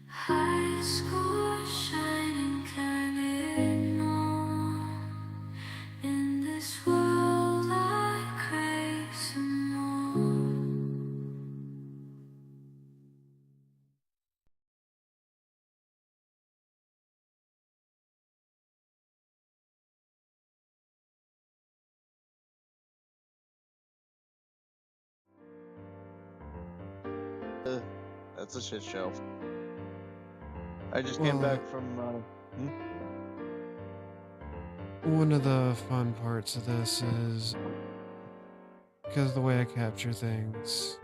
High score shining, can ignore. In this world, I crave some more. That's a shit show. I just Well, came back from. one of the fun parts of this is because of the way I capture things.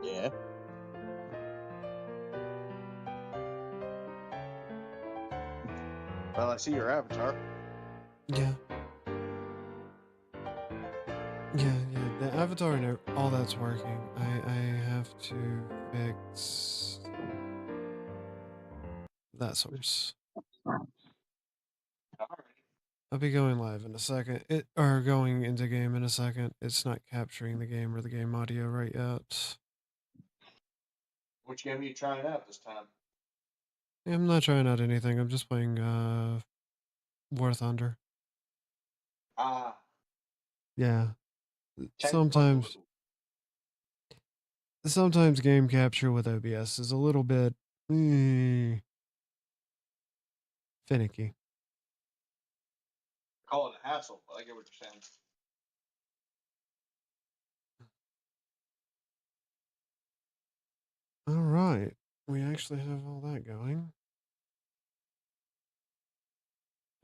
Yeah. Well, I see your avatar. Yeah. Yeah, the avatar and all that's working. I have to fix that source. I'll be going live in a second. Or going into game in a second. It's not capturing the game or the game audio right yet. Which game are you trying out this time? I'm not trying out anything. I'm just playing War Thunder. Ah. Yeah. Sometimes. Sometimes game capture with OBS is a little bit finicky. Call it a hassle, but I get what you're saying. All right. We actually have all that going.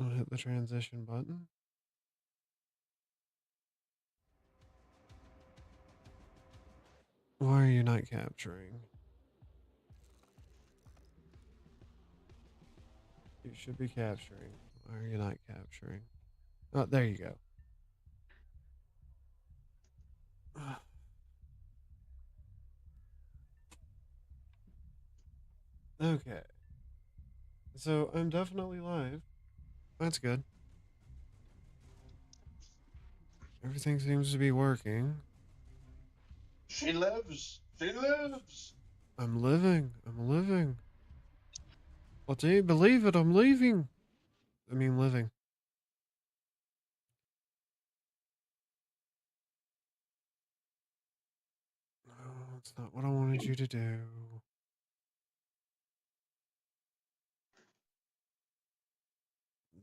I'll hit the transition button. Why are you not capturing? You should be capturing. Why are you not capturing? Oh, there you go. Okay. So I'm definitely live. That's good. Everything seems to be working. She lives. She lives. I'm living. I'm living. Well, do you believe it? I'm leaving. I mean, living. No, that's not what I wanted you to do.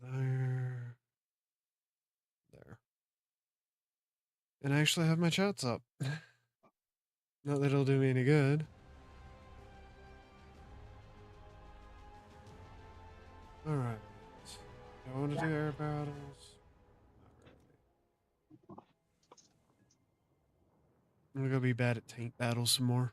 There. There. And I actually have my chats up. Not that it'll do me any good. Alright. Do I want to do air battles? Not really. I'm gonna go be bad at tank battles some more.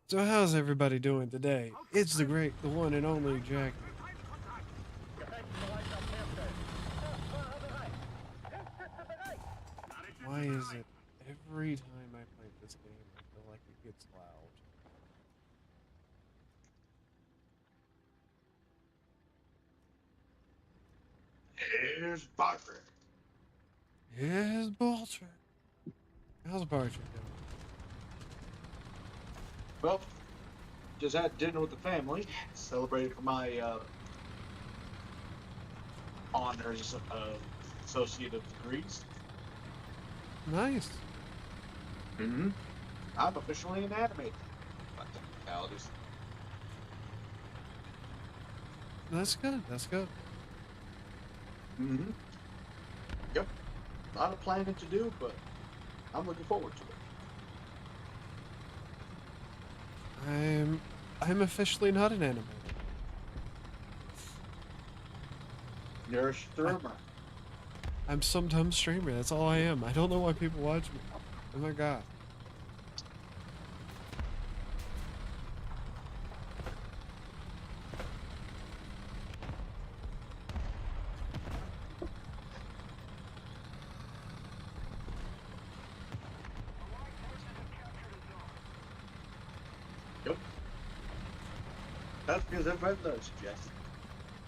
So how's everybody doing today? It's the great, the one and only Jack. Why is it every time I play this game, I feel like it gets loud? Here's Barker. Here's Bolter. How's Barter doing? Well, just had dinner with the family. Celebrated for my honors of Associate of Degrees. Nice. Mm-hmm. I'm officially an animator. My technicalities. That's good. That's good. Mm-hmm. Yep. A lot of planning to do, but I'm looking forward to it. I'm officially not an animator. You're a streamer. I'm sometimes streamer. That's all I am. I don't know why people watch me. Oh my god. That's because I've read those, Jess.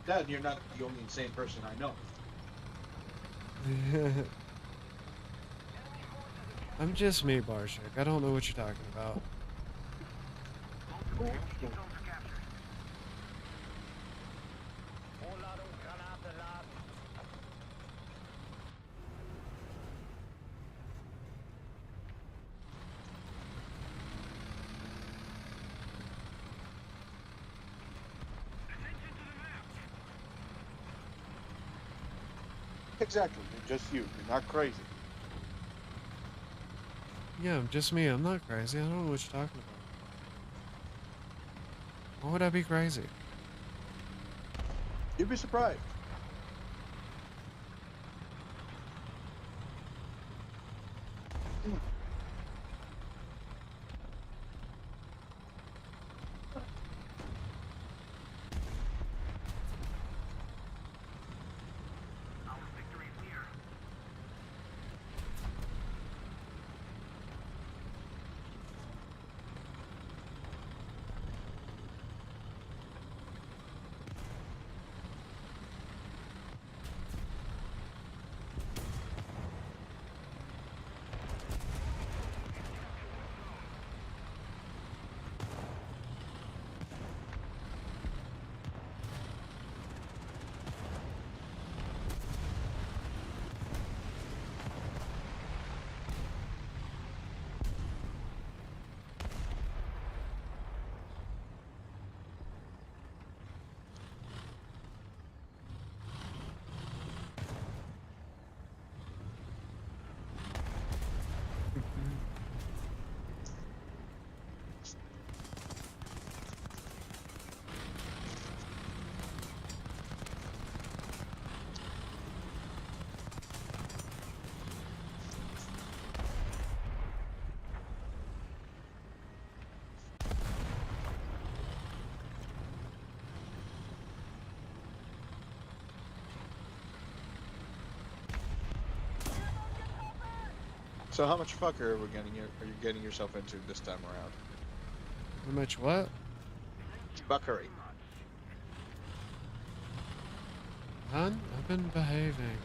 Dad, you're not the only insane person I know. I'm just me, Barshak. I don't know what you're talking about. Exactly. You're just you. You're not crazy. Yeah, I'm just me. I'm not crazy. I don't know what you're talking about. Why would I be crazy? You'd be surprised. So how much fucker are you getting yourself into this time around? How much what? Fuckery. Hun? I've been behaving.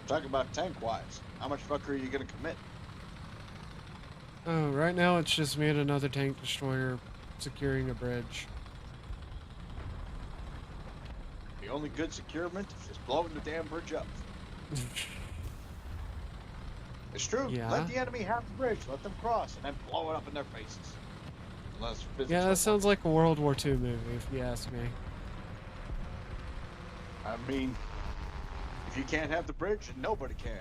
Talking about tank-wise. How much fuckery are you gonna commit? Oh, right now it's just me and another tank destroyer securing a bridge. The only good securement is blowing the damn bridge up. It's true. Yeah. Let the enemy have the bridge. Let them cross, and then blow it up in their faces. Unless physics Yeah, don't that sounds like a World War II movie, if you ask me. work. I mean, if you can't have the bridge, then nobody can.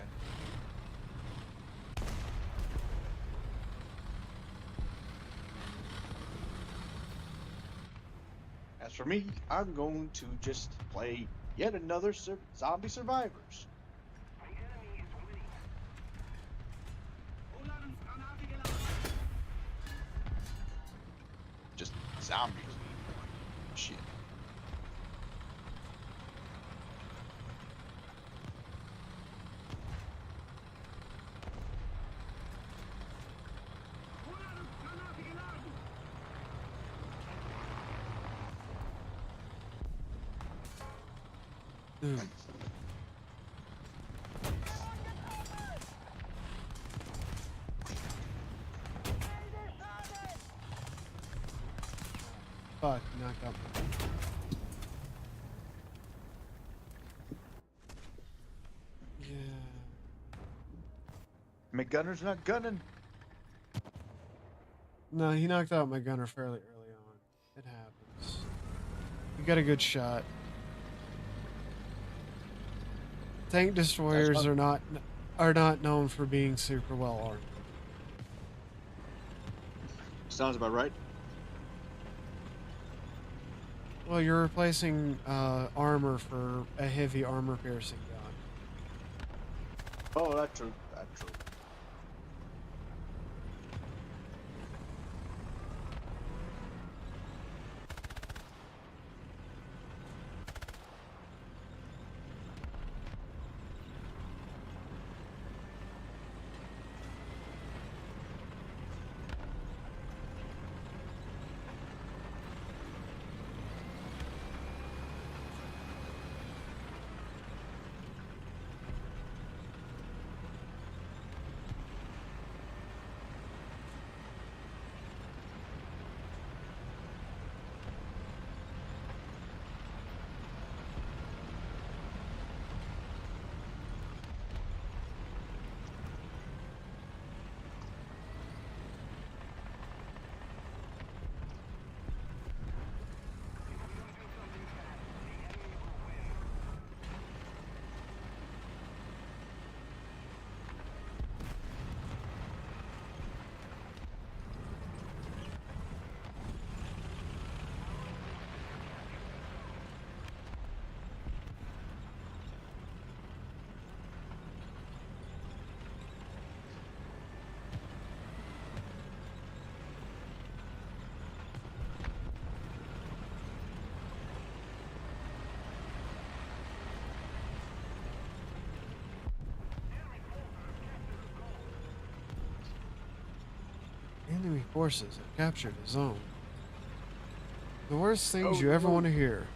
As for me, I'm going to just play yet another Zombie Survivors. Just zombies. Shit. Ooh. Fuck, knocked out my... Yeah. McGunner's not gunning. No, he knocked out my gunner fairly early on. It happens. You got a good shot. Tank destroyers are not known for being super well armed. Sounds about right. Well, you're replacing armor for a heavy armor piercing gun. Oh, that's true. That's true. Enemy forces have captured a zone. The worst things Oh, you ever no. want to hear.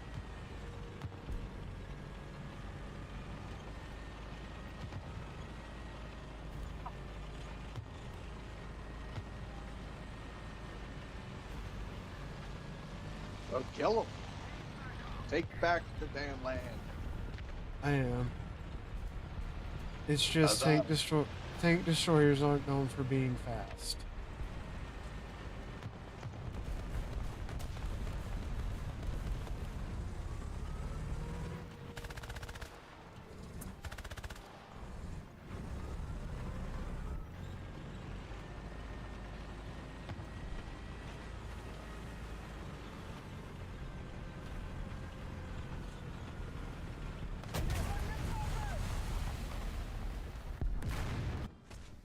Well, kill them. Take back the damn land. I am. It's How's just that? tank destroyers aren't known for being fast.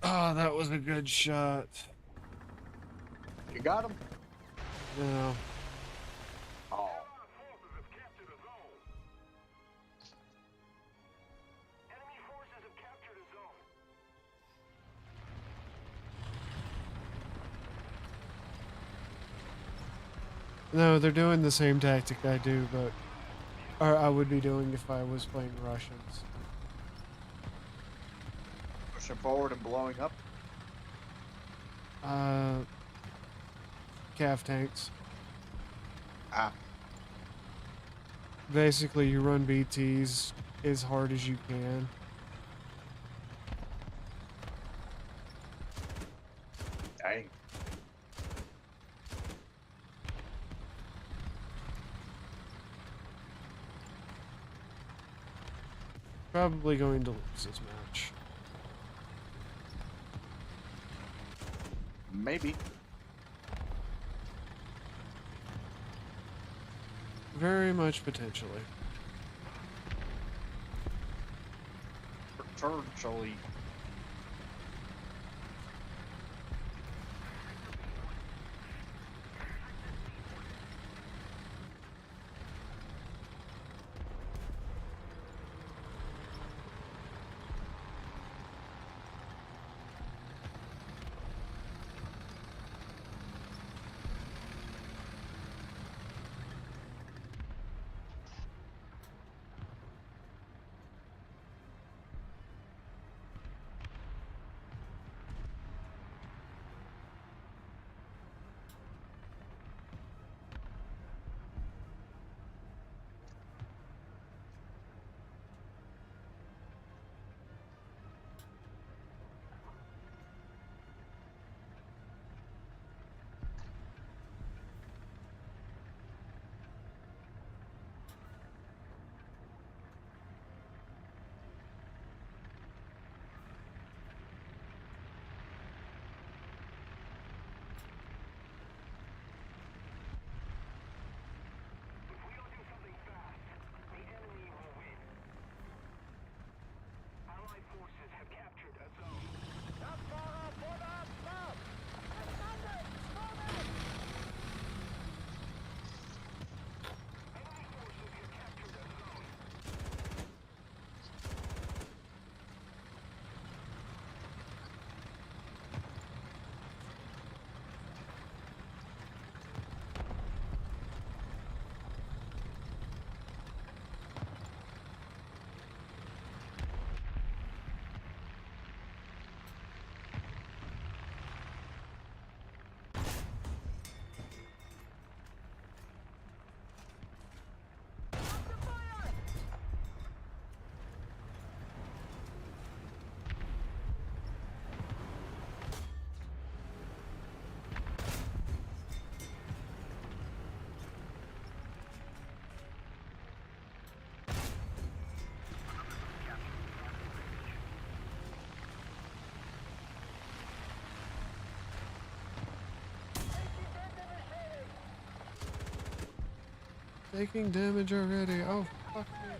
Oh, that was a good shot. You got him? No. Oh. No, they're doing the same tactic I do, but or I would be doing if I was playing Russians. Pushing forward and blowing up. Calf tanks. Ah. Basically, you run BTs as hard as you can. Dang. Probably going to lose this match. Maybe. Very much potentially. Potentially. Taking damage already. Oh, fuck me.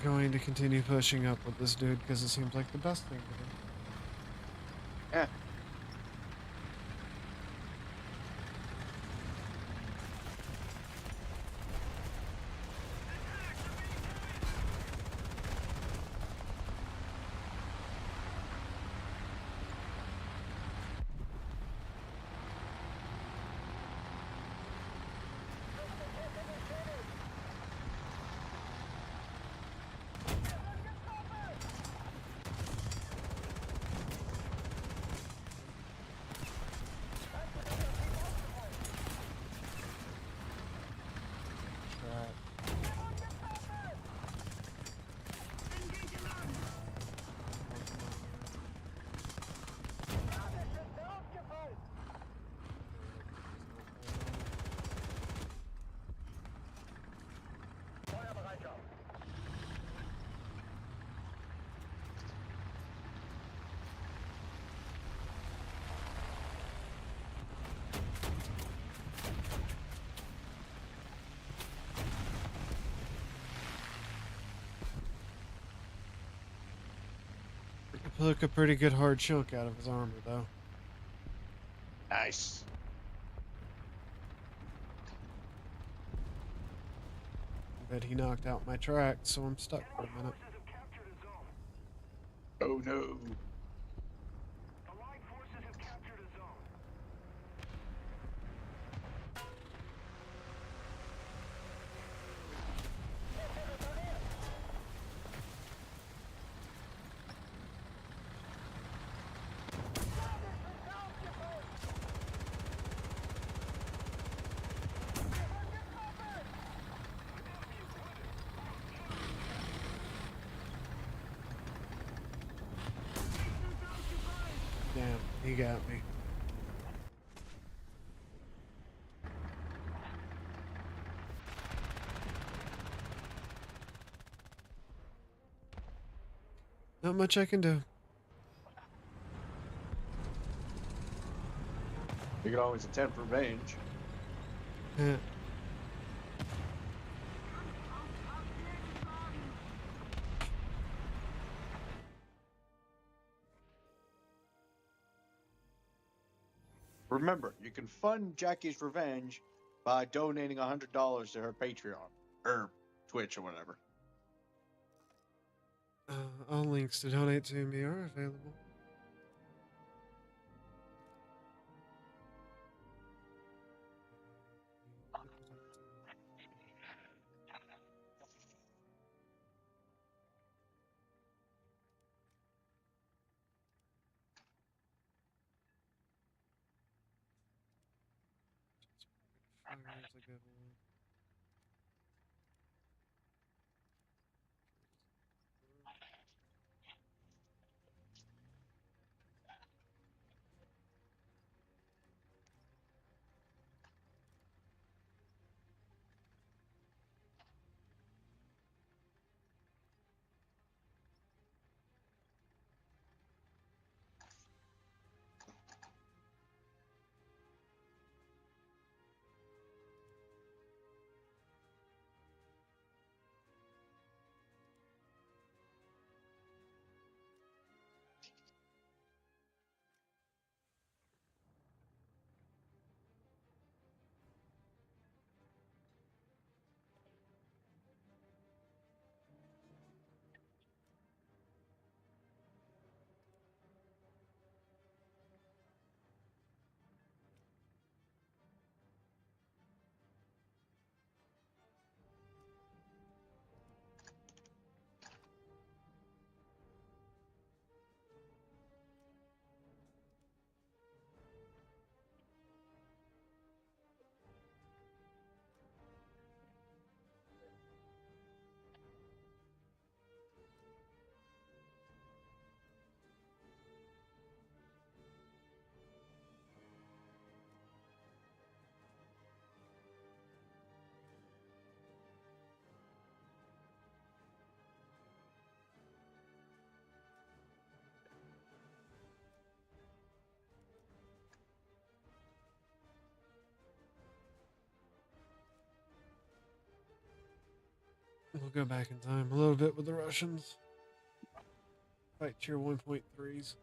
going to continue pushing up with this dude because it seems like the best thing to do. Yeah. Took a pretty good hard chunk out of his armor, though. Nice. But he knocked out my track, so I'm stuck for a minute. Oh no. Damn, he got me. Not much I can do. You can always attempt revenge. Eh. Remember, you can fund Jackie's revenge by donating $100 to her Patreon or Twitch or whatever. All links to donate to me are available. Fire's a good one. We'll go back in time a little bit with the Russians. Fight tier 1.3s.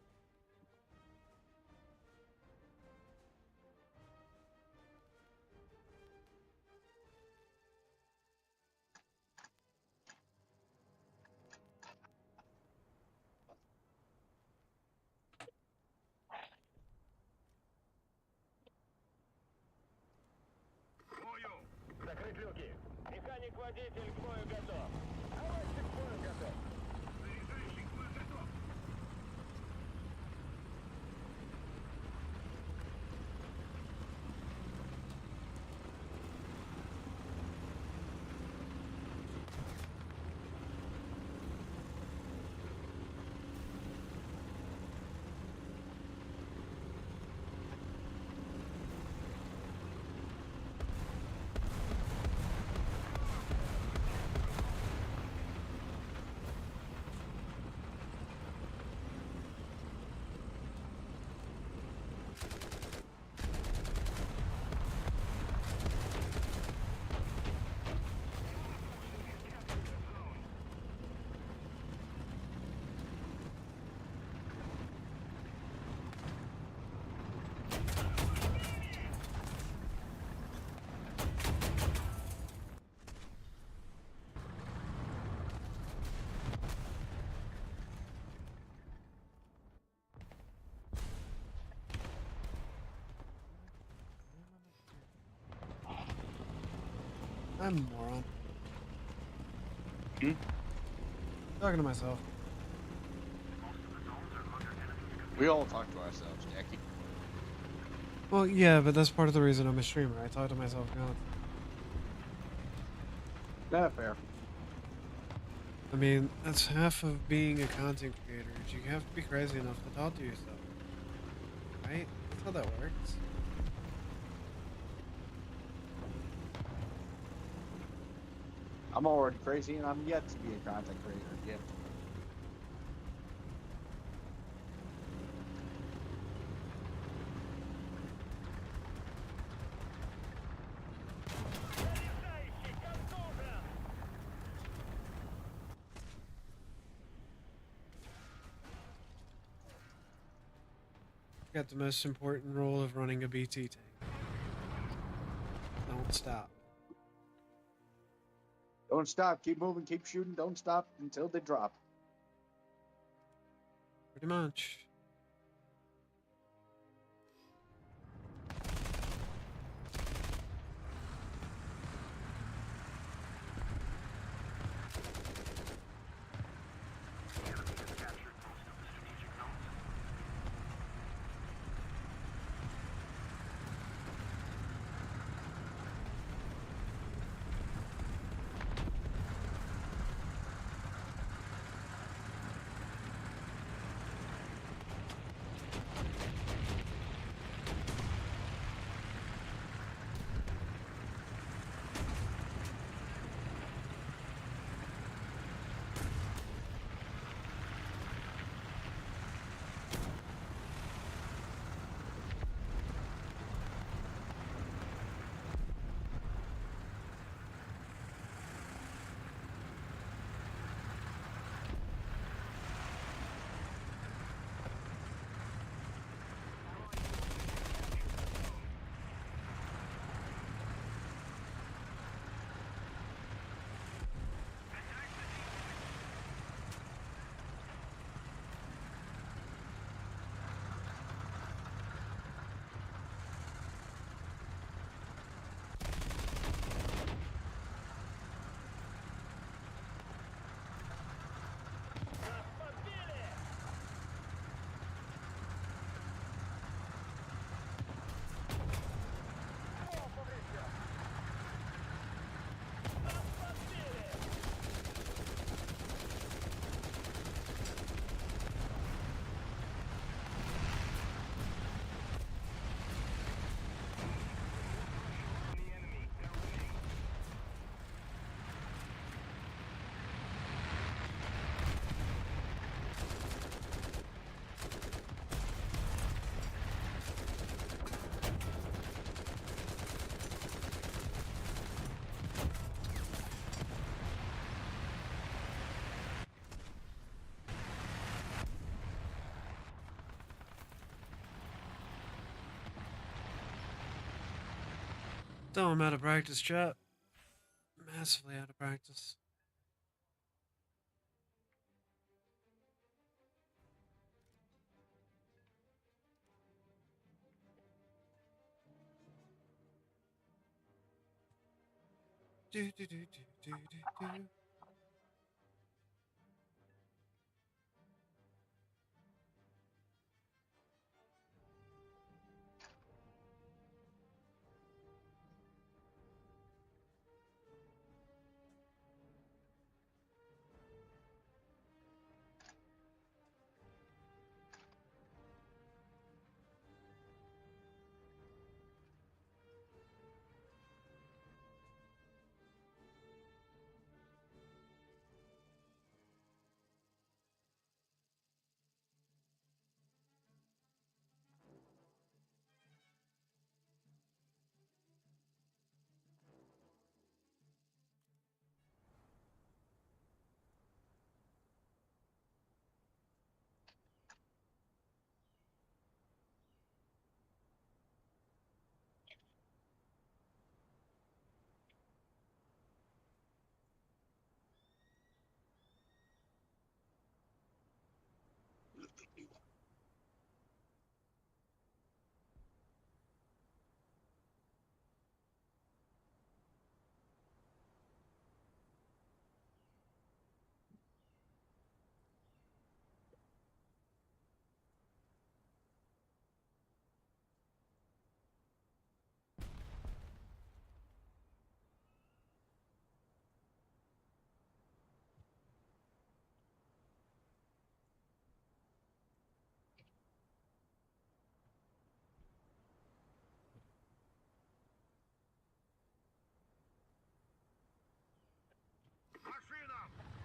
Закрыть люки. Механик-водитель к бою готов. Аванчик к бою готов. Заряжающий к бою готов. I'm a moron. Hmm? Talking to myself. We all talk to ourselves, Jackie. Well, yeah, but that's part of the reason I'm a streamer. I talk to myself constantly. Not fair. I mean, that's half of being a content creator. Is you have to be crazy enough to talk to yourself. Right? That's how that works. I'm already crazy, and I'm yet to be a content creator yet. Заряжающий контужен. Got the most important role of running a BT tank. Don't stop. Don't stop. Keep moving. Keep shooting. Don't stop until they drop. Pretty much. Still, I'm out of practice, chat. Massively out of practice. Do do do do do do do.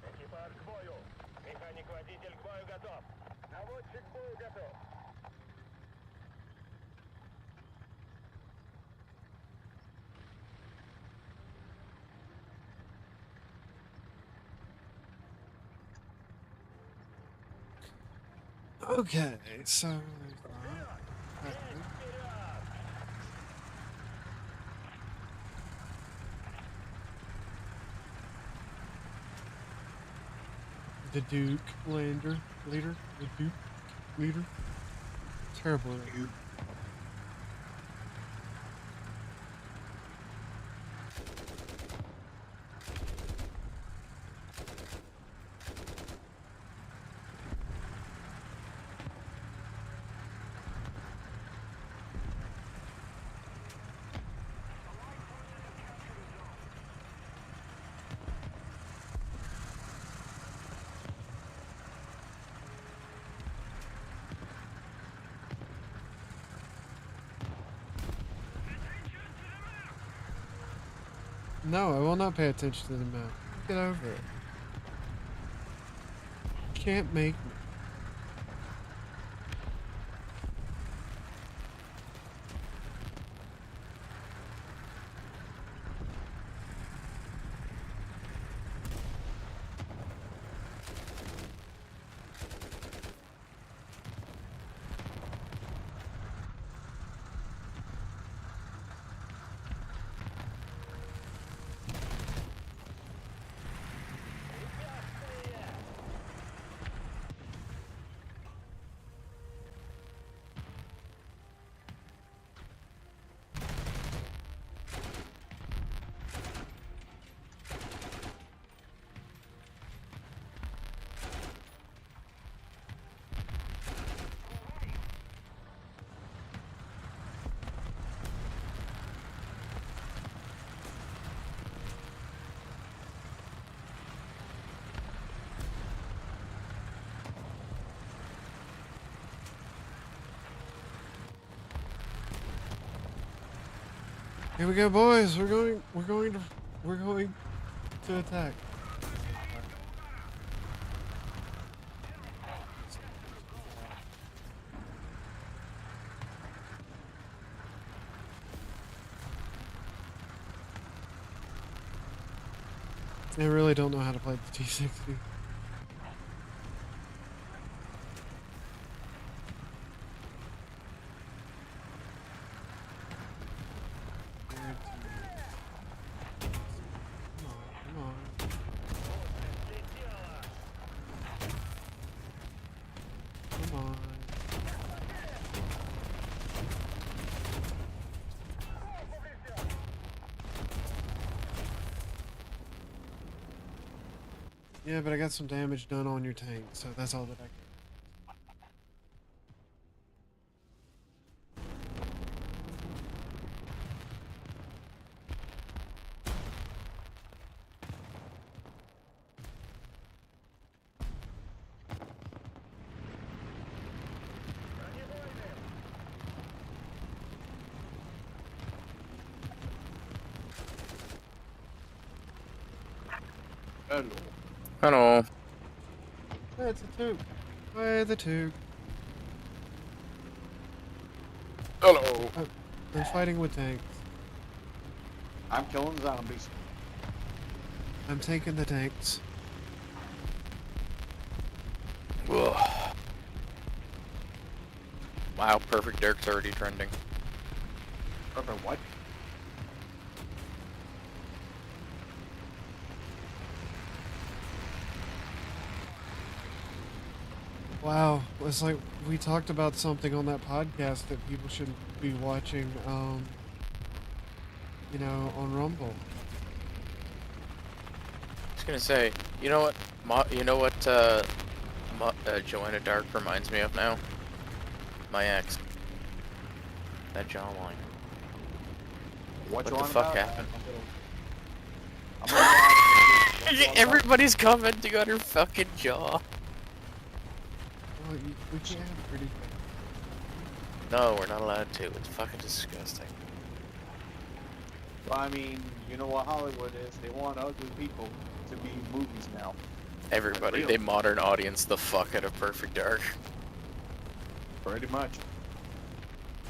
Экипаж к бою. Механик-водитель к бою готов. Наводчик к бою готов. Okay, so there's that. That's good. The Duke leader. The Duke leader. Terrible. Name. No, I will not pay attention to the map. Get over it. You can't make me. Here we go, boys. We're going to attack. I really don't know how to play the T60. fine. Yeah, but I got some damage done on your tank, so that's all that I can. Hello. Hello. Hey, it's a toque. Hey, the toque. Hello. I'm fighting with tanks. I'm killing zombies. I'm taking the tanks. Ugh. Wow, Perfect Dark's already trending. Perfect what? Wow, it's like we talked about something on that podcast that people should be watching, you know, on Rumble. I was gonna say, you know what? Joanna Dark reminds me of now? My ex. That jawline. What the on fuck about? happened? I'm gonna watch it. Everybody's commenting on her fucking jaw. Well, we can't have pretty things. No, we're not allowed to. It's fucking disgusting. Well, I mean, you know what Hollywood is. They want ugly people to be in movies now. Everybody, real. they modern audience the fuck out of Perfect Dark. Pretty much.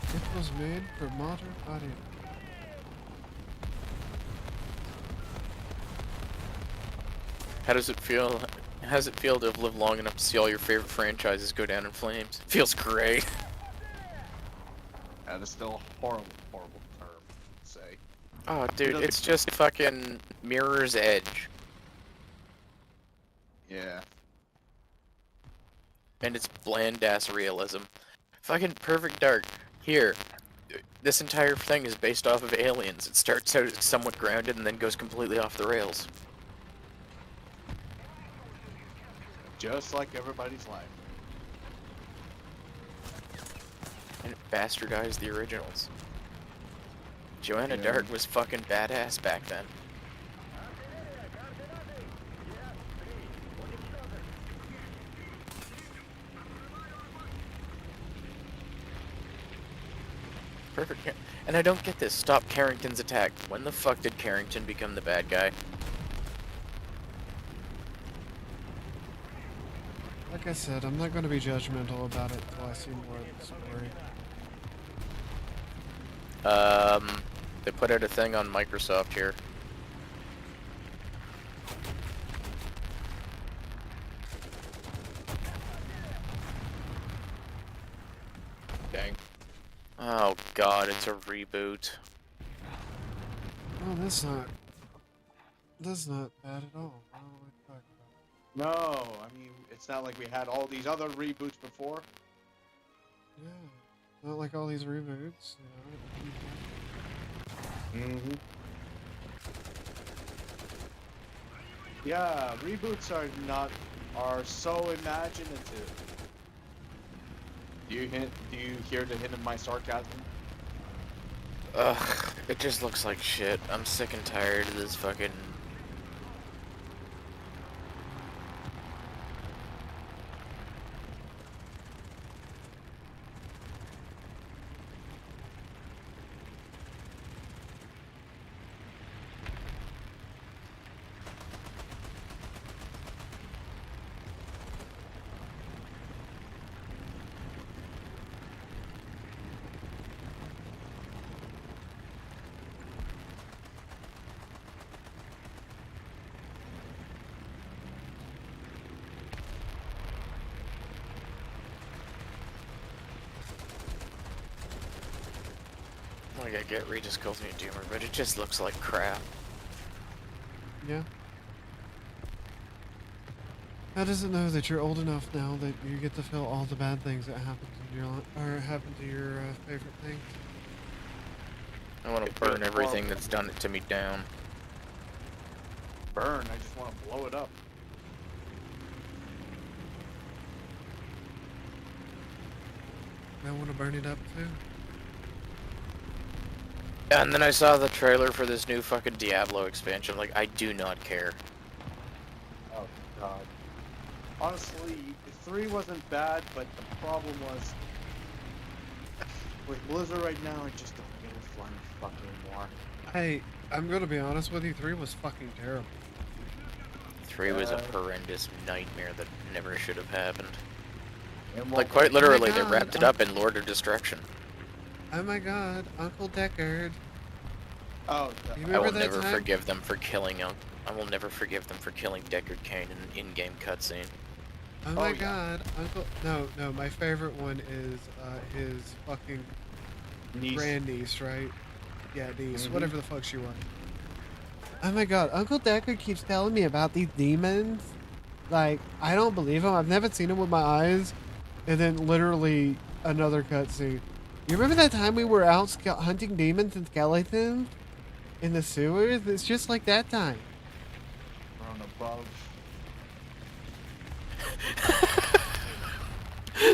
It was made for modern audience. How does it feel? How does it feel to have lived long enough to see all your favorite franchises go down in flames? Feels great. That is still a horrible, horrible term to say. Oh, dude, it's just fucking Mirror's Edge. Yeah. And it's bland-ass realism. Fucking Perfect Dark. Here. This entire thing is based off of Aliens. It starts out somewhat grounded and then goes completely off the rails. Just like everybody's life. And it bastardized the originals. Joanna Yeah. Dark was fucking badass back then. Perfect. And I don't get this. Stop Carrington's attack. When the fuck did Carrington become the bad guy? Like I said, I'm not going to be judgmental about it until I see more of the story. They put out a thing on Microsoft here. Dang. Oh god, it's a reboot. Oh, that's not bad at all. I don't know what you're talking about. No, I mean, it's not like we had all these other reboots before. Yeah, not like all these reboots. You know? Mm-hmm. Yeah, reboots are so imaginative. Do you hear the hint of my sarcasm? Ugh, it just looks like shit. I'm sick and tired of this fucking... Like, I get Regis calls me a doomer, but it just looks like crap. Yeah. How does it know that you're old enough now that you get to feel all the bad things that happen to your or happen to your favorite things? I want to It feels burn everything horrible. that's done it to me down. Burn. I just want to blow it up. I want to burn it up too. And then I saw the trailer for this new fucking Diablo expansion. Like, I do not care. Oh god. Honestly, 3 wasn't bad, but the problem was with Blizzard right now, I just don't get it fun fucking more. Hey, I'm gonna be honest with you. 3 was fucking terrible. 3 was a horrendous nightmare that never should have happened. And Like, quite literally, they God, wrapped it up in Lord of Destruction. Oh my God, Uncle Deckard. Oh, You I remember will that never time? forgive them for killing I will never forgive them for killing Deckard Cain in an in-game cutscene. Oh my yeah. God, Uncle. No, my favorite one is his fucking niece. grandniece, right? Yeah, niece, Mhm. whatever the fuck she was. Oh my God, Uncle Deckard keeps telling me about these demons. Like, I don't believe him. I've never seen him with my eyes. And then literally another cutscene. You remember that time we were out hunting demons and skeletons in the sewers? It's just like that time. From above.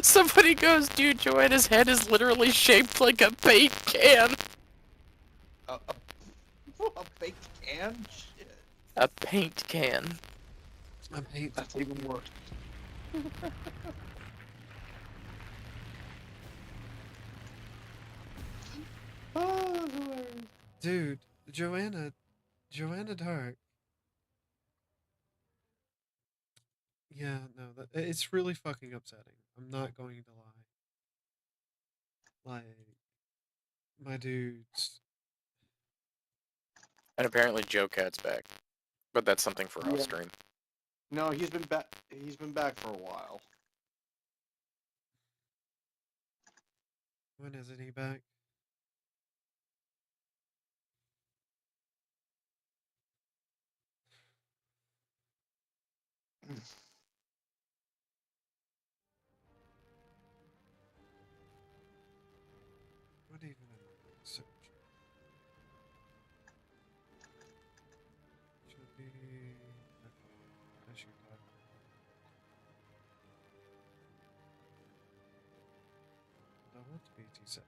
Somebody goes, dude, Joanna's head is literally shaped like a paint can. A baked can? Shit. A paint can. I hate That's even worse. Oh, hilarious. Dude, Joanna Dark. Yeah, no, it's really fucking upsetting. I'm not going to lie. Like, my dudes. And apparently Joe Cat's back. But that's something for off Yeah. stream. No, he's been back. He's been back for a while. When isn't he back? What even am I searching? Should be. I should talk. No, what's BT7?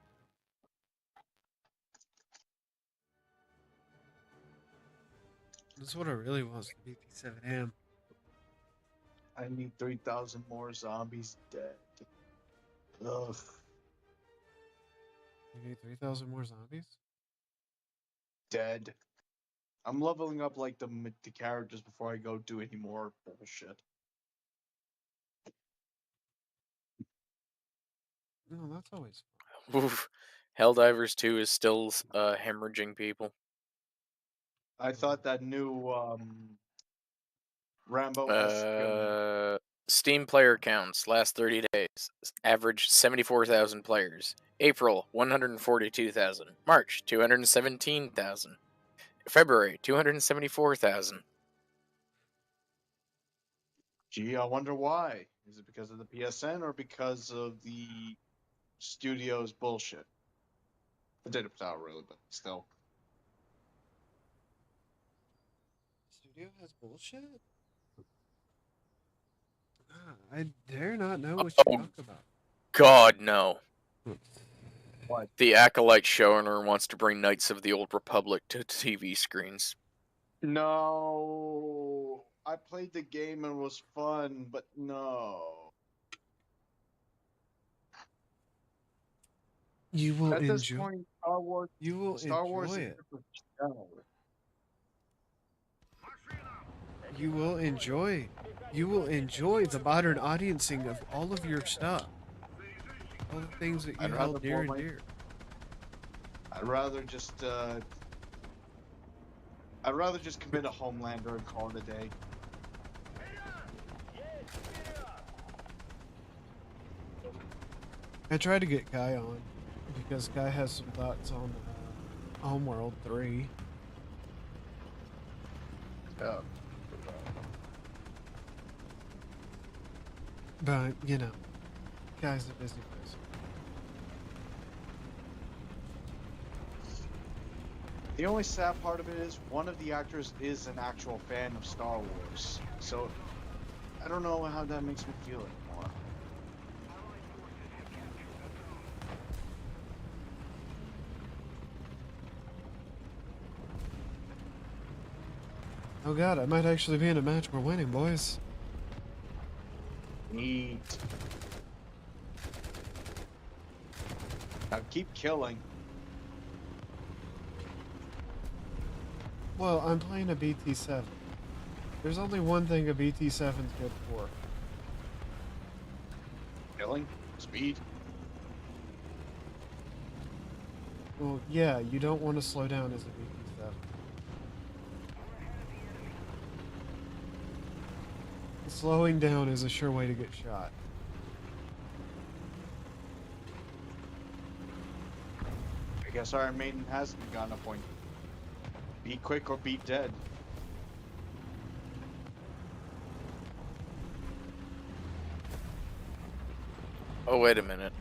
That's what I really want. The BT7M. I need 3,000 more zombies dead. Ugh. You need 3,000 more zombies? Dead. I'm leveling up like the characters before I go do any more bullshit. No, that's always fun. Oof. Helldivers 2 is still hemorrhaging people. I thought that new Rambo-esque. Steam player counts last 30 days. Average 74,000 players. April 142,000. March 217,000. February 274,000. Gee, I wonder why. Is it because of the PSN or because of the studio's bullshit? I did it out really, but still. Studio has bullshit? I dare not know what you Oh. talk about. God, no. What? The Acolyte showrunner wants to bring Knights of the Old Republic to TV screens. No. I played the game and it was fun, but no. You will At this enjoy. point, Star Wars. You will Star Wars enjoy is it. different channel. You will enjoy. You will enjoy the modern audiencing of all of your stuff. All the things that you I'd held rather near and blow my- dear. I'd rather just commit a Homelander and call it a day. I tried to get Kai on because Kai has some thoughts on Homeworld 3. Yeah. But, you know, guy's a busy person. The only sad part of it is one of the actors is an actual fan of Star Wars. So I don't know how that makes me feel anymore. Oh god, I might actually be in a match we're winning, boys. Neat. Now keep killing. Well, I'm playing a BT-7. There's only one thing a BT-7's good for. Killing? Speed? Well, yeah, you don't want to slow down as a BT-7. Slowing down is a sure way to get shot. I guess Iron Maiden hasn't gotten a point. Be quick or be dead. Oh, wait a minute.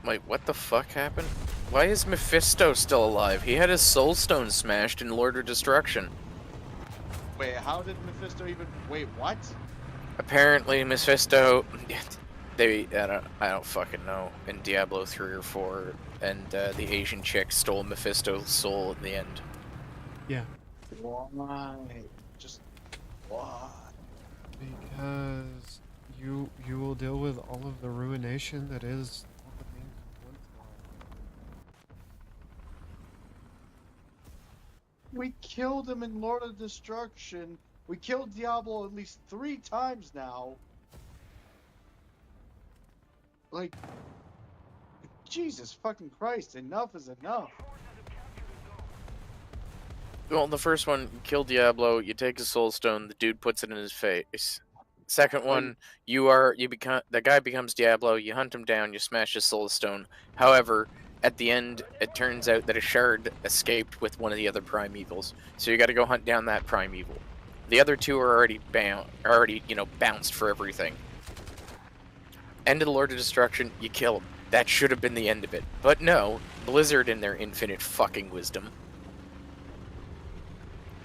Wait, what the fuck happened? Why is Mephisto still alive? He had his soul stone smashed in Lord of Destruction. Wait, how did Mephisto even... Wait, what? Apparently, Mephisto... I don't fucking know. In Diablo 3 or 4, and the Asian chick stole Mephisto's soul at the end. Yeah. Why? Just... why? Because you will deal with all of the ruination that is what the main components are. We killed him in Lord of Destruction. We killed Diablo at least 3 times now. Like... Jesus fucking Christ, enough is enough. Well, the first one, you kill Diablo, you take his soul stone, the dude puts it in his face. Second one, the guy becomes Diablo, you hunt him down, you smash his soul stone. However, at the end, it turns out that a shard escaped with one of the other primevals. So you gotta go hunt down that primeval. The other two are already bounced for everything. End of the Lord of Destruction, you kill him. That should have been the end of it. But no, Blizzard in their infinite fucking wisdom.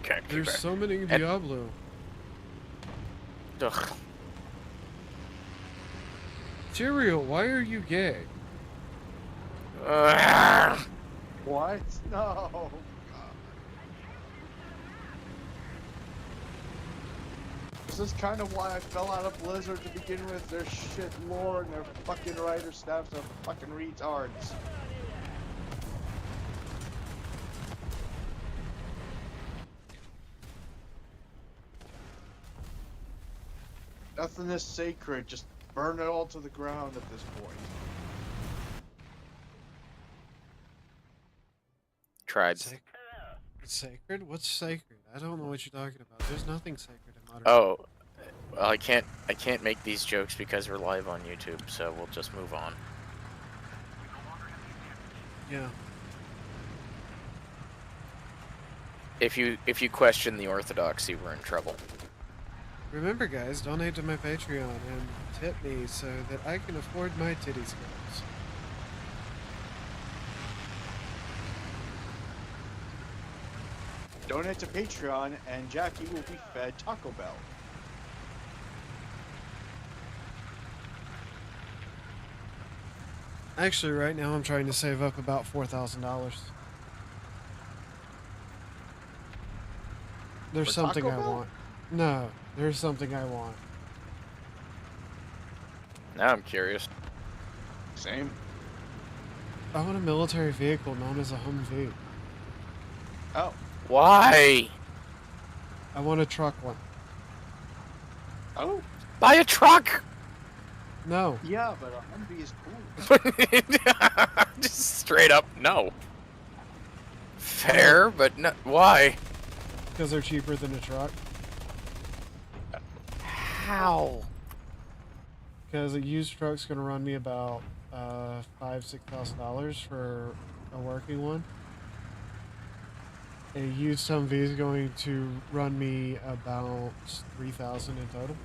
Okay, There's so many Diablo. Ugh. Tyrael, why are you gay? What? No. God. This is kind of why I fell out of Blizzard to begin with. Their shit lore and their fucking writer staffs are fucking retards. Nothing is sacred. Just burn it all to the ground at this point. Tribes. Sacred? What's sacred? I don't know what you're talking about. There's nothing sacred in modern. Oh, well, I can't make these jokes because we're live on YouTube, so we'll just move on. Yeah. If you question the orthodoxy, we're in trouble. Remember, guys, donate to my Patreon and tip me so that I can afford my titty scales. Donate to Patreon and Jackie will be fed Taco Bell. Actually, right now I'm trying to save up about $4,000. There's For something Taco I Bell? want. No, there's something I want. Now I'm curious. Same. I want a military vehicle known as a Humvee. Oh. Why? I want a truck one. Oh. Buy a truck! No, Yeah, but a Humvee is cool. Just straight up, no. Fair, but no. Why? because they're cheaper than a truck. How? Because a used truck's gonna run me about $5,000-6,000 for a working one. A used Humvee is going to run me about $3,000 in total.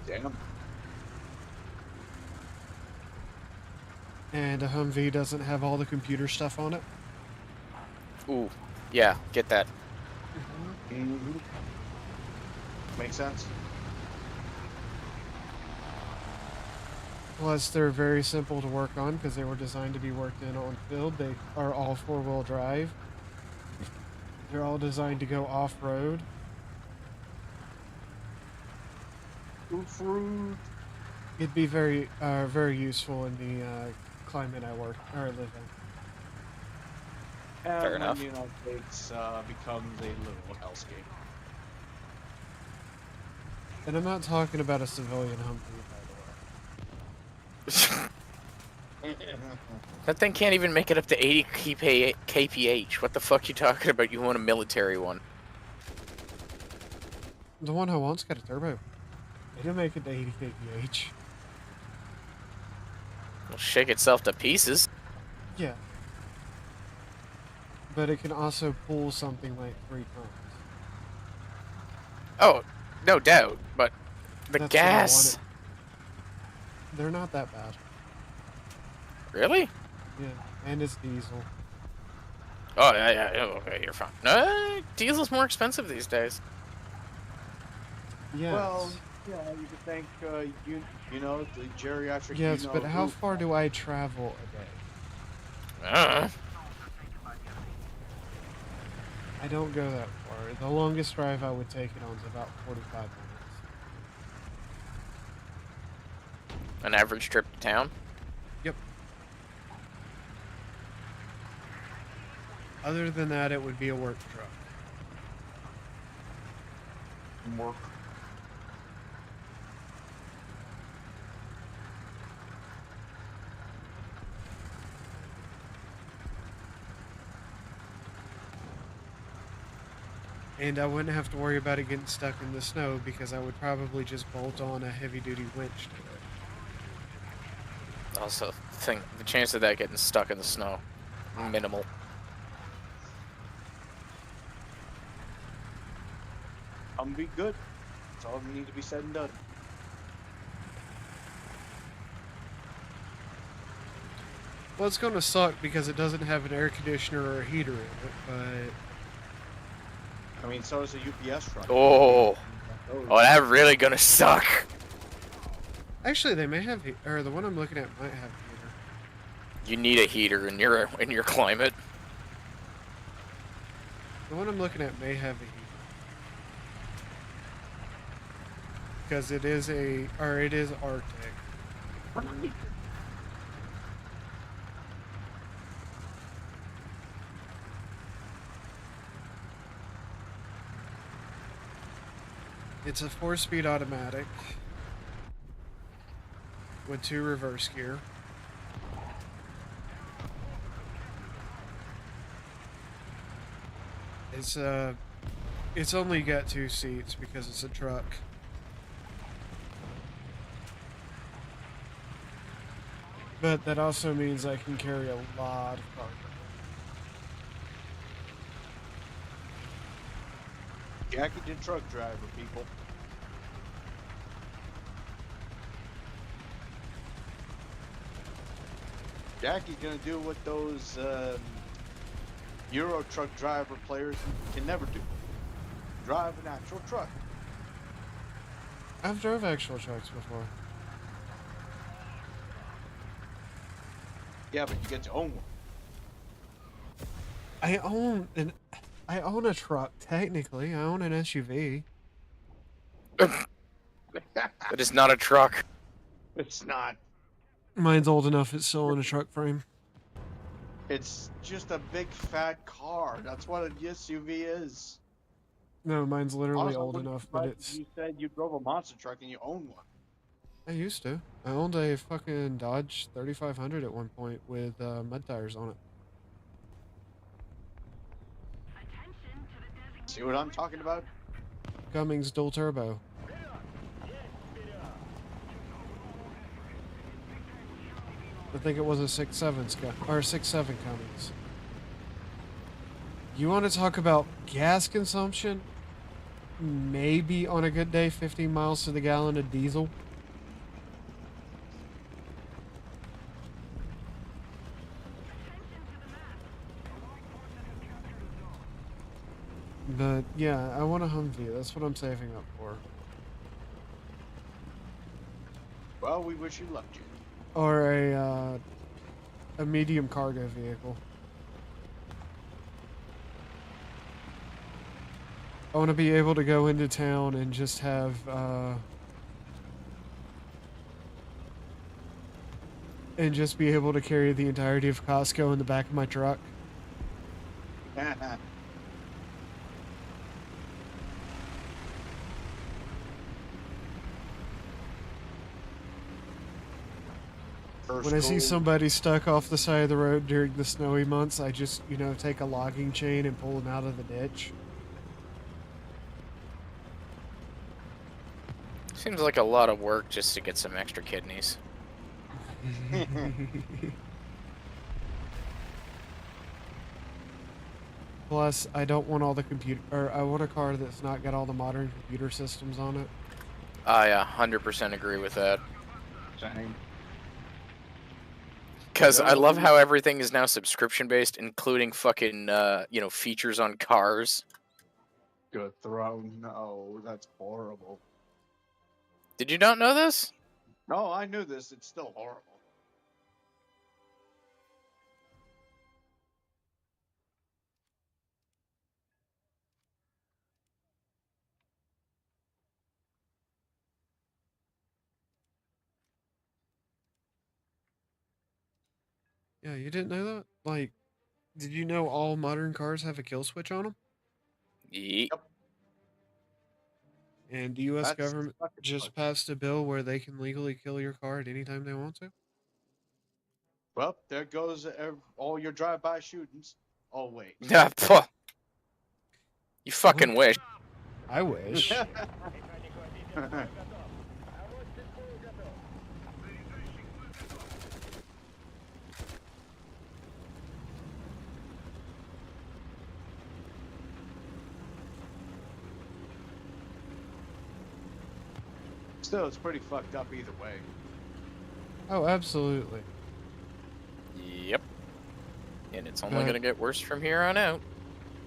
Damn. And a Humvee doesn't have all the computer stuff on it. Ooh, yeah, get that. Mm-hmm. Makes sense. Plus, they're very simple to work on because they were designed to be worked in on field. They are all four-wheel drive. They're all designed to go off-road. Fruit. It'd be very, very useful in the climate I live in. And Fair when enough. the United States becomes a little hellscape. And I'm not talking about a civilian Humvee, by the way. That thing can't even make it up to 80 kph. What the fuck you talking about? You want a military one? The one I want's got a turbo. It'll make it to 80 kph. It'll shake itself to pieces. Yeah. But it can also pull something like 3 tons. Oh, no doubt. But the That's what I gas. wanted. They're not that bad. Really? Yeah. And it's diesel. Oh yeah. Okay, you're fine. Diesel's more expensive these days. Yes. Well, yeah, you could think, you know, the geriatric. Yes, you know, but how group. far do I travel a day? I don't go that far. The longest drive I would take it on is about 45 minutes. An average trip to town. Yep. Other than that, it would be a work truck. Work. And I wouldn't have to worry about it getting stuck in the snow because I would probably just bolt on a heavy-duty winch to it. Also, think the chance of that getting stuck in the snow, minimal. Be good. That's all that need to be said and done. Well, it's going to suck because it doesn't have an air conditioner or a heater in it, but... I mean, so is a UPS truck. Oh, that really gonna suck. Actually, they may have... Or the one I'm looking at might have a heater. You need a heater in your climate. The one I'm looking at may have a heater. Because it is it is Arctic. It's a 4-speed automatic with 2 reverse gear. It's only got 2 seats because it's a truck. But that also means I can carry a lot of cargo. Jackie the truck driver, people. Jackie's gonna do what those Euro truck driver players can never do. Drive an actual truck. I've drove actual trucks before. Yeah, but you get to own one. I own a truck, technically. I own an SUV. It is not a truck. It's not. Mine's old enough, it's still in a truck frame. It's just a big fat car. That's what an SUV is. No, mine's literally Also, old wouldn't enough, surprise but you it's... You said you drove a monster truck and you own one. I used to. I owned a fucking Dodge 3500 at one point with mud tires on it. See what I'm talking about? Cummins dual turbo. I think it was a 6.7 or 6.7 Cummins. You want to talk about gas consumption? maybe on a good day 15 miles to the gallon of diesel. But yeah, I want a Humvee. That's what I'm saving up for. Well, we wish you luck, Jim. Or a medium cargo vehicle. I want to be able to go into town and just have and just be able to carry the entirety of Costco in the back of my truck. When I see goal. somebody stuck off the side of the road during the snowy months, I just, take a logging chain and pull them out of the ditch. Seems like a lot of work just to get some extra kidneys. Plus, I don't want all the I want a car that's not got all the modern computer systems on it. I 100% agree with that. Same. Because I love how everything is now subscription based, including fucking, features on cars. Good throw. No, that's horrible. Did you not know this? No, I knew this. It's still horrible. Yeah, you didn't know that? Like, did you know all modern cars have a kill switch on them? Yeet. And the U.S. That's government fucking just fucked. passed a bill where they can legally kill your car at any time they want to. Well, there goes all your drive-by shootings. Oh, wait. Yeah, pfuh. You fucking wish. I wish. Механик водитель к бою готов. Авось к бою готов. Still, it's pretty fucked up either way. Oh, absolutely. Yep. And it's only Uh, gonna get worse from here on out.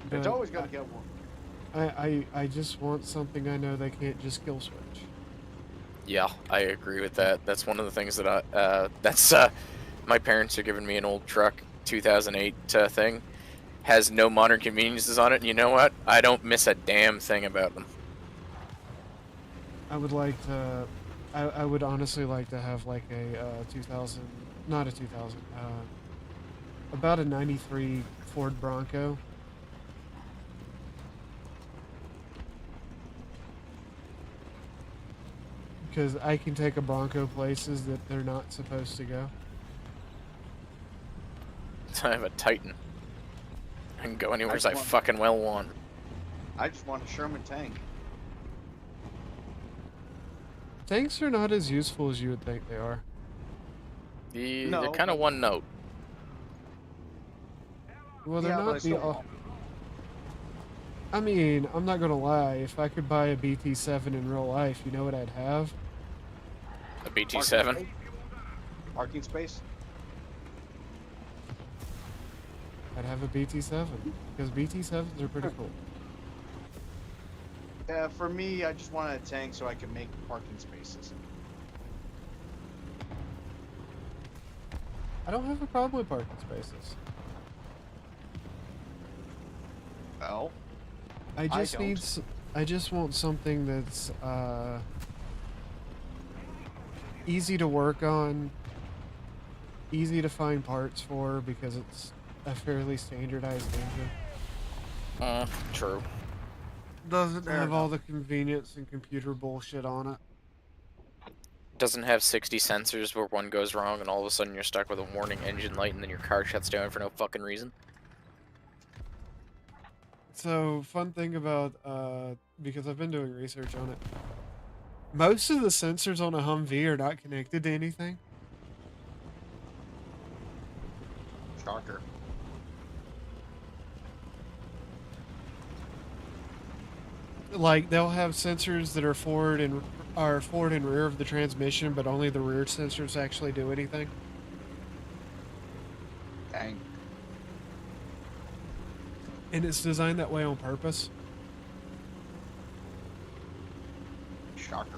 It's But always going to get one. I just want something I know they can't just kill switch. Yeah, I agree with that. That's one of the things that my parents are giving me an old truck, 2008 thing. Has no modern conveniences on it, and you know what? I don't miss a damn thing about them. I would like to. I would honestly like to have like a 2000, not a 2000, about a 93 Ford Bronco. Because I can take a Bronco places that they're not supposed to go. I have a Titan. I can go anywhere I as I want- fucking well want. I just want a Sherman tank. Tanks are not as useful as you would think they are. They're No, kind of but- one note. Well, they're Yeah, but not it's the. still- I mean, I'm not gonna lie. If I could buy a BT7 in real life, you know what I'd have? A BT7. Parking space? I'd have a BT7 because BT7s are pretty cool. Yeah, for me, I just wanted a tank so I can make parking spaces. I don't have a problem with parking spaces. Well, I just don't. need. I just want something that's easy to work on, easy to find parts for because it's a fairly standardized engine. True. Doesn't Fair have all the convenience and computer bullshit on it. Doesn't have 60 sensors where one goes wrong and all of a sudden you're stuck with a warning engine light and then your car shuts down for no fucking reason. So, fun thing about, because I've been doing research on it, most of the sensors on a Humvee are not connected to anything. shocker. Like they'll have sensors that are forward and rear of the transmission, but only the rear sensors actually do anything. Dang. And it's designed that way on purpose. Shocker.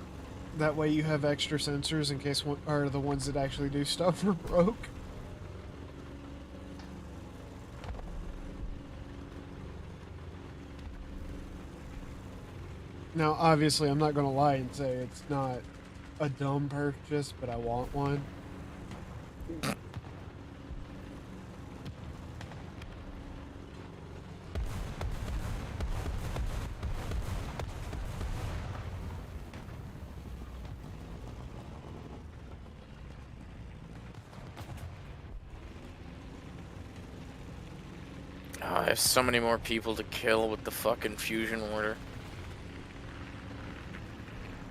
That way you have extra sensors in case one are the ones that actually do stuff are broke. Now, obviously, I'm not going to lie and say it's not a dumb purchase, but I want one. Oh, I have so many more people to kill with the fucking fusion order.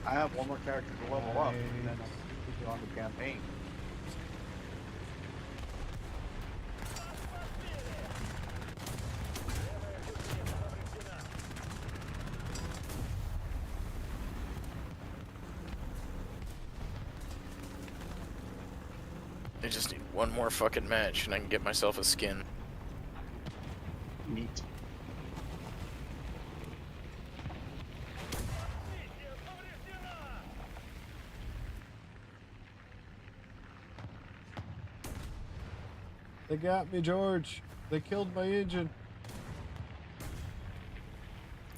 I have one more character to level up, and then I'll go on the campaign. I just need one more fucking match and I can get myself a skin. Neat. They got me, George. They killed my engine.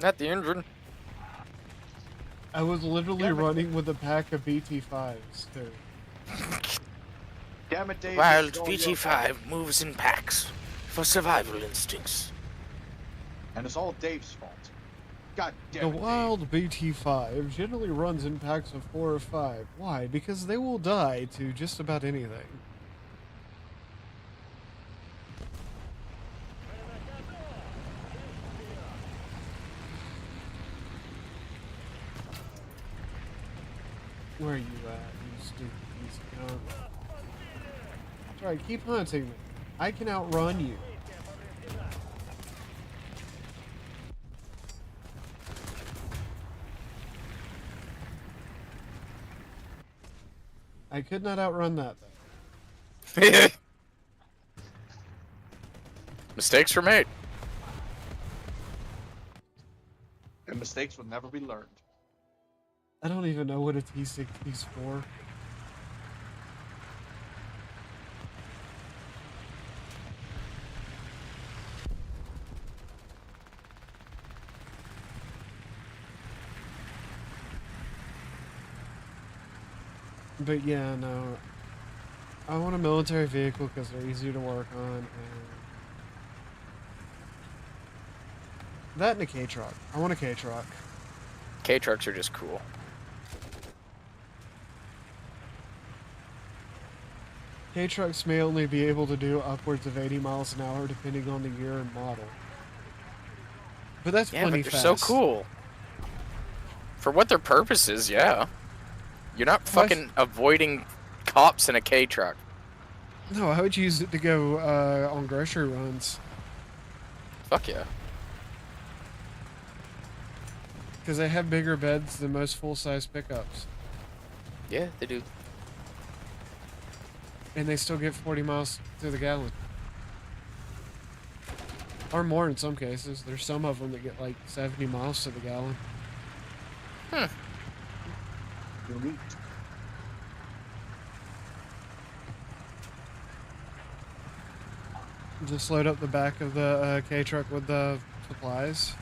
Not the engine. I was literally Damn it. running with a pack of BT5s, too. Damn it, Dave. Wild it's all your BT5 moves in packs for survival instincts. fault. And it's all Dave's fault. God damn The it, Dave. wild BT5 generally runs in packs of 4 or 5. Why? Because they will die to just about anything. Where are you at, you stupid piece of junk? That's right, keep hunting me. I can outrun you. I could not outrun that, though. Mistakes were made. And mistakes will never be learned. I don't even know what a T6 is for. But yeah, no. I want a military vehicle because they're easier to work on. And that and a K-Truck. I want a K-Truck. K-trucks are just cool. K-Trucks may only be able to do upwards of 80 miles an hour depending on the year and model. But that's Yeah, plenty but they're fast. so cool. For what their purpose is, yeah. You're not Why- fucking avoiding cops in a K-truck. No, I would use it to go on grocery runs. Fuck yeah. Because they have bigger beds than most full-size pickups. Yeah, they do. And they still get 40 miles to the gallon. Or more in some cases. There's some of them that get like 70 miles to the gallon. Neat. Just load up the back of the K-Truck with the supplies.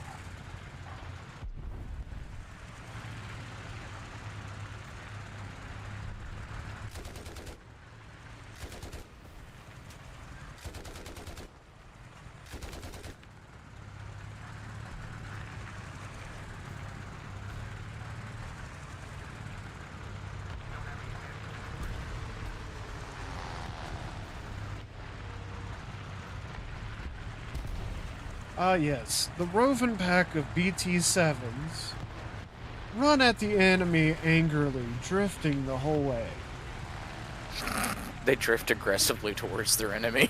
Yes. The roving pack of BT-7s run at the enemy angrily, drifting the whole way. They drift aggressively towards their enemy.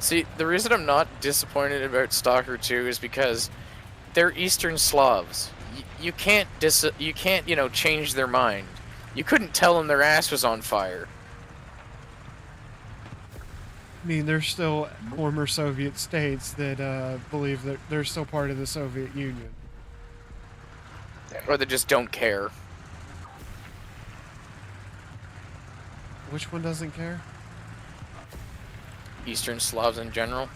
See, the reason I'm not disappointed about Stalker 2 is because they're Eastern Slavs. You can't change their mind. You couldn't tell them their ass was on fire. I mean, there's still former Soviet states that believe that they're still part of the Soviet Union. Or they just don't care. Which one doesn't care? Eastern Slavs in general.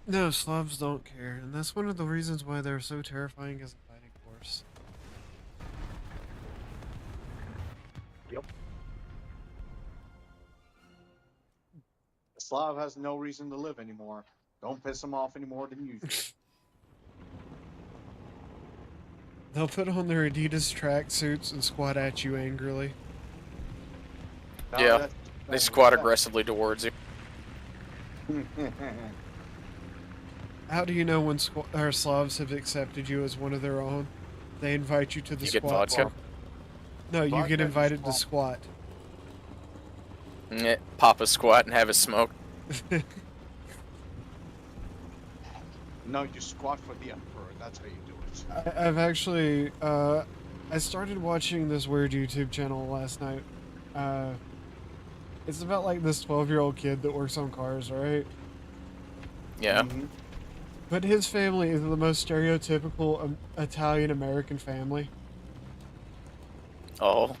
No, Slavs don't care, and that's one of the reasons why they're so terrifying as a fighting force. Yep. The Slav has no reason to live anymore. Don't piss him off any more than usual. They'll put on their Adidas tracksuits and squat at you angrily. Now Yeah, that's- They squat aggressively towards you. How do you know when Slavs have accepted you as one of their own? They invite you to the You get squat vodka? bar. No, you Vodka get and invited to squat. squat. Pop a squat and have a smoke. No, you squat for the emperor. That's how you do it. I've actually, I started watching this weird YouTube channel last night. It's about like this 12-year-old kid that works on cars, right? Yeah. Mhm. But his family is the most stereotypical Italian-American family. Oh.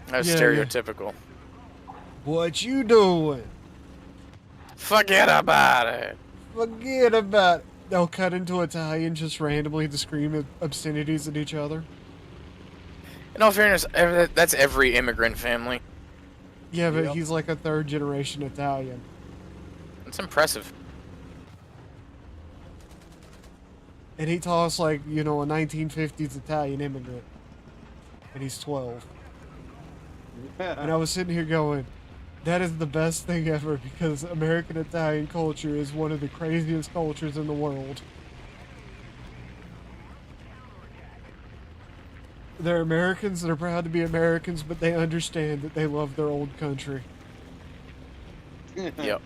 That's Yeah, stereotypical. What you doing? Forget about it. Forget about it. They'll cut into Italian just randomly to scream obscenities at each other. In all fairness, that's every immigrant family. Yeah, but Yep. he's like a third-generation Italian. It's impressive. And he talks like, you know, a 1950s Italian immigrant. And he's 12. And I was sitting here going, that is the best thing ever, because American Italian culture is one of the craziest cultures in the world. They're Americans that are proud to be Americans, but they understand that they love their old country. Yep.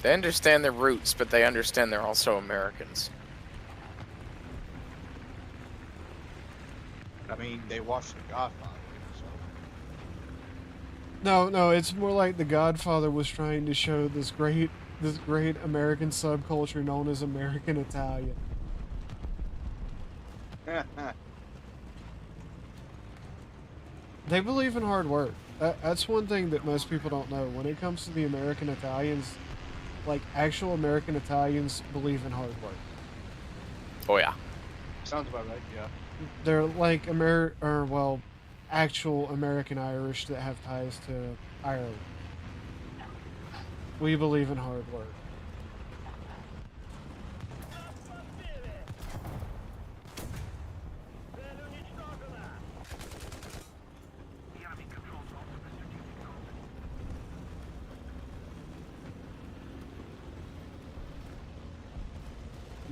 They understand their roots, but they understand they're also Americans. I mean, they watched The Godfather, so. No, it's more like The Godfather was trying to show this great American subculture known as American Italian. They believe in hard work. That's one thing that most people don't know. When it comes to the American Italians, like actual American Italians believe in hard work. Oh yeah. Sounds about right, yeah. They're like actual American Irish that have ties to Ireland. We believe in hard work.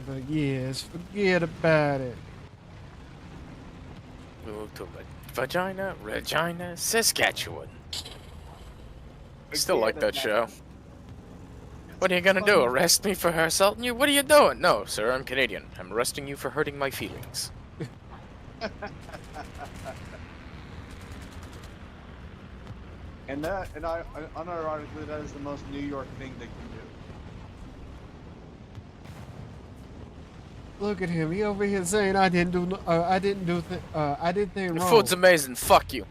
But yes, forget about it. Move to Regina, Saskatchewan. I still like that show. What are you gonna do? Arrest me for assaulting you? What are you doing? No, sir, I'm Canadian. I'm arresting you for hurting my feelings. And unironically, that is the most New York thing they can do. Look at him. He over here saying I did things Your wrong. food's amazing. Fuck you.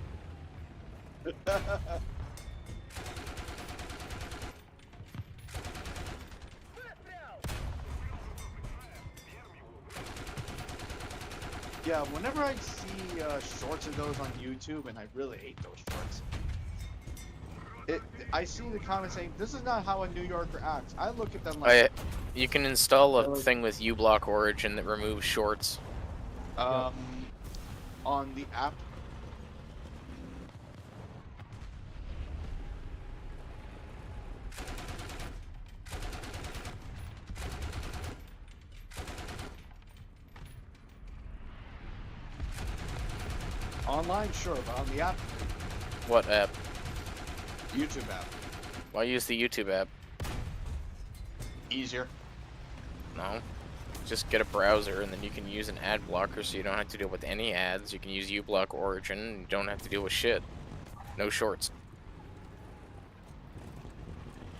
Yeah, whenever I see shorts of those on YouTube, and I really hate those shorts. I see the comments saying this is not how a New Yorker acts. I look at them like, You can install a Really? thing with uBlock Origin that removes shorts. on the app. Online, sure, but on the app, What app? YouTube app, Why use the YouTube app? easier. No. Just get a browser and then you can use an ad blocker so you don't have to deal with any ads. You can use uBlock Origin and you don't have to deal with shit. No shorts.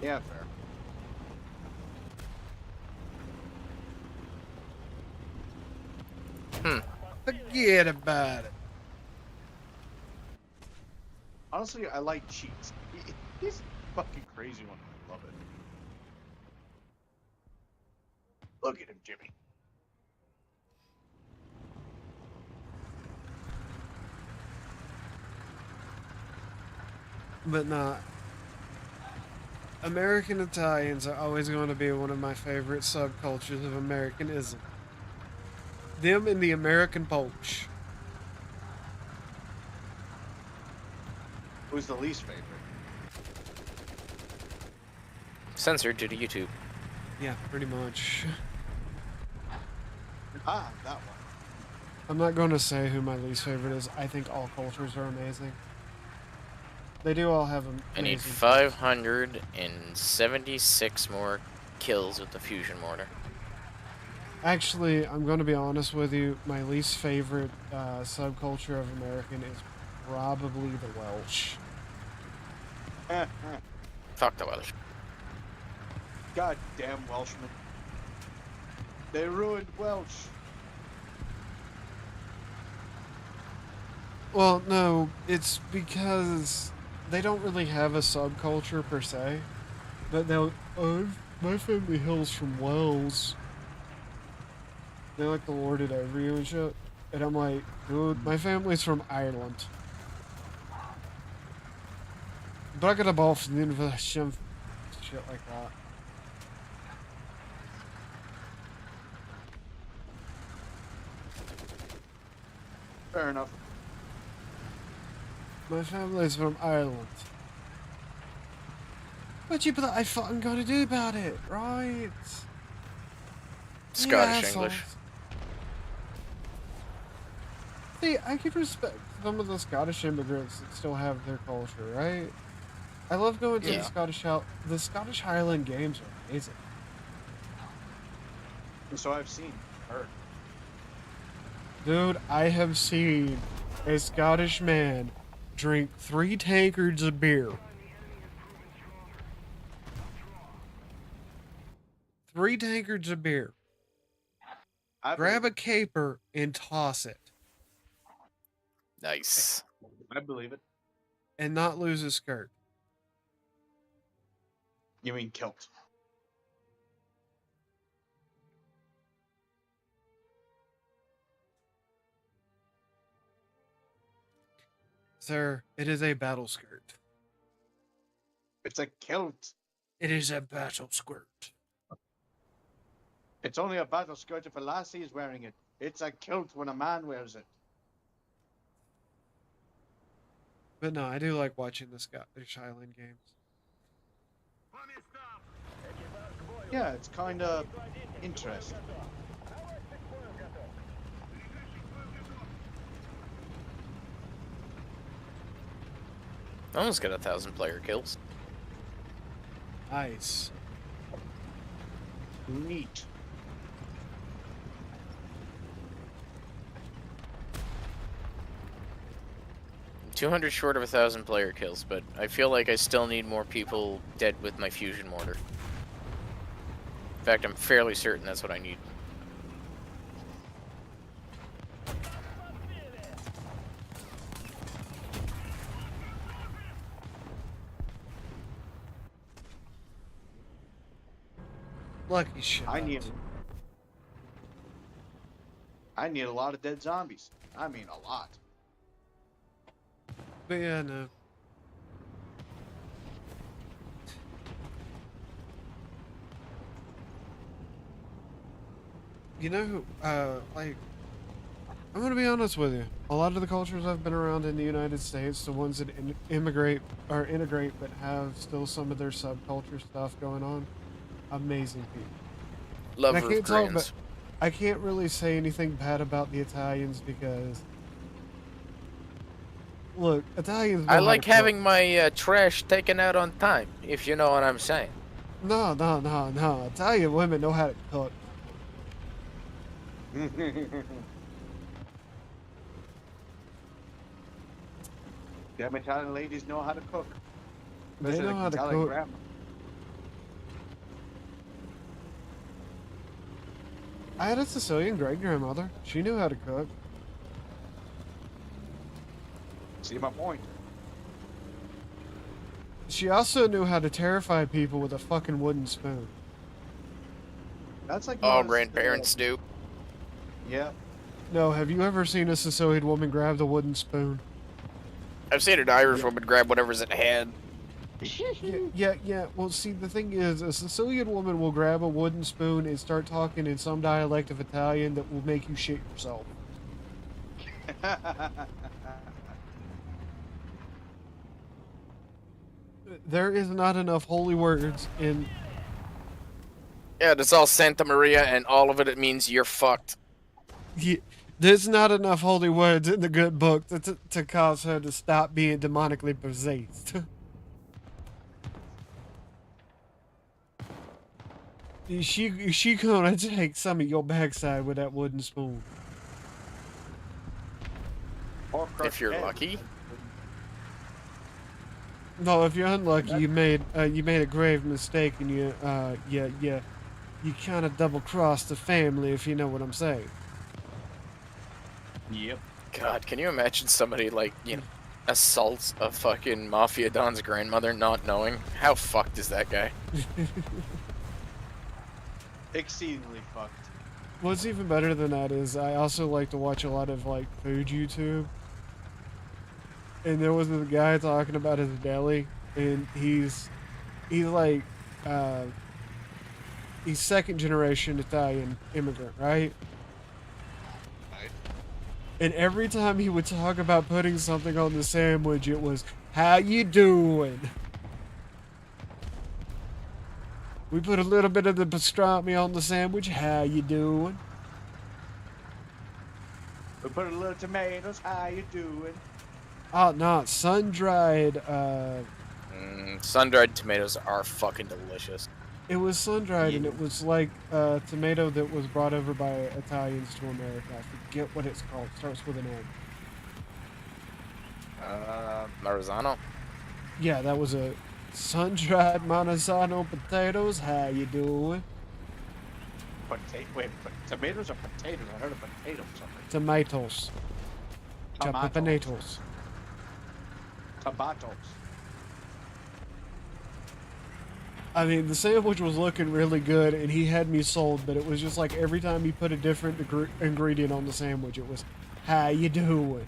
Yeah, fair. Forget about it. Honestly, I like cheats. He's fucking crazy one. I love it. Look at him, Jimmy. But nah. American Italians are always going to be one of my favorite subcultures of Americanism. Them and the American Polish. Who's the least favorite? Censored due to YouTube. Yeah, pretty much. Ah, that one. I'm not going to say who my least favorite is. I think all cultures are amazing. They do all have amazing. I need 576 more kills with the fusion mortar. Actually, I'm going to be honest with you. My least favorite subculture of American is probably the Welsh. Fuck the Welsh. God damn Welshmen. They ruined Welsh. Well, no, it's because they don't really have a subculture per se. But they'll, oh, my family hails from Wales. They like to lord it over you and shit. And I'm like, dude, my family's from Ireland. Braga ball from the university, shit like that. Fair enough. My family's from Ireland. What you I fucking gotta do about it, right? Scottish You English. assholes. See, I could respect some of the Scottish immigrants that still have their culture, right? I love going to Yeah. the Scottish Highland Games are amazing. And so I've seen, heard. Dude, I have seen a Scottish man drink 3 tankards of beer. 3 tankards of beer. Grab a caper and toss it. Nice. I believe it. And not lose his skirt. You mean kilt? Sir, it is a battle skirt. It's a kilt. It is a battle skirt. It's only a battle skirt if a lassie is wearing it. It's a kilt when a man wears it. But no, I do like watching the Scottish Highland Games. Yeah, it's kind of interesting. Almost got 1,000 player kills. Nice. Neat. $200 short of 1,000 player kills, but I feel like I still need more people dead with my fusion mortar. In fact, I'm fairly certain that's what I need. Lucky shit. I need a lot of dead zombies. I mean, a lot. But yeah, no. You know, like, I'm gonna be honest with you. A lot of the cultures I've been around in the United States, the ones that immigrate or integrate but have still some of their subculture stuff going on, amazing people. And I Lover of can't talk, but Koreans. I can't really say anything bad about the Italians because, look, Italians know I how to like cook. having my trash taken out on time, if you know what I'm saying. No, no, no, no. Italian women know how to cook. Damn Italian ladies know how to cook. They Especially know like how to Italian cook. grandma. I had a Sicilian great grandmother. She knew how to cook. See my point? She also knew how to terrify people with a fucking wooden spoon. That's like All most, grandparents do. Yeah. No, have you ever seen a Sicilian woman grab the wooden spoon? I've seen an Irish woman grab whatever's at hand. Yeah. Well, see, the thing is, a Sicilian woman will grab a wooden spoon and start talking in some dialect of Italian that will make you shit yourself. There is not enough holy words in. Yeah, it's all Santa Maria, and all of it means you're fucked. There's not enough holy words in the good book to cause her to stop being demonically possessed. She gonna take some of your backside with that wooden spoon. Or If you're croquet. lucky. No, if you're unlucky, you made a grave mistake and you kind of double crossed the family, if you know what I'm saying. Yep. God, can you imagine somebody like, assaults a fucking Mafia Don's grandmother not knowing? How fucked is that guy? Exceedingly fucked. What's even better than that is I also like to watch a lot of like food YouTube. And there was this guy talking about his deli, and he's like he's second generation Italian immigrant, right? Right. And every time he would talk about putting something on the sandwich, it was, "How you doing?" We put a little bit of the pastrami on the sandwich. How you doing? We put a little tomatoes. How you doing? Oh no, sun-dried. Sun-dried tomatoes are fucking delicious. It was sun-dried, and it was like a tomato that was brought over by Italians to America. I forget what it's called. It starts with an M. Marzano? Yeah, that was a sun-dried Manzano potatoes. How you doing? Wait, tomatoes or potatoes? I heard of potatoes something. Tomatoes. Tomatoes. Tomatoes. Tomatoes. I mean, the sandwich was looking really good, and he had me sold, but it was just like every time he put a different ingredient on the sandwich, it was, "How you doing?"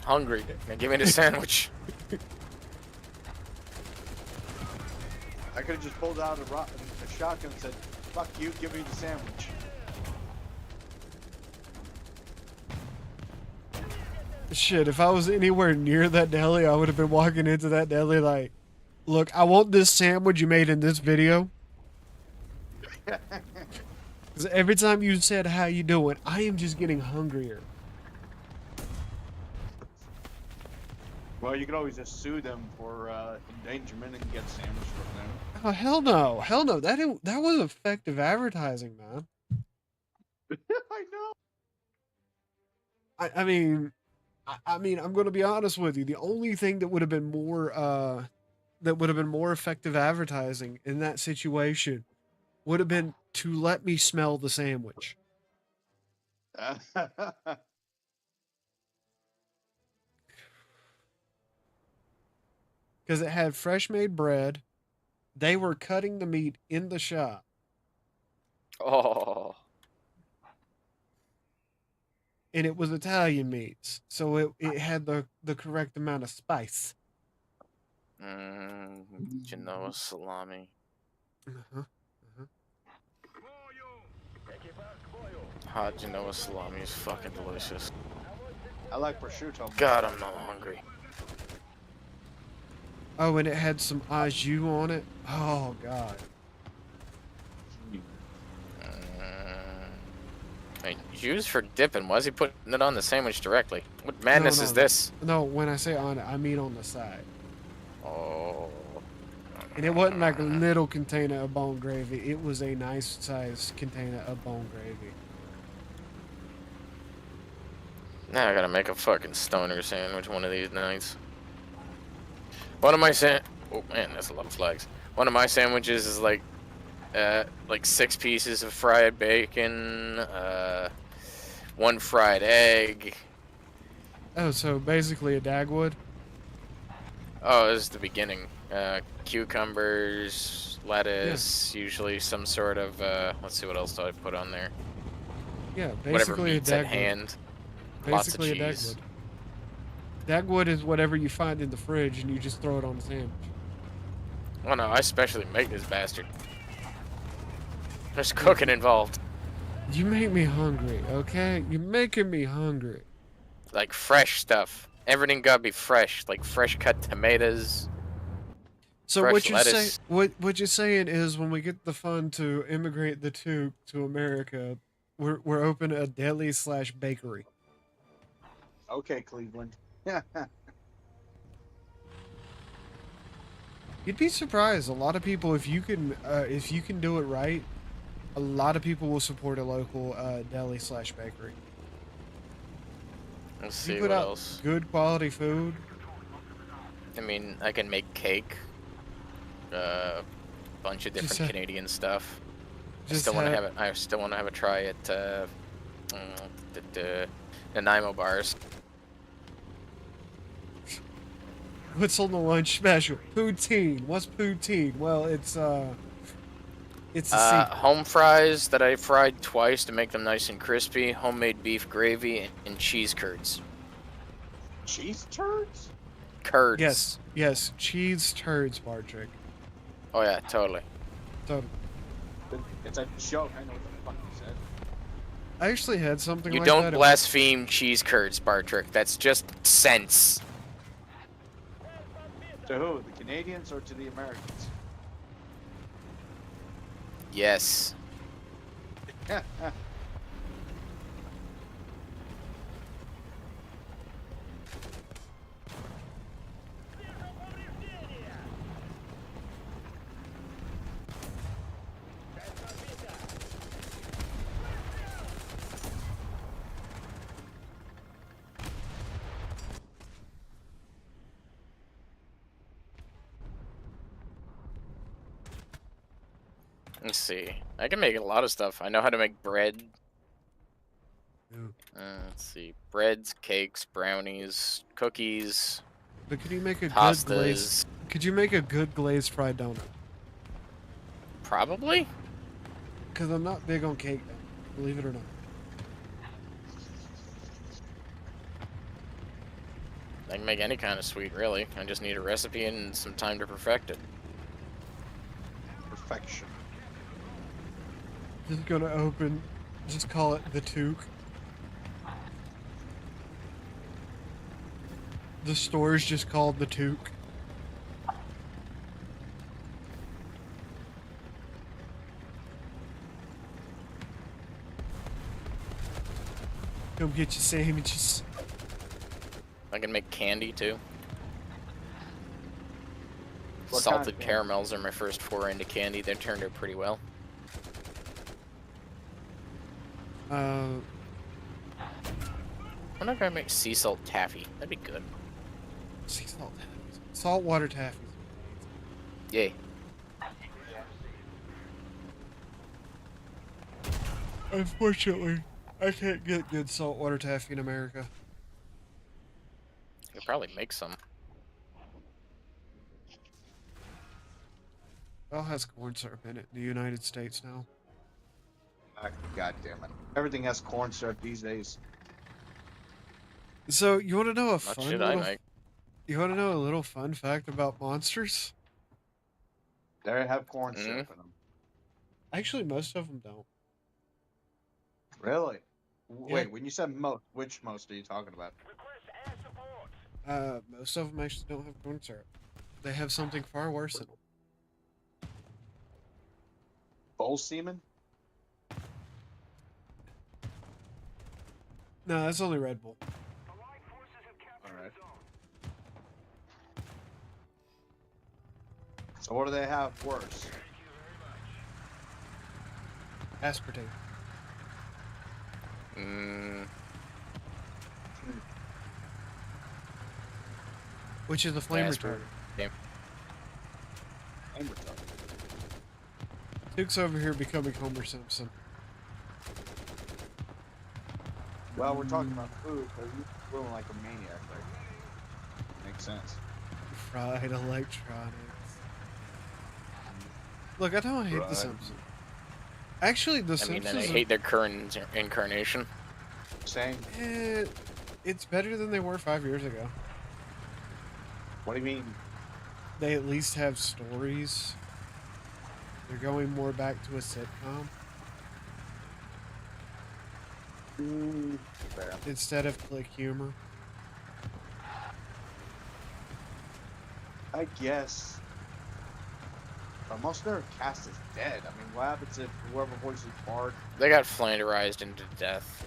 Hungry. Now give me the sandwich. I could have just pulled out a shotgun and said, "Fuck you, give me the sandwich." Shit, if I was anywhere near that deli, I would have been walking into that deli like, "Look, I want this sandwich you made in this video." Because every time you said, "How you doing?" I am just getting hungrier. Well, you could always just sue them for endangerment and get a sandwich from them. Oh, hell no. Hell no. That was effective advertising, man. I know. I mean, I'm going to be honest with you. The only thing that would have been more effective advertising in that situation would have been to let me smell the sandwich. Because it had fresh made bread. They were cutting the meat in the shop. Oh. And it was Italian meats. So it had the correct amount of spice. Genoa salami. Uh-huh. Hot Genoa salami is fucking delicious. I like prosciutto. God, I'm not hungry. Oh, and it had some au jus on it. Oh god. Hey, use for dipping. Why is he putting it on the sandwich directly? What madness No, is no. this? No, when I say on it, I mean on the side. Oh. And it wasn't like a little container of bone gravy. It was a nice sized container of bone gravy. Now I gotta make a fucking stoner sandwich one of these nights. One of my oh man, that's a lot of flags. One of my sandwiches is like 6 pieces of fried bacon, 1 fried egg. Oh, so basically a Dagwood? Oh, this is the beginning. Cucumbers, lettuce, usually some sort of, let's see what else do I put on there. Yeah, Whatever basically a meat's at Dagwood. hand. Lots of Basically a cheese. Dagwood. Dagwood is whatever you find in the fridge and you just throw it on the sandwich. Oh no, I specially make this bastard. There's cooking involved. You make me hungry, okay? You're making me hungry. Like fresh stuff. Everything gotta be fresh. Like fresh cut tomatoes. So Fresh what you're saying, lettuce. what you're saying is, when we get the fund to immigrate the Took to America, we're open a deli/bakery. Okay, Cleveland. You'd be surprised. A lot of people, if you can do it right, a lot of people will support a local deli/bakery. Let's You see put what out else. good quality food. I mean, I can make cake. Bunch of Just different ha- Canadian stuff. I Just still want to have- have it. I still want to have a try at the Nanaimo bars. What's on the lunch special? Poutine. What's poutine? Well, it's a secret. Home fries that I fried twice to make them nice and crispy. Homemade beef gravy and cheese curds. Cheese turds? Curds. Yes, cheese turds, Bartrick. Oh yeah, totally. So It's a joke. I know what the fuck you said. I actually had something You like don't that. blaspheme cheese curds, Bartrick. That's just sense. To who? The Canadians or to the Americans? Yes. Let's see. I can make a lot of stuff. I know how to make bread. Ooh. Let's see. Breads, cakes, brownies, cookies, But could you make a good glazed? pastas. Could you make a good glazed fried donut? Probably. Because I'm not big on cake, believe it or not. I can make any kind of sweet, really. I just need a recipe and some time to perfect it. Perfection. Just gonna open. Just call it the Took. The store is just called the Took. Come get your sandwiches. I can make candy too. What kind of Salted candy? caramels are my first foray into candy. They turned out pretty well. Uh, I wonder if I make sea salt taffy. That'd be good. sea salt taffies. Saltwater taffies. Yay. Unfortunately, I can't get good saltwater taffy in America. You could probably make some. It all has corn syrup in it in the United States now. God damn it. Everything has corn syrup these days. So, you want to know a What fun should I little, make? you want to know a little fun fact about monsters? They have corn syrup in them. Actually, most of them don't. Really? Yeah. Wait, when you said most, which most are you talking about? Request air support. Most of them actually don't have corn syrup. They have something far worse in them. Bull semen? No, that's only Red Bull. Allied forces have captured Alright. the zone. So what do they have worse? Aspartame. Mm, Which is a flame Aspartame. retardant. And retardant. Duke's over here becoming Homer Simpson. Well, we're talking about food, but he's feeling like a maniac. Like, makes sense. Fried electronics. Look, I don't hate Right. The Simpsons. Actually, The I mean, and Simpsons. I hate their current incarnation. Same. It's better than they were 5 years ago. What do you mean? They at least have stories. They're going more back to a sitcom Fair. instead of click humor. I guess. But most of their cast is dead. I mean, what happens if whoever voices Bart? They got flanderized into death.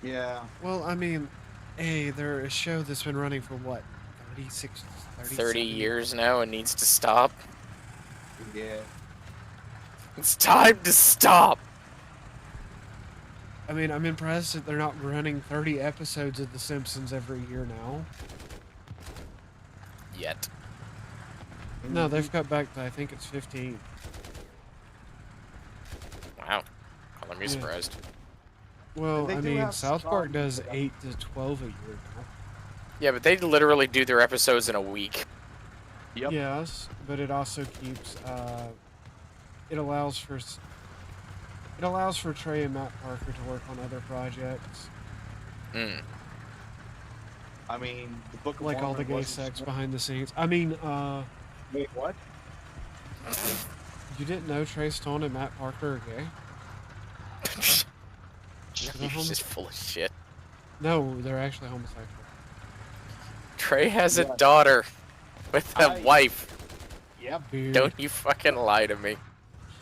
Yeah. Well, I mean, hey, they're a show that's been running for what, 36, 30 years now and needs to stop. Yeah. It's time to stop! I mean, I'm impressed that they're not running 30 episodes of The Simpsons every year now. Yet. No, they've cut back to, I think it's 15. Wow. Color me Yeah. surprised. Well, They I do mean, have South Park strong- does 8 to 12 a year now. Yeah, but they literally do their episodes in a week. Yep. Yes, but it also keeps, it allows for Trey and Matt Parker to work on other projects, Mm. I mean, the Book of like all the Mormon gay wasn't sex just- behind the scenes. I mean, Wait, what? you didn't know Trey Stone and Matt Parker are gay? You're just full of shit. No, they're actually homosexual. Trey has a Yeah. daughter with a I- wife. Yep. Beard. Don't you fucking lie to me.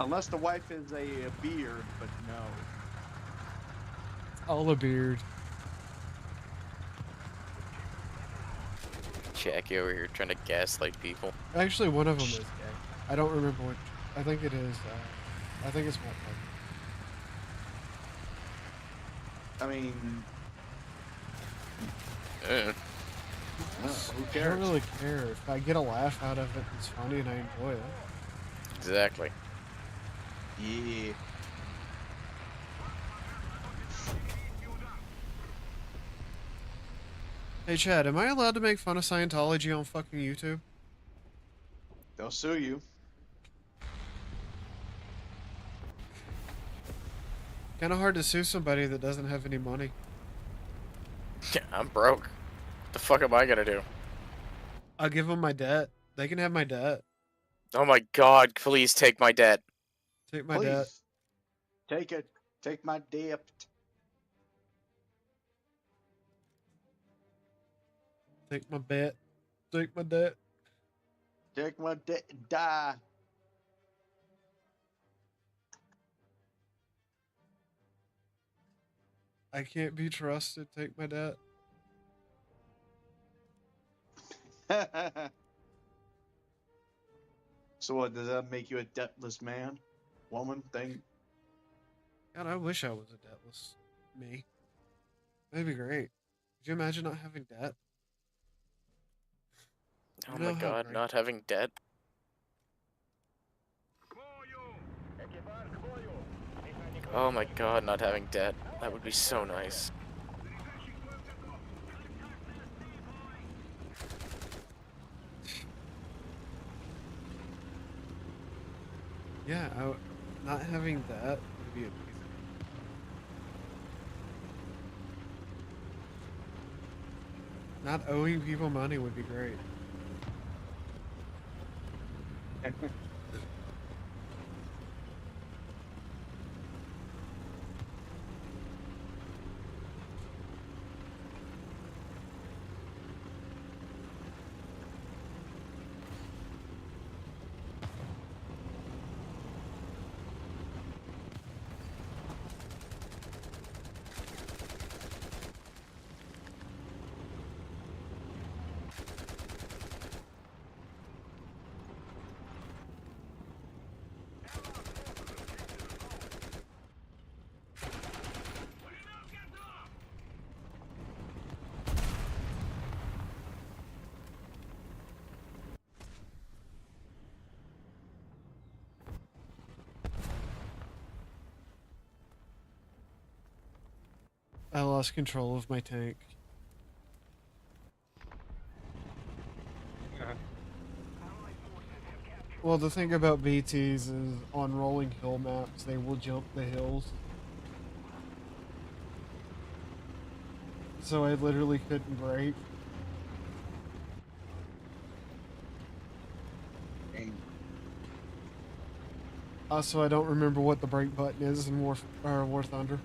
Unless the wife is a beard, but no. All a beard. Jackie over here trying to gaslight people. Actually, one of them is gay. I don't remember which. I think it is. I think it's Matt Parker. I mean, Uh, who I don't cares? really care. If I get a laugh out of it, it's funny and I enjoy it. exactly. Yeah. Hey Chad, am I allowed to make fun of Scientology on fucking YouTube? They'll sue you. Kind of hard to sue somebody that doesn't have any money. I'm broke. What the fuck am I gonna do? I'll give them my debt. They can have my debt. Oh my god, please take my debt. Take my Please. debt. Take it. Take my debt. Take my bet. Take my debt. Take my debt. Die. I can't be trusted. Take my debt. So what, does that make you a debtless man? Woman thing? God, I wish I was a debtless me. That'd be great. Could you imagine not having debt? Oh You my know how god, great- not having debt. Экипаж к бою. Механик Oh my god, not having debt. That would be so nice. Yeah, not having that would be amazing. Not owing people money would be great. lost control of my tank. Well, the thing about BTs is on rolling hill maps, they will jump the hills. So I literally couldn't brake. Also, I don't remember what the brake button is in War Thunder.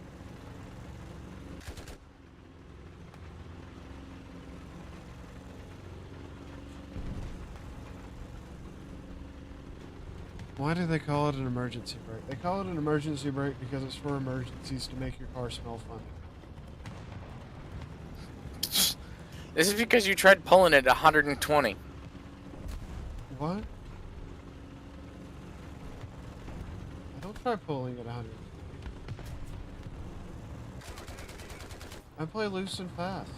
Why do they call it an emergency brake? They call it an emergency brake because it's for emergencies to make your car smell funny. This is because you tried pulling it 120. What? I don't try pulling at 100. I play loose and fast.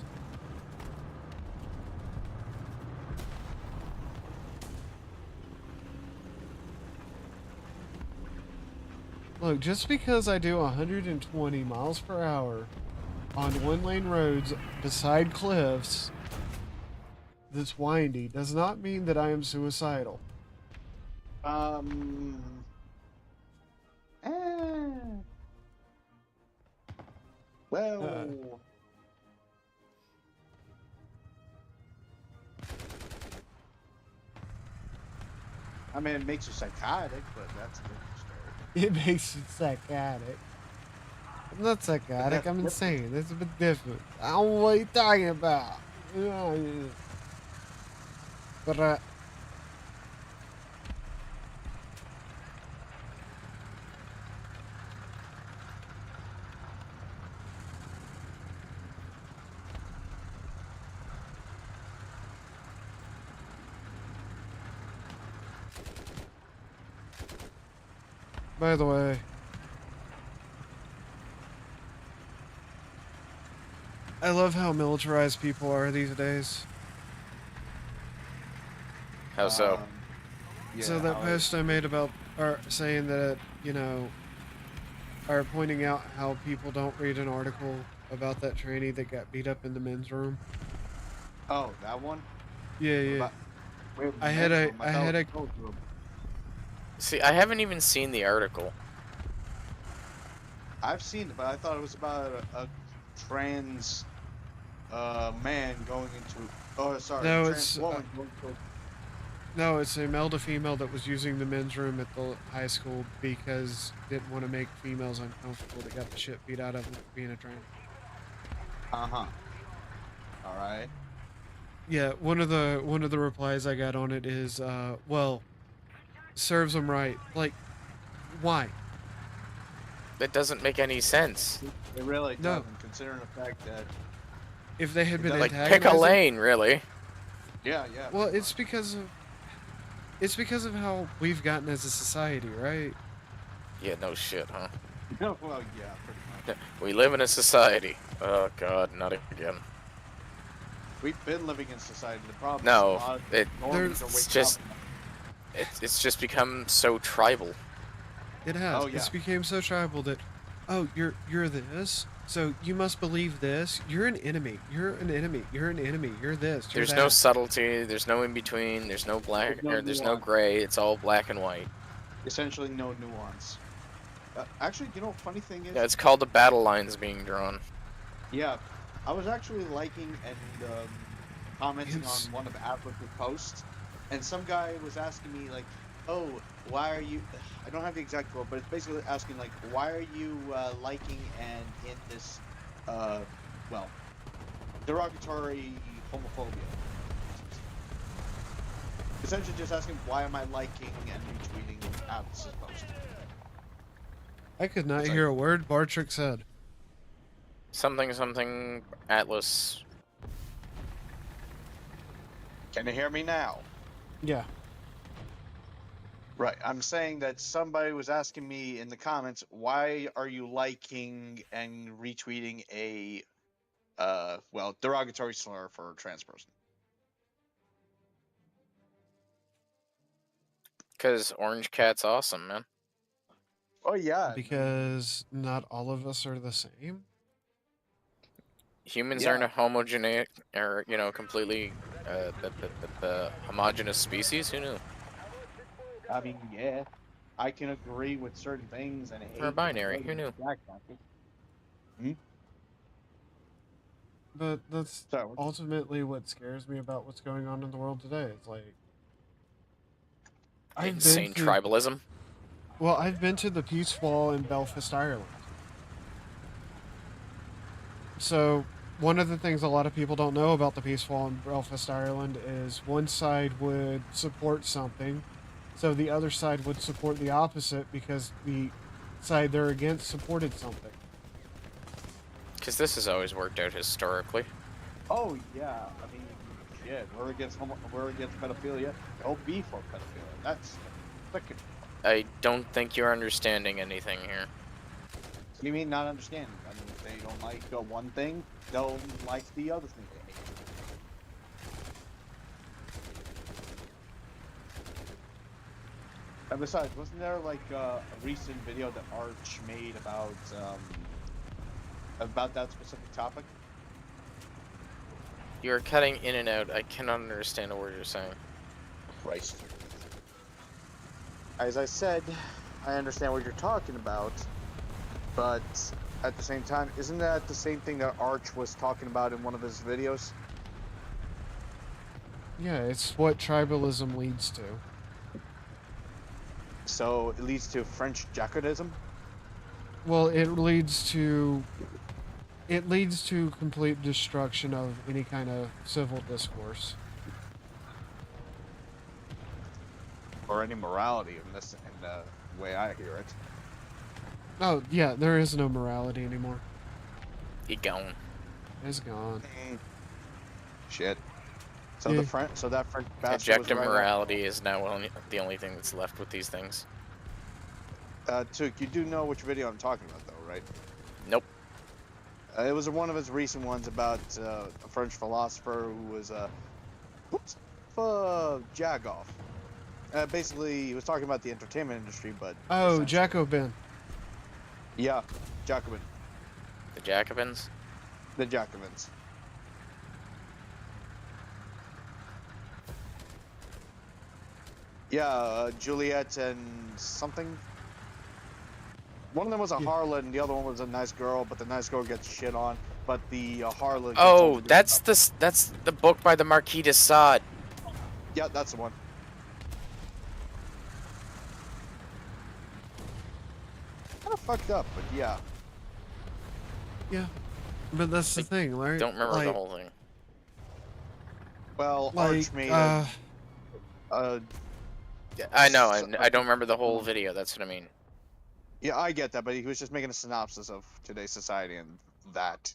Look, just because I do 120 miles per hour on one-lane roads beside cliffs that's windy does not mean that I am suicidal. Eh. Well. I mean, it makes you psychotic, but that's a different story. It makes you psychotic. I'm not psychotic, I'm insane. That's a bit different. I don't know what you're talking about. But, by the way, I love how militarized people are these days. How so? So that post I made about, or saying that, you know, or pointing out how people don't read an article about that trainee that got beat up in the men's room. Oh, that one? Yeah. I had a See, I haven't even seen the article. I've seen it, but I thought it was about a trans man going into. Oh, sorry. No, trans it's, woman going to. No, it's a male to female that was using the men's room at the high school because didn't want to make females uncomfortable. That got the shit beat out of them for being a trainer. All right. Yeah, one of the replies I got on it is, well, serves them right. Like, why? That doesn't make any sense. It really No. doesn't, considering the fact that. If they had been Like, pick a antagonizing- lane, really. Yeah. Well, it's because of how we've gotten as a society, right? Yeah, no shit, huh? Well, yeah, pretty much. We live in a society. Oh god, not again. We've been living in society. The problem No, is a lot of it- Normans are it's waking just- up. It's just become so tribal. It has. Oh, yeah. It's became so tribal that, oh, you're this, so you must believe this. You're an enemy. You're an enemy. You're an enemy. You're this. You're There's no that. subtlety. There's no in between. There's no black. There's no nuance. gray. It's all black and white. Essentially, no nuance. Actually, you know, funny thing is. Yeah, it's called the battle lines being drawn. Yeah, I was actually liking and commenting Yes. on one of Atlas's posts, and some guy was asking me like, "Oh, why are you?" I don't have the exact quote, but it's basically asking like, "Why are you liking and in this, well, derogatory homophobia?" Essentially, just asking, "Why am I liking and retweeting Atlas's post?" I could not It's hear a word Bartrick said. Something Atlas. Can you hear me now? Yeah. Right. I'm saying that somebody was asking me in the comments, why are you liking and retweeting a, well, derogatory slur for a trans person? Because Orange Cat's awesome, man. Oh, yeah. Because not all of us are the same. Humans Yeah. aren't a homogeneous or completely the homogenous species. Who knew? I mean, yeah, I can agree with certain things and We're a hate binary. other Who knew? exact factors. But that's So, ultimately what scares me about what's going on in the world today. It's like I've been Insane to tribalism. I've been to the Peace Wall in Belfast, Ireland. So one of the things a lot of people don't know about the Peace Wall in Belfast, Ireland is one side would support something, so the other side would support the opposite because the side they're against supported something. Because this has always worked out historically. oh yeah, I mean, shit, we're against pedophilia. Don't be for pedophilia. That's freaking. I don't think you're understanding anything here. You mean not understanding? I mean, if they don't like one thing, they'll like the other thing they hate. And besides, wasn't there like a recent video that Arch made about that specific topic? You're cutting in and out. I cannot understand a word you're saying. Christ. As I said, I understand what you're talking about, but at the same time, isn't that the same thing that Arch was talking about in one of his videos? Yeah, it's what tribalism leads to. So it leads to French Jacobism? Well, it leads to complete destruction of any kind of civil discourse. Or any morality in the way I hear it. Oh, yeah, there is no morality anymore. You gone. It's gone. Shit. So Yeah. so that French bastard was Objective right. morality is now the only thing that's left with these things. Took, you do know which video I'm talking about, though, right? Nope. It was one of his recent ones about a French philosopher who was Jagoff. Basically, he was talking about the entertainment industry, but Oh, essentially- Jacobin. Yeah, Jacobin, The Jacobins. the Jacobins. Yeah, Juliet and something. One of them was a Yeah. harlot, and the other one was a nice girl. But the nice girl gets shit on. But the harlot. Gets Oh, all the good that's stuff. that's the book by the Marquis de Sade. Yeah, that's the one. Kind of fucked up, but yeah. Yeah. But that's the thing, right? Don't remember like, the whole thing. Well, Like, Arch made a Yeah, I know. I don't remember the whole video. That's what I mean. yeah, I get that, but he was just making a synopsis of today's society and that.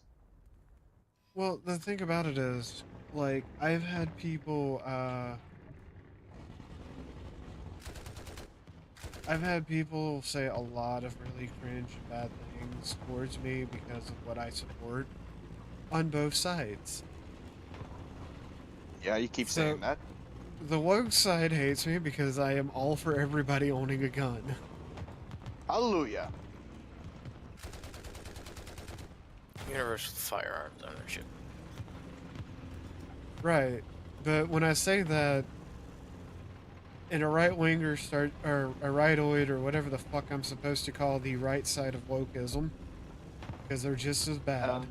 well, the thing about it is, like, I've had people, say a lot of really cringe and bad things towards me because of what I support on both sides. Yeah, you keep So- saying that. The woke side hates me because I am all for everybody owning a gun. Hallelujah. Universal firearms ownership. Right. But when I say that, and a right winger or a rightoid or whatever the fuck I'm supposed to call the right side of wokeism, because they're just as bad.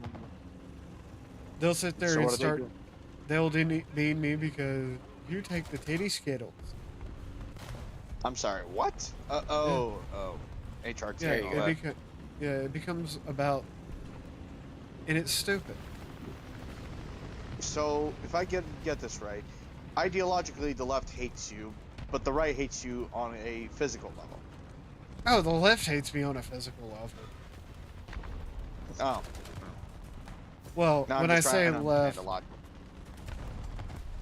They'll sit there so and what do they start. do? They'll demean me because you take the titty skittles. I'm sorry, what? HRT. Yeah, and all that. it becomes about, and it's stupid. So, if I get this right, ideologically the left hates you, but the right hates you on a physical level. Oh, the left hates me on a physical level. Oh. Well, Now when I'm I just say trying to understand left, a lot.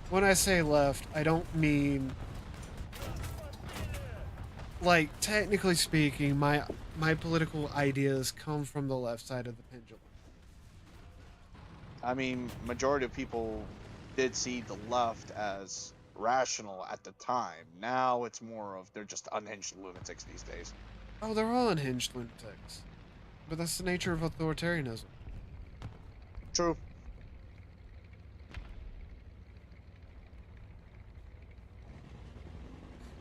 when I say left, I don't mean, like, technically speaking, my political ideas come from the left side of the pendulum. I mean, majority of people did see the left as rational at the time. Now it's more of they're just unhinged lunatics these days. Oh, they're all unhinged lunatics. But that's the nature of authoritarianism. True.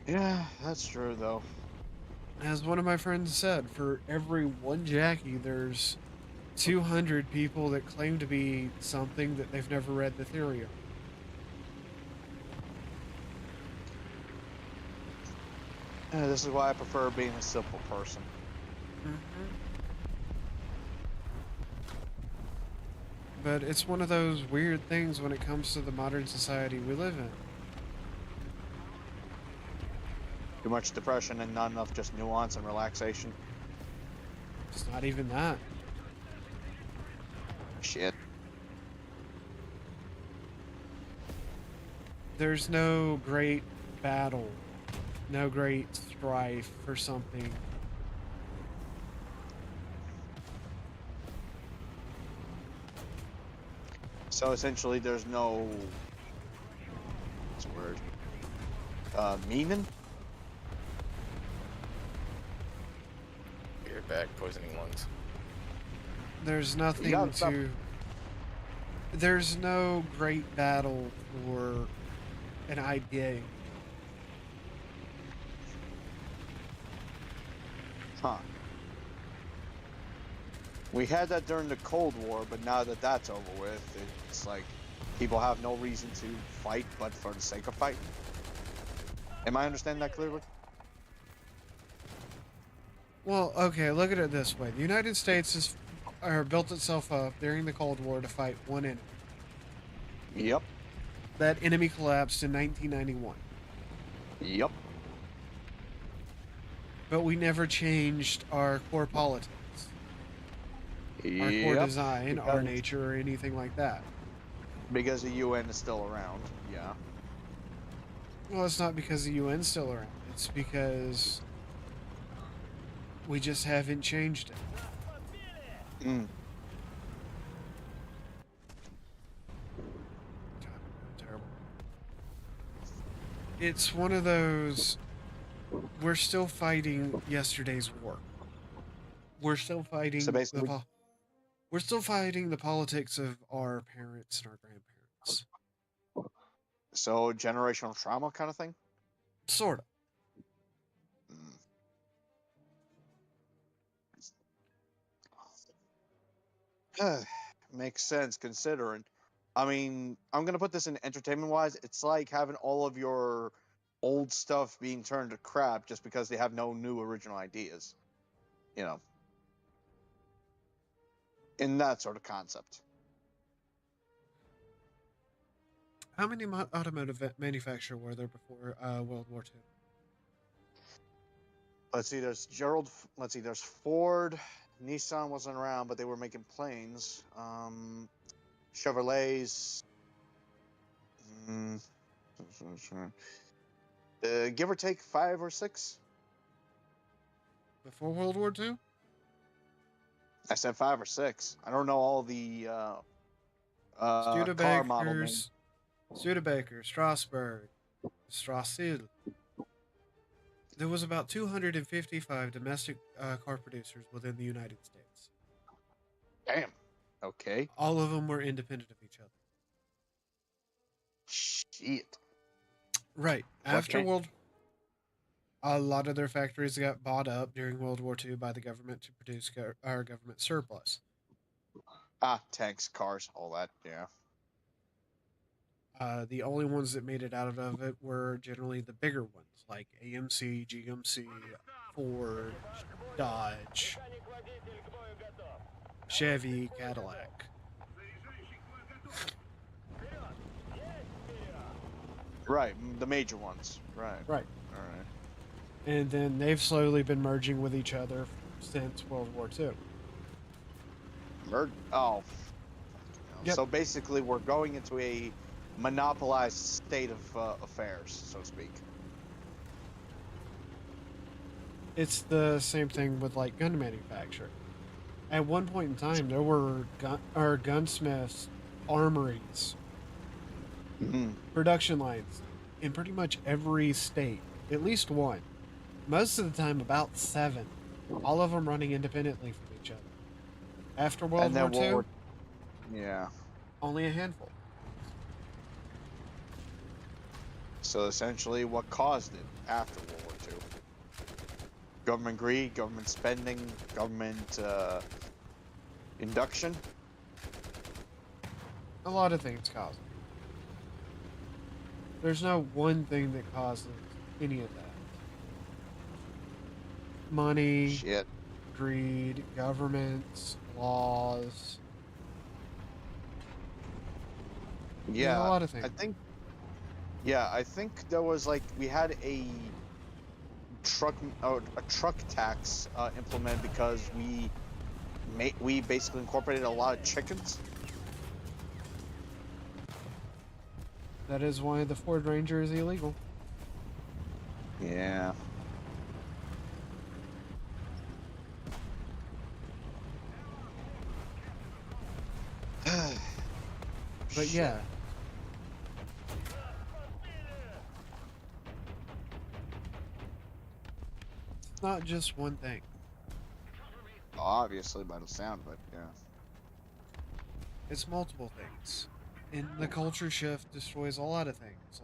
Yeah, that's true though. As one of my friends said, for every one Jackie, there's 200 people that claim to be something that they've never read the theory of. This is why I prefer being a simple person. But it's one of those weird things when it comes to the modern society we live in. Too much depression and not enough just nuance and relaxation. It's not even that. Shit. There's no great battle, no great strife for something. So essentially, there's no. What's the word? Meaning? You're back, poisoning lungs. There's nothing gotta stop. to. There's no great battle for an idea. Huh. We had that during the Cold War, but now that that's over with, it's like people have no reason to fight but for the sake of fighting. Am I understanding that clearly? Well, okay, look at it this way. The United States built itself up during the Cold War to fight one enemy. Yep. That enemy collapsed in 1991. Yep. But we never changed our core politics, our core design, our Because- nature, or anything like that. Because the UN is still around. Yeah. Well, it's not because the UN's still around. It's because we just haven't changed it. Mm. God, terrible. It's one of those. We're still fighting yesterday's war. We're still fighting. So basically- We're still fighting the politics of our parents and our grandparents. So generational trauma kind of thing. Sort of. Makes sense considering. I mean, I'm gonna put this in entertainment wise. It's like having all of your old stuff being turned to crap just because they have no new original ideas. You know, in that sort of concept. How many automotive manufacturers were there before World War II? Let's see. There's Gerald. Let's see. There's Ford. Nissan wasn't around, but they were making planes. Chevrolets. Give or take 5 or 6. Before World War II? I said 5 or 6. I don't know all the car model names. Studebaker, Strasbourg, Strassil. There was about 255 domestic car producers within the United States. Damn. Okay. All of them were independent of each other. Shit. Right. After Okay. a lot of their factories got bought up during World War II by the government to produce our government surplus. Tanks, cars, all that. Yeah. The only ones that made it out of it were generally the bigger ones, like AMC, GMC, Ford, Dodge, Механик-водитель к бою готов. Chevy, Cadillac. Right. The major ones. Right. Right. All right. And then they've slowly been merging with each other since World War II. Oh. Yep. So basically, we're going into a monopolized state of affairs, so to speak. It's the same thing with like gun manufacturing. At one point in time, there were gunsmiths, armories, production lines in pretty much every state, at least one. Most of the time, about 7. All of them running independently from each other. After World And then War II, Yeah. Only a handful. So essentially, what caused it after World War II? Government greed, government spending, government induction. A lot of things cause it. There's no one thing that causes any of that. Money, Shit. greed, governments, laws. There's a Yeah, lot of things. I think. Yeah, I think there was like we had a truck tax implemented because we basically incorporated a lot of chickens. That is why the Ford Ranger is illegal. Yeah. But yeah, it's not just one thing. Obviously, by the sound, but yeah. It's multiple things. And the culture shift destroys a lot of things.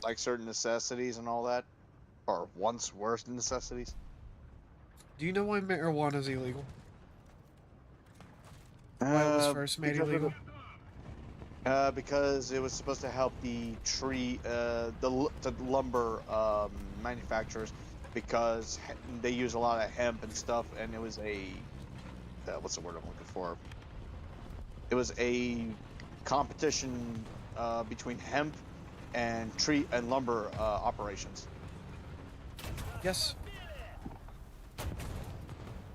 Like certain necessities and all that, or once worse necessities. Do you know why marijuana is illegal? Why it was first made illegal? Because it was supposed to help the the lumber manufacturers, because they use a lot of hemp and stuff, and it was a what's the word I'm looking for? It was a competition between hemp and tree and lumber operations. Yes.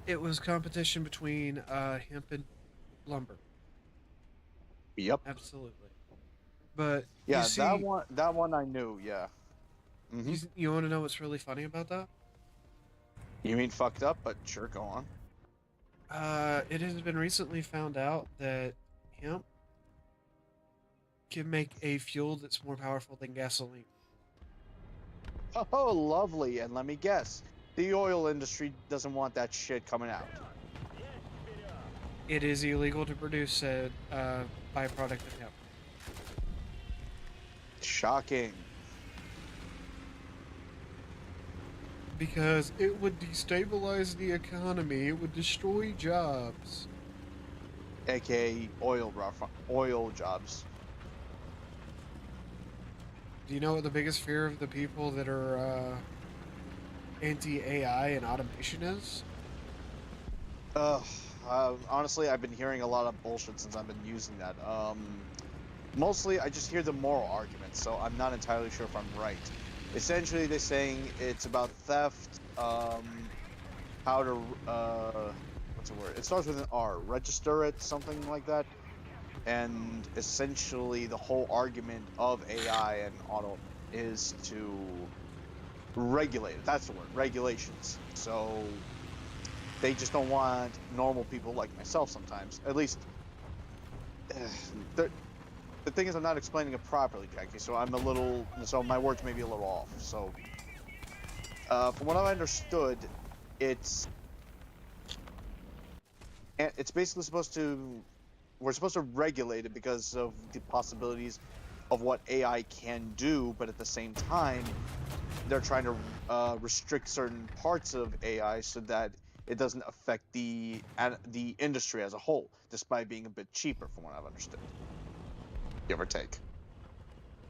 It was competition between hemp and lumber. Yep. Absolutely. But Yeah, you see, that one I knew. Yeah. Hmm. you want to know what's really funny about that? You mean fucked up? But sure, go on. It has been recently found out that hemp can make a fuel that's more powerful than gasoline. Oh, lovely. And let me guess, the oil industry doesn't want that shit coming out. It is illegal to produce said byproduct of hemp. Shocking. Because it would destabilize the economy, it would destroy jobs. AKA oil jobs. Do you know what the biggest fear of the people that are anti-AI and automation is? Honestly, I've been hearing a lot of bullshit since I've been using that. Mostly, I just hear the moral arguments, so I'm not entirely sure if I'm right. Essentially, they're saying it's about theft, how to, what's the word? It starts with an R. Register it, something like that. And essentially, the whole argument of AI and auto is to regulate it. That's the word, regulations. So they just don't want normal people like myself sometimes. At least, the thing is, I'm not explaining it properly, Jackie. So so my words may be a little off. So, from what I've understood, it's basically we're supposed to regulate it because of the possibilities of what AI can do, but at the same time, they're trying to restrict certain parts of AI so that it doesn't affect the industry as a whole, despite being a bit cheaper, from what I've understood. Give or take.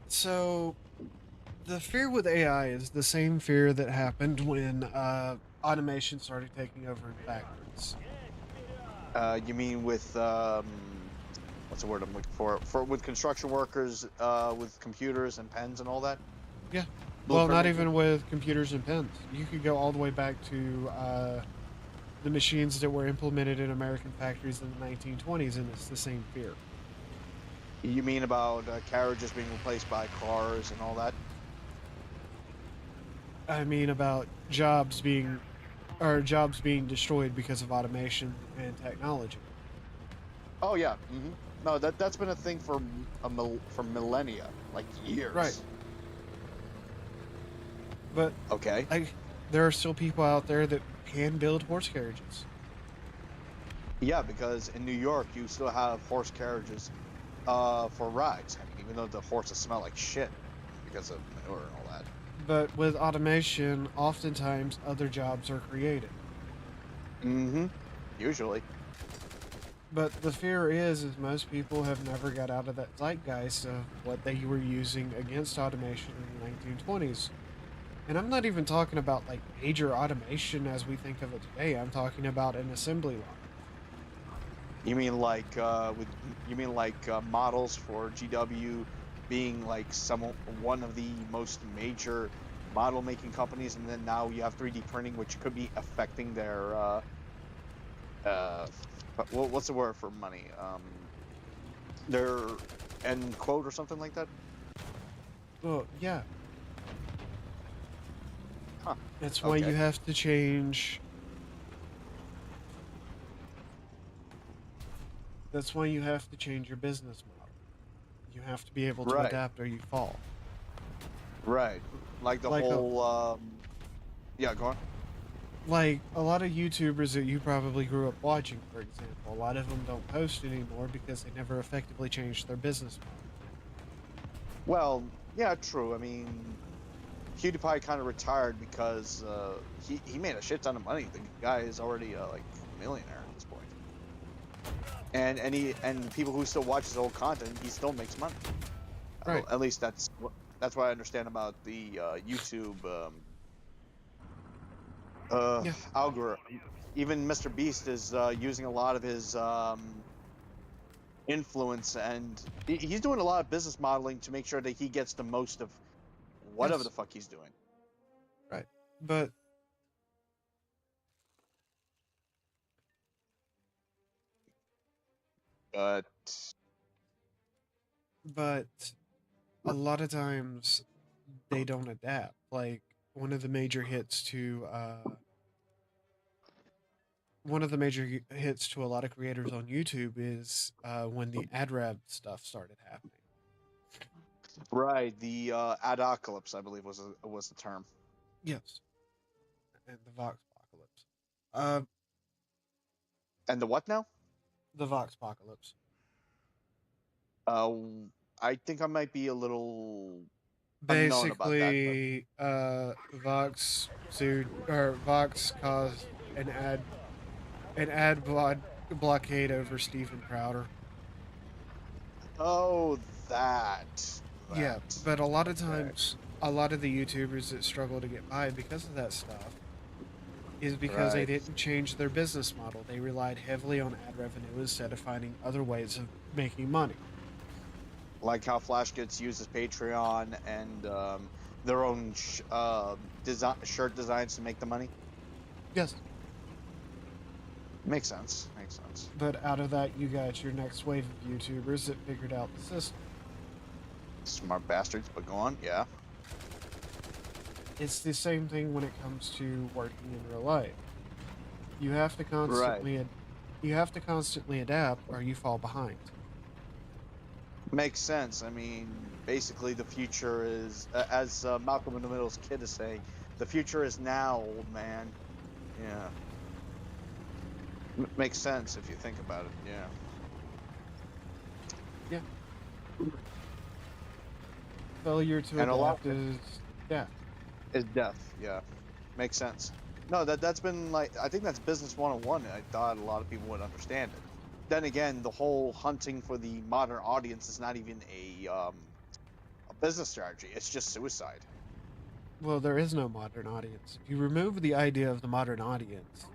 So, the fear with AI is the same fear that happened when automation started taking over in factories. You mean with what's the word I'm looking for? With construction workers, with computers and pens and all that? Yeah. Well, not Blueprint even with computers and pens. You could go all the way back to the machines that were implemented in American factories in the 1920s, and it's the same fear. You mean about carriages being replaced by cars and all that? I mean about jobs being destroyed because of automation and technology. Oh yeah. Mm-hmm. No, that's been a thing for millennia, like years. Right. But Okay. there are still people out there that can build horse carriages. Yeah, because in New York you still have horse carriages for rides. I mean, even though the horses smell like shit because of manure and all that. But with automation, oftentimes other jobs are created. Mm-hmm. Usually. But the fear is most people have never got out of that zeitgeist of what they were using against automation in the 1920s. And I'm not even talking about like major automation as we think of it today. I'm talking about an assembly line. You mean like models for GW being like one of the most major model making companies, and then now you have 3D printing, which could be affecting their what's the word for money? Their end quote or something like that. Well, yeah. Huh. That's why you Okay. have to change. That's why you have to change your business model. You have to be able to Right. adapt or you fall. Right. Like the Like a- whole. Yeah, go on. Like a lot of YouTubers that you probably grew up watching, for example, a lot of them don't post anymore because they never effectively changed their business model. Well, yeah, true. I mean, PewDiePie kind of retired because he made a shit ton of money. The guy is already like a millionaire at this point. And people who still watch his old content, he still makes money. Right. At least that's what I understand about the YouTube Yeah. algorithm. Even Mr. Beast is using a lot of his influence, and he's doing a lot of business modeling to make sure that he gets the most of whatever Yes. the fuck he's doing. Right. But But but a lot of times they don't adapt. Like one of the major hits to a lot of creators on YouTube is when the AdRab stuff started happening. right, the adocalypse, I believe, was the term. Yes, and the Vox apocalypse. Uh, And the what now? the Vox apocalypse. Uh, I think I might be a little unknown about that. Basically, Vox sued or Vox caused an blockade over Stephen Crowder. Oh, that. Yeah, That. but a lot of times, a lot of the YouTubers that struggle to get by because of that stuff is because they Right. didn't change their business model. They relied heavily on ad revenue instead of finding other ways of making money. Like how Flash gets uses Patreon and their own shirt designs to make the money. Yes, Makes sense. Makes sense. but out of that, you got your next wave of YouTubers that figured out the system. Smart bastards, but go on. Yeah. It's the same thing when it comes to working in real life. You have to constantly adapt, or you fall behind. Makes sense. I mean, basically, the future is, as Malcolm in the Middle's kid is saying, the future is now, old man. Yeah. Makes sense if you think about it. Yeah. Failure to And a lot- adapt is Is death. Yeah. Makes sense. No, that's been like, I think that's business 101. I thought a lot of people would understand it. Then again, the whole hunting for the modern audience is not even a business strategy. It's just suicide. well, there is no modern audience. If you remove the idea of the modern audience,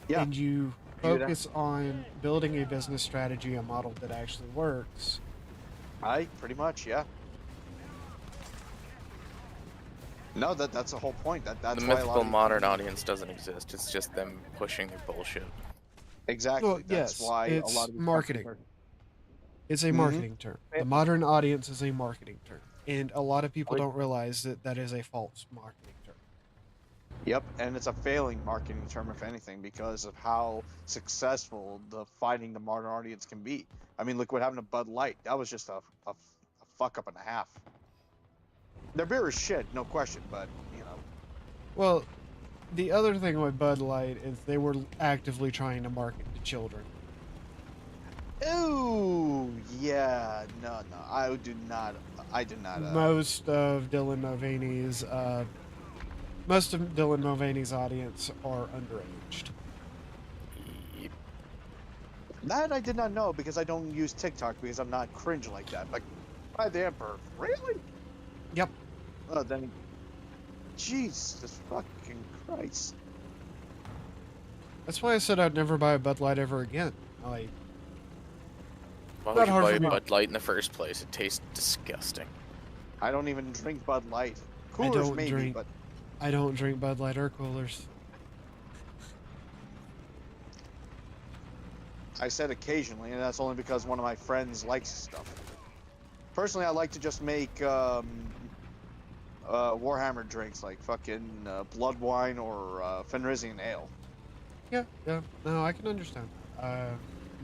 Yeah. and you You'd have- focus on building a business strategy, a model that actually works, Pretty much, yeah. No, that's the whole point. That's The why a lot mythical of modern audience doesn't exist. It's just them pushing their bullshit. Exactly. Well, That's yes, why it's a lot of these marketing. companies it's a Mhm. marketing term. The modern audience is a marketing term. And a lot of people Wait. don't realize that that is a false marketing term. Yep, and it's a failing marketing term, if anything, because of how successful the finding the modern audience can be. I mean, look what happened to Bud Light. That was just a fuck up and a half. Their beer is shit, no question, but you know, Well, the other thing with Bud Light is they were actively trying to market to children. Ooh, yeah, no, no, I do not. I do not. Most of Dylan Mulvaney's audience are underaged. Yep. That I did not know because I don't use TikTok because I'm not cringe like that. Like, by the Emperor, really? Yep. Oh, then, Jesus fucking Christ. That's why I said I'd never buy a Bud Light ever again. Like, Why Not would you hard buy for a me. Bud Light in the first place? It tastes disgusting. I don't even drink Bud Light. I Coolers don't maybe, drink. but I don't drink Bud Light or coolers. I said occasionally, and that's only because one of my friends likes stuff. Personally, I like to just make Warhammer drinks like fucking blood wine or Fenrisian ale. Yeah, yeah. No, I can understand.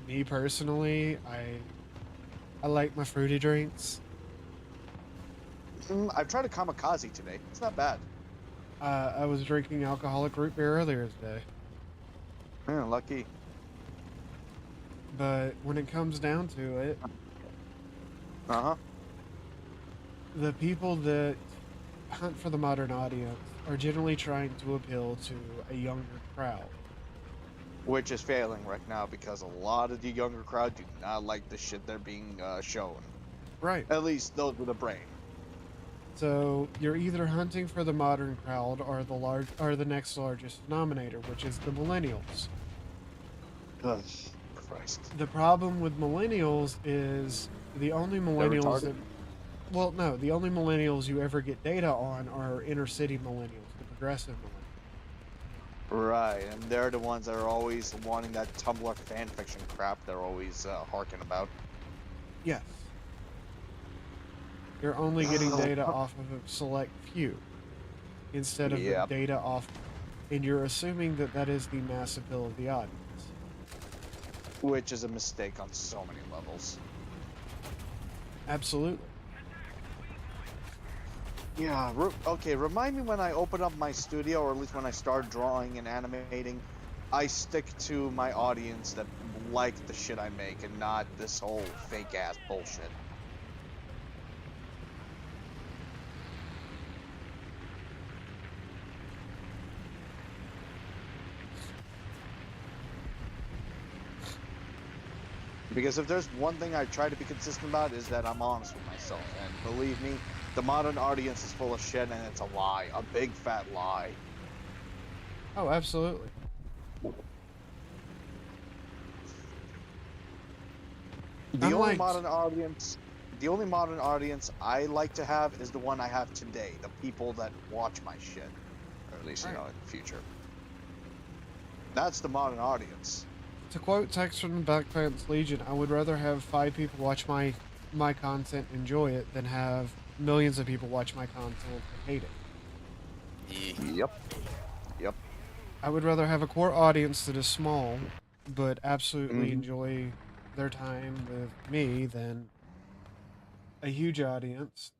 Me personally, I like my fruity drinks. I've tried a kamikaze today. It's not bad. I was drinking alcoholic root beer earlier today. Yeah, lucky. But when it comes down to it, Uh-huh. the people that hunt for the modern audience are generally trying to appeal to a younger crowd. Which is failing right now because a lot of the younger crowd do not like the shit they're being shown. Right. At least those with a brain. So you're either hunting for the modern crowd or the next largest denominator, which is the millennials. Ugh, Christ. The problem with millennials is the only millennials retarded? that, well, no, the only millennials you ever get data on are inner city millennials, the progressive millennials. Right, and they're the ones that are always wanting that Tumblr fanfiction crap they're always harking about. Yes. You're only getting data off of a select few instead of the Yep. data off, and you're assuming that that is the mass appeal of the audience. Which is a mistake on so many levels. Absolutely. Yeah, okay, remind me when I open up my studio, or at least when I start drawing and animating, I stick to my audience that like the shit I make and not this whole fake-ass bullshit. Because if there's one thing I try to be consistent about is that I'm honest with myself, and believe me, the modern audience is full of shit and it's a lie, a big fat lie. Oh, absolutely. The only Unlike- modern audience I like to have is the one I have today, the people that watch my shit, or at least you know in the future. That's the modern audience. To quote text from the Black Pants Legion, I would rather have 5 people watch my content and enjoy it than have millions of people watch my content and hate it. Yeah. Yep. I would rather have a core audience that is small but absolutely Mhm. enjoy their time with me than a huge audience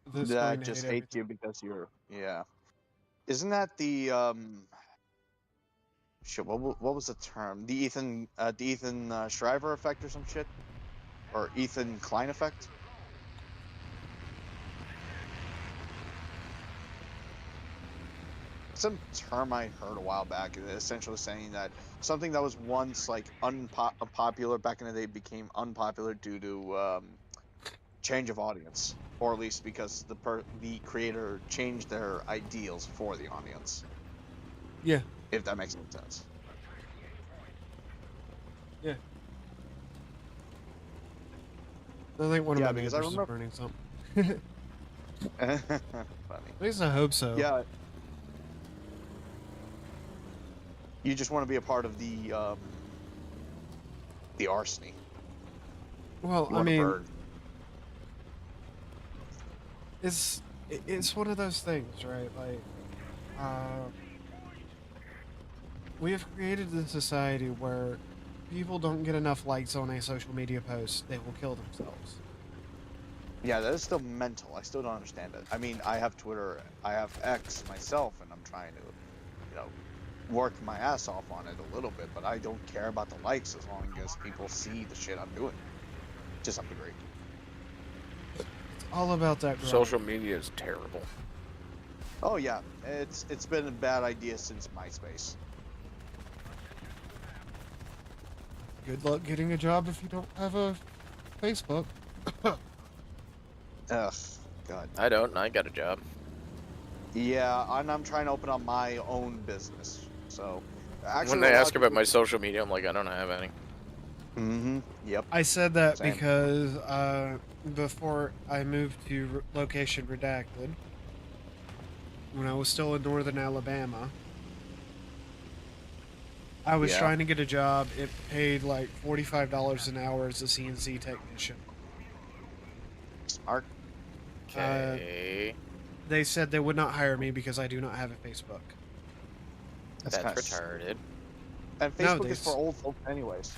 that's going That to just hate hate you because you're Isn't that the shit? What was the term? The Ethan Shriver effect or some shit, or Ethan Klein effect? Some term I heard a while back, essentially saying that something that was once like unpopular back in the day became unpopular due to change of audience, or at least because the creator changed their ideals for the audience. Yeah. If that makes any sense. Yeah. I think one of Yeah, my because neighbors I is remember- burning something. Funny. At least I hope so. Yeah. You just want to be a part of the arsony. Well, You I want a mean, bird. it's one of those things, right? Like, we have created a society where people don't get enough likes on a social media post, they will kill themselves. Yeah, that is still mental. I still don't understand it. I mean, I have Twitter, I have X myself, and I'm trying to, work my ass off on it a little bit, but I don't care about the likes as long as people see the shit I'm doing to some degree. It's all about that grind. Social media is terrible. Oh yeah, it's been a bad idea since MySpace. Good luck getting a job if you don't have a Facebook. Ugh, God. I don't, and I got a job. Yeah, and I'm trying to open up my own business. So, actually, When they ask about my social media, I'm like, I don't have any. Mm-hmm. Yep. I said that Same. because before I moved to location redacted, when I was still in northern Alabama, I was Yeah. trying to get a job. It paid like $45 an hour as a CNC technician. Smart. Okay. They said they would not hire me because I do not have a Facebook. That's That's kinda retarded. And No, Facebook they is for old folks, anyways.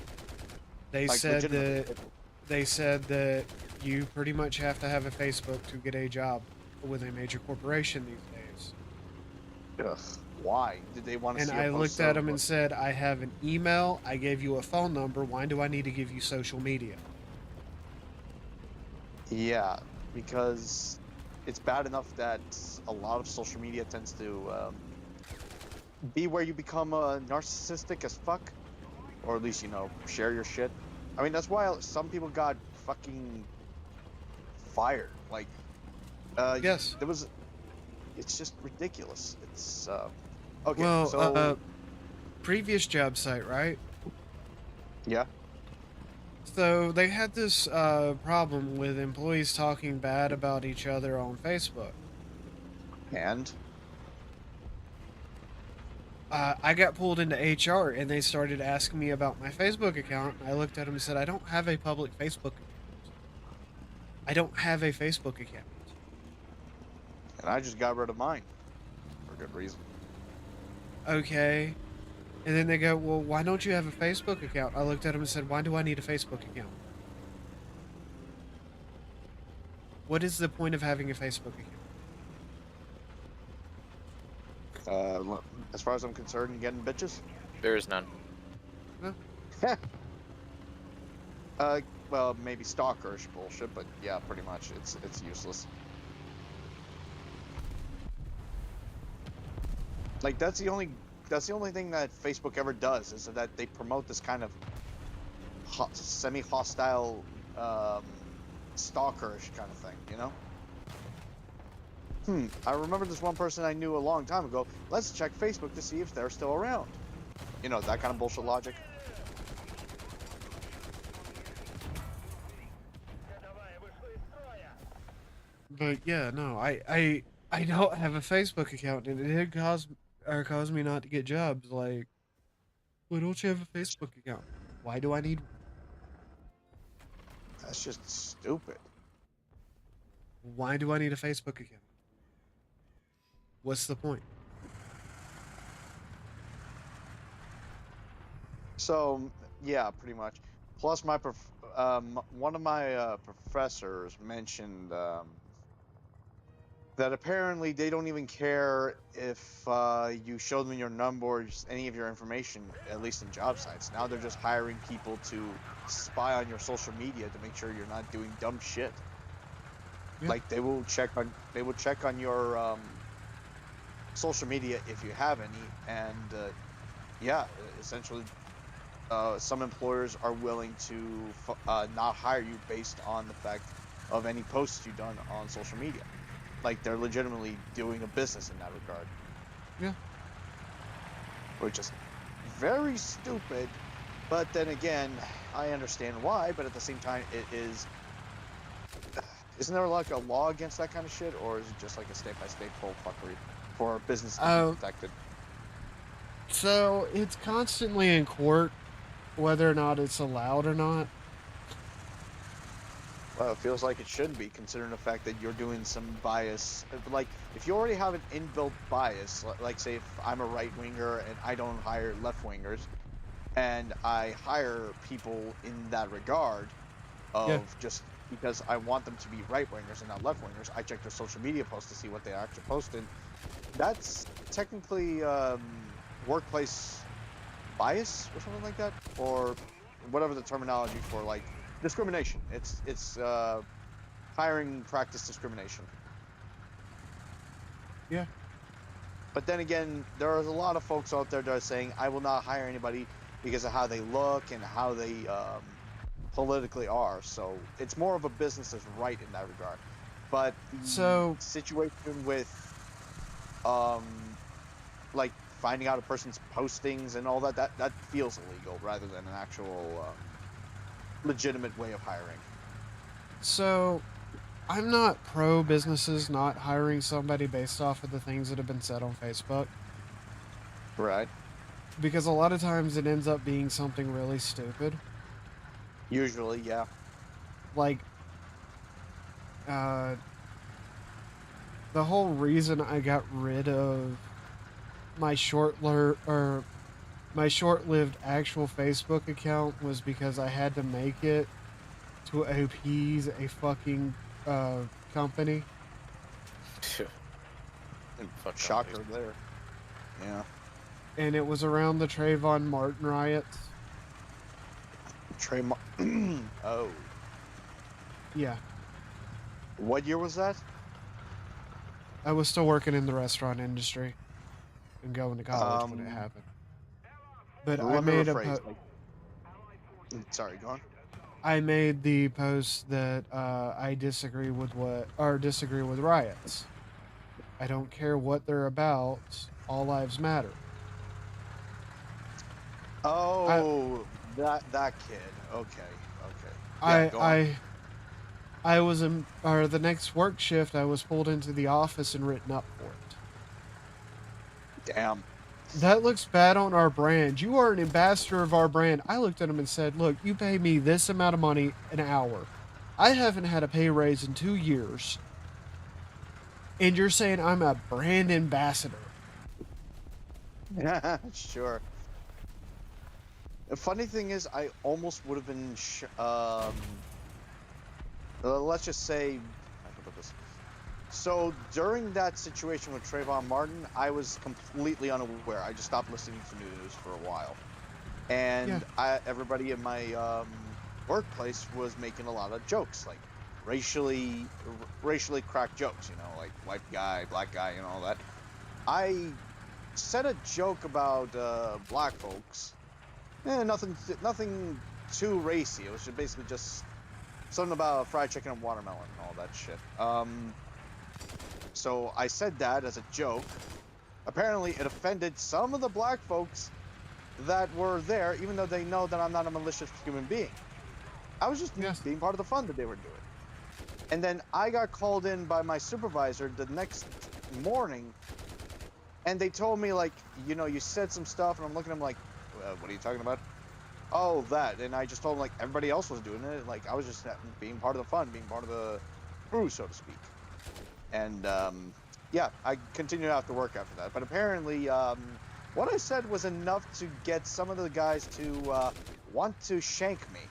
They Like, said legitimately. that you pretty much have to have a Facebook to get a job with a major corporation these days. Ugh. Why did they want to And see? I a looked poster at of him and what- said, I have an email, I gave you a phone number, why do I need to give you social media? Yeah, because it's bad enough that a lot of social media tends to be where you become narcissistic as fuck, or at least share your shit. I mean, that's why some people got fucking fired. Like, Yes. there was. It's just ridiculous. It's okay. Well, so previous job site, right? yeah, So they had this problem with employees talking bad about each other on Facebook. and I got pulled into HR and they started asking me about my Facebook account. And I looked at them and said, I don't have a public Facebook account. I don't have a Facebook account. and I just got rid of mine for good reason. Okay. And then they go, well, why don't you have a Facebook account? I looked at them and said, why do I need a Facebook account? What is the point of having a Facebook account? As far as I'm concerned, getting bitches. There is none. Well, maybe stalkerish bullshit, but yeah, pretty much, it's useless. Like that's the only thing that Facebook ever does is that they promote this kind of semi-hostile, stalkerish kind of thing, you know? I remember this one person I knew a long time ago. Let's check Facebook to see if they're still around. You know, that kind of bullshit logic. Давай, вышло из строя. But yeah, no, I don't have a Facebook account, and it did cause me not to get jobs. Like, why don't you have a Facebook account? Why do I need? That's just stupid. Why do I need a Facebook account? What's the point? So yeah, pretty much. Plus, one of my professors mentioned that apparently they don't even care if you show them your number or just any of your information, at least in job sites. Now they're just hiring people to spy on your social media to make sure you're not doing dumb shit. Yeah. Like they will check on your social media if you have any, and yeah, essentially, some employers are willing to not hire you based on the fact of any posts you've done on social media. Like they're legitimately doing a business in that regard. Yeah. Which is very stupid, but then again, I understand why. But at the same time, it is. Isn't there like a law against that kind of shit, or is it just like a state-by-state bull fuckery for business to be protected? So it's constantly in court, whether or not it's allowed or not. Well, it feels like it should be, considering the fact that you're doing some bias. Like, if you already have an inbuilt bias, like say if I'm a right-winger and I don't hire left-wingers, and I hire people in that regard of Yeah. just because I want them to be right wingers and not left wingers. I check their social media posts to see what they actually posted. That's technically workplace bias or something like that, or whatever the terminology for like discrimination. It's hiring practice discrimination. Yeah. But then again, there are a lot of folks out there that are saying, I will not hire anybody because of how they look and how they politically are. So it's more of a business that's right in that regard. But the So- situation with like finding out a person's postings and all that feels illegal rather than an actual legitimate way of hiring. So, I'm not pro businesses not hiring somebody based off of the things that have been said on Facebook, Right. because a lot of times it ends up being something really stupid. Usually, yeah. Like, the whole reason I got rid of my my short-lived actual Facebook account was because I had to make it to appease a fucking company. Fuck Shocker companies. there. Yeah. And it was around the Trayvon Martin riots. Oh. Yeah. What year was that? I was still working in the restaurant industry and going to college when it Um, happened. But Let me rephrase. Sorry, go on. I made the post that I disagree with disagree with riots. I don't care what they're about. All lives matter. Oh, that kid. Okay. Yeah, go on. I was in, or the next work shift, I was pulled into the office and written up for it. Damn. That looks bad on our brand. You are an ambassador of our brand. I looked at him and said, look, you pay me this amount of money an hour. I haven't had a pay raise in 2 years. And you're saying I'm a brand ambassador. Sure. The funny thing is, I almost would have been. Let's just say, how can I put this? So during that situation with Trayvon Martin, I was completely unaware. I just stopped listening to news for a while, and everybody in my workplace was making a lot of jokes, like racially cracked jokes. You know, like white guy, black guy, and all that. I said a joke about black folks. Nothing too racy. It was basically just something about fried chicken and watermelon and all that shit. So I said that as a joke. Apparently, it offended some of the black folks that were there, even though they know that I'm not a malicious human being. I was just being part of the fun that they were doing. And then I got called in by my supervisor the next morning, and they told me, like, you know, you said some stuff, and I'm looking at them like, what are you talking about? Oh, that. And I just told them, like, everybody else was doing it. Like, I was just being part of the fun, being part of the crew, so to speak. And, yeah, I continued after work after that. But apparently, what I said was enough to get some of the guys to want to shank me.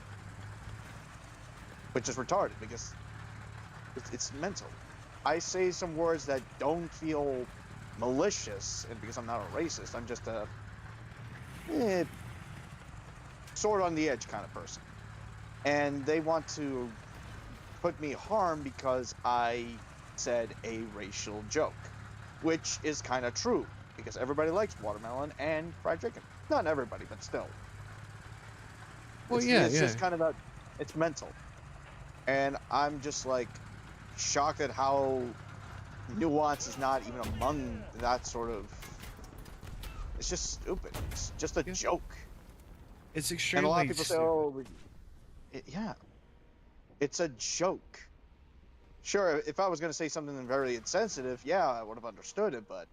Which is retarded, because it's mental. I say some words that don't feel malicious, and because I'm not a racist, I'm just a sword on the edge kind of person. And they want to put me harm because I said a racial joke, which is kind of true, because everybody likes watermelon and fried chicken. Not everybody, but still. Well, It's just kind of that, it's mental. And I'm just like shocked at how nuance is not even among that sort of. It's just stupid. It's just a joke. It's And extremely a lot of people say, stupid. "Oh, yeah, it's a joke." Sure, if I was going to say something very insensitive, yeah, I would have understood it, but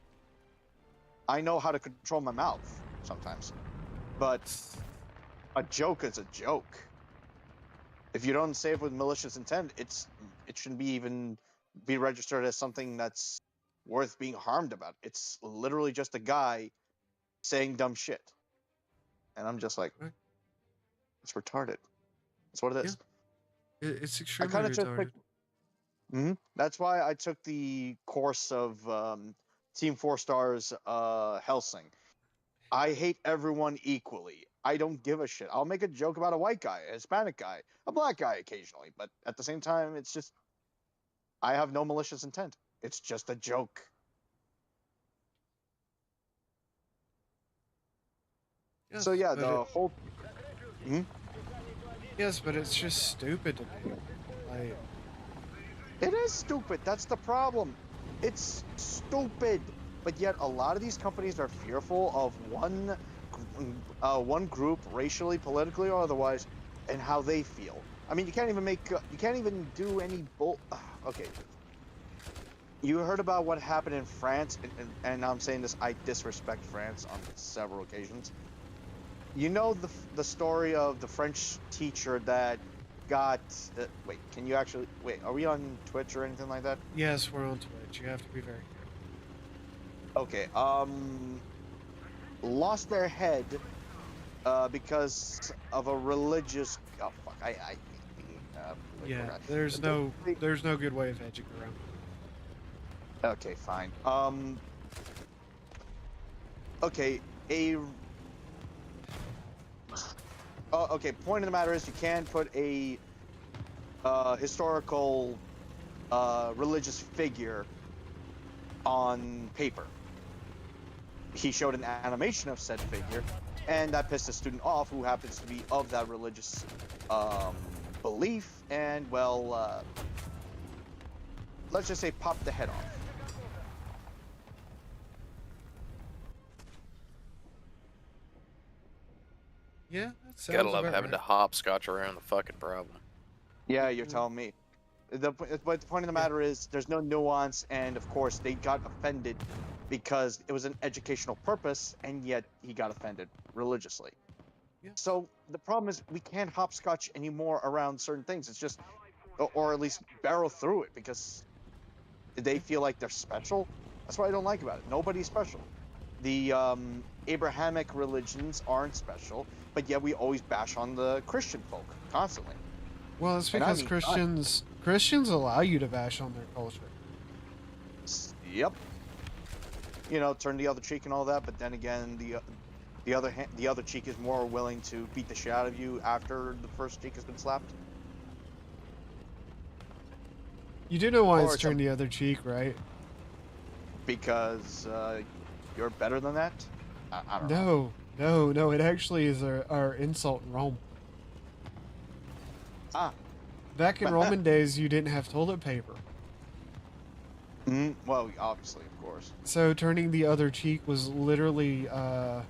I know how to control my mouth sometimes. But a joke is a joke. If you don't say it with malicious intent, it shouldn't be registered as something that's worth being harmed about. It's literally just a guy saying dumb shit. And I'm just like, it's retarded. That's what it is. It's I extremely kind of just retarded. took. That's why I took the course of Team Four Stars Helsing. I hate everyone equally. I don't give a shit. I'll make a joke about a white guy, a Hispanic guy, a black guy occasionally, but at the same time, it's just I have no malicious intent. It's just a joke. So Yes, yeah, but it, the whole. Mhm. yes, but it's just stupid to me. Like, It is stupid. That's the problem. It's stupid. But yet, a lot of these companies are fearful of one group, racially, politically, or otherwise, and how they feel. I mean, you can't even you can't even do any okay, you heard about what happened in France, and I'm saying this. I disrespect France on several occasions. You know the story of the French teacher that got. Wait, can you actually wait? Are we on Twitch or anything like that? yes, we're on Twitch. You have to be very careful. Okay. Lost their head because of a religious. Oh fuck! I Yeah, forgot. there's no good way of edging around. Okay, fine. Okay, okay. Point of the matter is, you can put a historical religious figure on paper. He showed an animation of said figure, and that pissed a student off who happens to be of that religious belief, and well, let's just say popped the head off. Yeah, that sounds Gotta love about having right. to hopscotch around the fucking problem. Yeah, you're telling me. But the point of the matter is, there's no nuance, and of course, they got offended because it was an educational purpose, and yet he got offended religiously. Yeah. So the problem is, we can't hopscotch anymore around certain things. It's just, or at least barrel through it because they feel like they're special. That's what I don't like about it. Nobody's special. The Abrahamic religions aren't special, but yet we always bash on the Christian folk constantly. Well, it's And I because mean, Christians allow you to bash on their culture. Yep. You know, turn the other cheek and all that, but then again, the other cheek is more willing to beat the shit out of you after the first cheek has been slapped. You do know why Or it's turned some- the other cheek, right? Because you're better than that. I don't know. No. It actually is our insult in Rome. Ah. Back in Roman days, you didn't have toilet paper. Well, obviously, of course. So turning the other cheek was literally an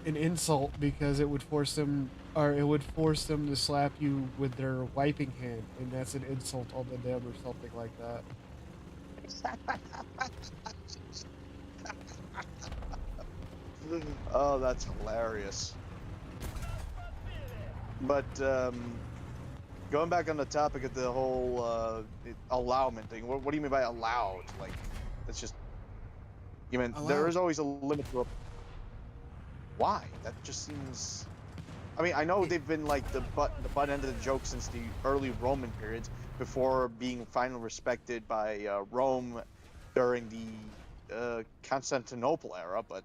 insult because it would force them to slap you with their wiping hand, and that's an insult onto them or something like that. Oh, that's hilarious. But going back on the topic of the whole allowment thing, what do you mean by allowed? Like, it's just, you mean there Allowed. is always a limit to why? That just seems. I mean, I know they've been like the butt end of the joke since the early Roman periods, before being finally respected by Rome during the Constantinople era, but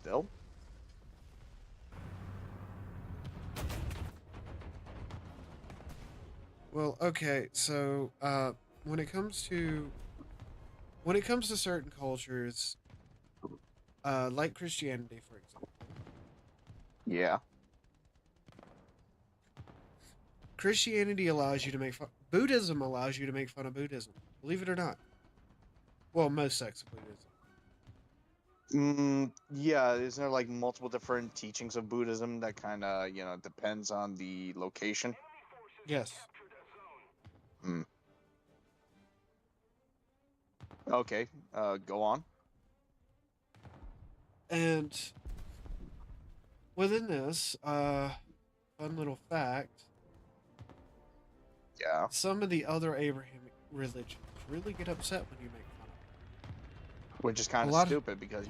still. Well, okay, so when it comes to certain cultures, like Christianity, for example, Yeah. Christianity allows you to make fun. Buddhism allows you to make fun of Buddhism. Believe it or not. Well, most sects of Buddhism. Yeah, isn't there like multiple different teachings of Buddhism that kind of, depends on the location? Yes. Okay, go on. And within this, fun little fact, Yeah. some of the other Abrahamic religions really get upset when you make fun of them. Which is kind A of lot of- stupid because.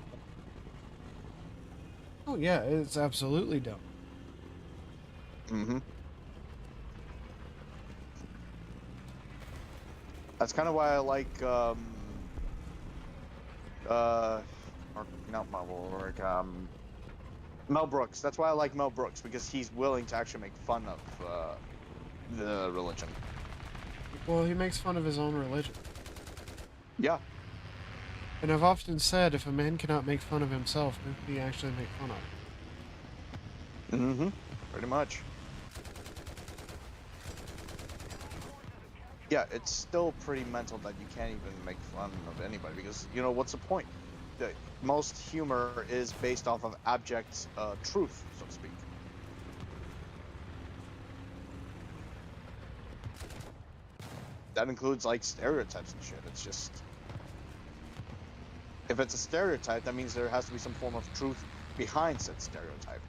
Oh yeah, it's absolutely dumb. Mm-hmm. That's kind of why I like or not Marvel, like Mel Brooks. That's why I like Mel Brooks, because he's willing to actually make fun of the religion. Well, he makes fun of his own religion. Yeah. And I've often said, if a man cannot make fun of himself, who can he actually make fun of? Mm-hmm. Pretty much. Yeah, it's still pretty mental that you can't even make fun of anybody, because, you know, what's the point? Most humor is based off of abject truth, so to speak. That includes, like, stereotypes and shit. It's just... If it's a stereotype, that means there has to be some form of truth behind said stereotype.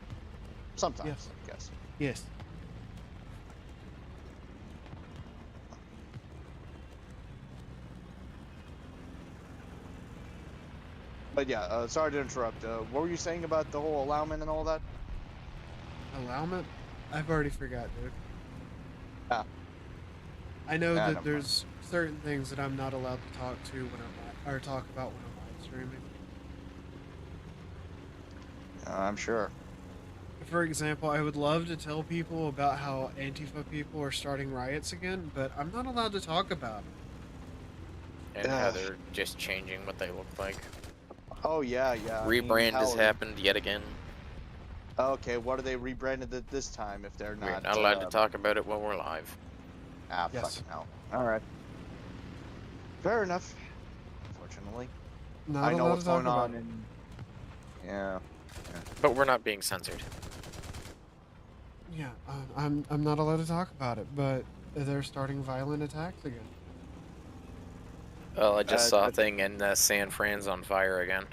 Sometimes, Yes. I guess. Yes. But yeah, sorry to interrupt. What were you saying about the whole allowment and all that? Allowment? I've already forgot, dude. Ah. I know Yeah, that never mind. there's certain things that I'm not allowed to talk to when I'm or talk about when I'm live streaming. I'm sure. For example, I would love to tell people about how Antifa people are starting riots again, but I'm not allowed to talk about it. And how Ugh. they're just changing what they look like. Oh, yeah, yeah. I mean, Rebrand has hell, happened yet again. Okay, what are they rebranded it this time if they're We're not... not allowed to talk about it when we're live. Ah, Yes. fucking hell. Alright. Fair enough. Unfortunately. Not I know allowed what's to talk going about on it. in... Yeah. But we're not being censored. Yeah, I'm not allowed to talk about it, but they're starting violent attacks again. Well, I just saw I- a thing in San Fran's on fire again.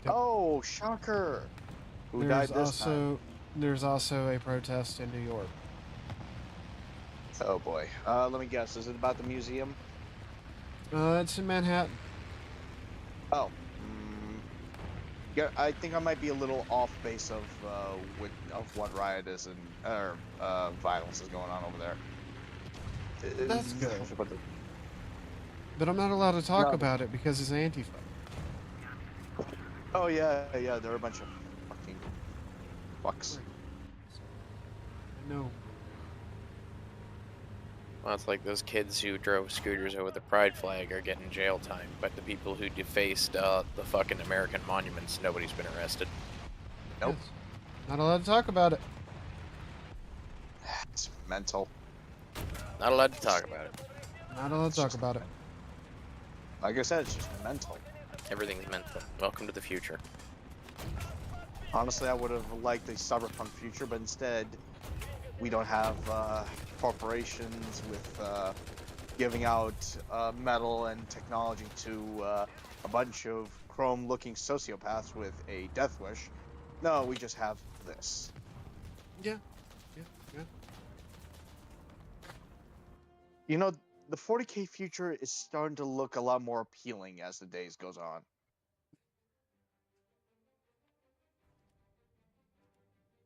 Yep. Oh, shocker! Who died this time? There's also a protest in New York. Oh boy. Let me guess. Is it about the museum? It's in Manhattan. Oh. Yeah, I think I might be a little off base of what riot is and violence is going on over there. That's good. But the- But I'm not allowed to talk No. about it because it's Antifa. Oh yeah, yeah. They're a bunch of fucking fucks. I know. Well, it's like those kids who drove scooters over the pride flag are getting jail time, but the people who defaced the fucking American monuments, nobody's been arrested. Nope. Yes. Not allowed to talk about it. It's mental. Not allowed to talk about it. Not allowed to talk about it. Like I said, it's just mental. Everything's mental. Welcome to the future. Honestly, I would have liked a cyberpunk future, but instead, we don't have corporations with giving out metal and technology to a bunch of chrome-looking sociopaths with a death wish. No, we just have this. Yeah. You know, the 40K future is starting to look a lot more appealing as the days goes on.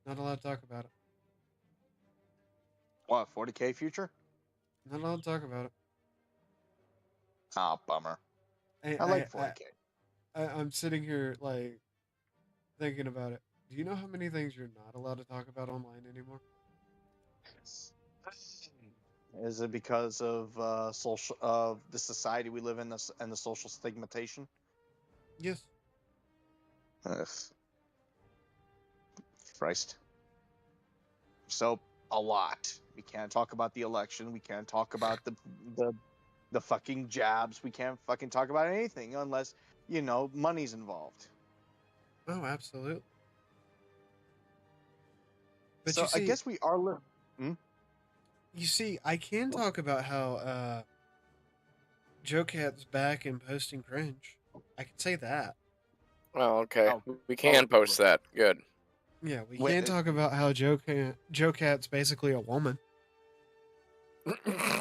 Not allowed to talk about it. What, 40K future? Not allowed to talk about it. Ah, bummer. I like 40K. I'm sitting here like thinking about it. Do you know how many things you're not allowed to talk about online anymore? Is it because of social the society we live in and the social stigmatization? Yes. Ugh. Christ. So a lot. We can't talk about the election. We can't talk about the fucking jabs. We can't fucking talk about anything unless, you know, money's involved. Oh, absolutely. But So you see, I guess we are you see, I can talk about how Joe Cat's back and posting cringe. I can say that. Well, okay. Oh. We can Oh, post that. Good. Yeah, we Wait, can talk about how Joe Cat's basically a woman.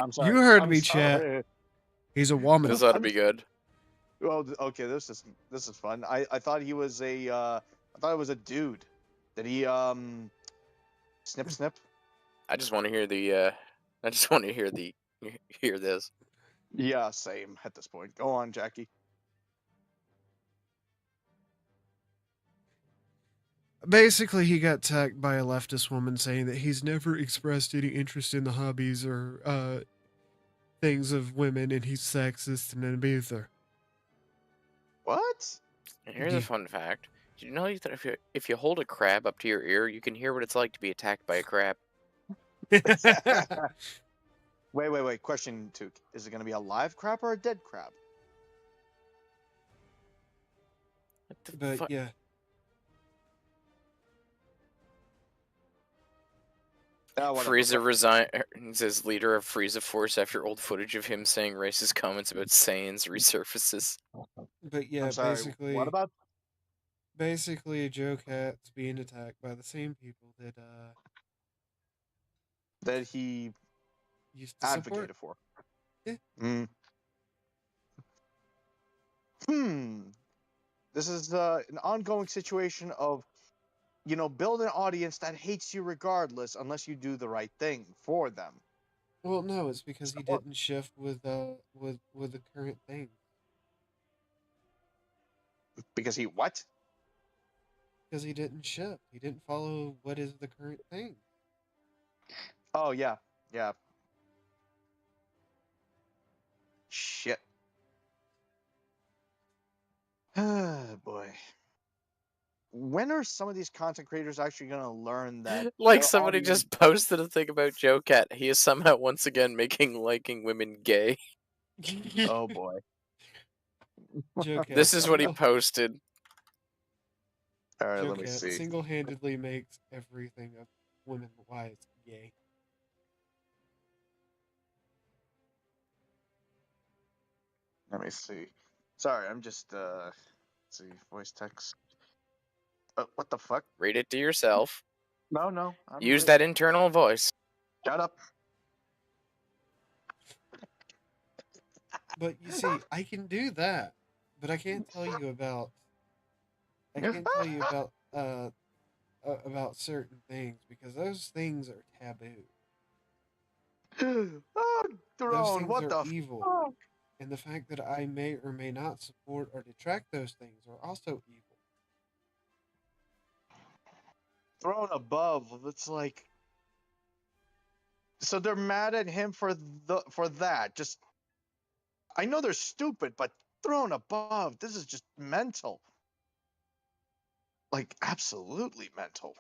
I'm sorry. You heard I'm me, chat. sorry. He's a woman. This ought to be good. Well, okay, this is fun. I thought he was I thought it was a dude. Did he snip? I just want to hear the. I just want to hear the. Hear this. Yeah, same at this point. Go on, Jackie. Basically, he got attacked by a leftist woman saying that he's never expressed any interest in the hobbies or things of women, and he's sexist and an abuser. What? Here's Yeah. a fun fact. Did you know that if you hold a crab up to your ear, you can hear what it's like to be attacked by a crab? Wait. Question 2. Is it going to be a live crab or a dead crab? What the But fuck? yeah, Ah, whatever. Frieza resigns as leader of Frieza Force after old footage of him saying racist comments about Saiyans resurfaces. but yeah, I'm sorry. basically, What about? Joe Cat's being attacked by the same people that That he used to support. advocated for. Yeah. This is an ongoing situation of, build an audience that hates you regardless unless you do the right thing for them. Well, no, it's because he Support. didn't shift with the current thing. Because he what? Because he didn't shift. He didn't follow what is the current thing. Oh yeah. Shit. Boy. When are some of these content creators actually gonna learn that? Like their somebody audience- just posted a thing about Joe Cat. He is somehow once again making liking women gay. Oh boy. Joe Cat, This is what he single- posted. All right, Joe let me Cat see. single-handedly makes everything of women wise gay. Let me see. Sorry, I'm just let's see, voice text. What the fuck? Read it to yourself. No. Use that internal voice. Shut up. But you see, I can do that, but I can't tell you about. I can't tell you about certain things because those things are taboo. Oh, Those Throne, things what are the evil. fuck? And the fact that I may or may not support or detract those things are also evil. Throne above. It's like, so they're mad at him for that. Just, I know they're stupid, but Throne above. This is just mental. Like absolutely mental.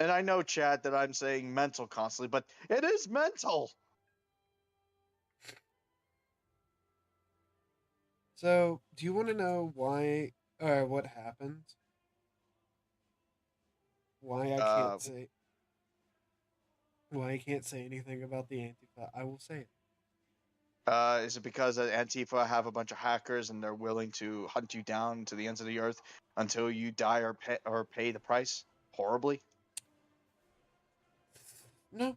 And I know, Chad, that I'm saying mental constantly, but it is mental. So, do you want to know why or what happened? Why I can't say anything about the Antifa? I will say it. Is it because Antifa have a bunch of hackers and they're willing to hunt you down to the ends of the earth until you die or pay the price horribly? No.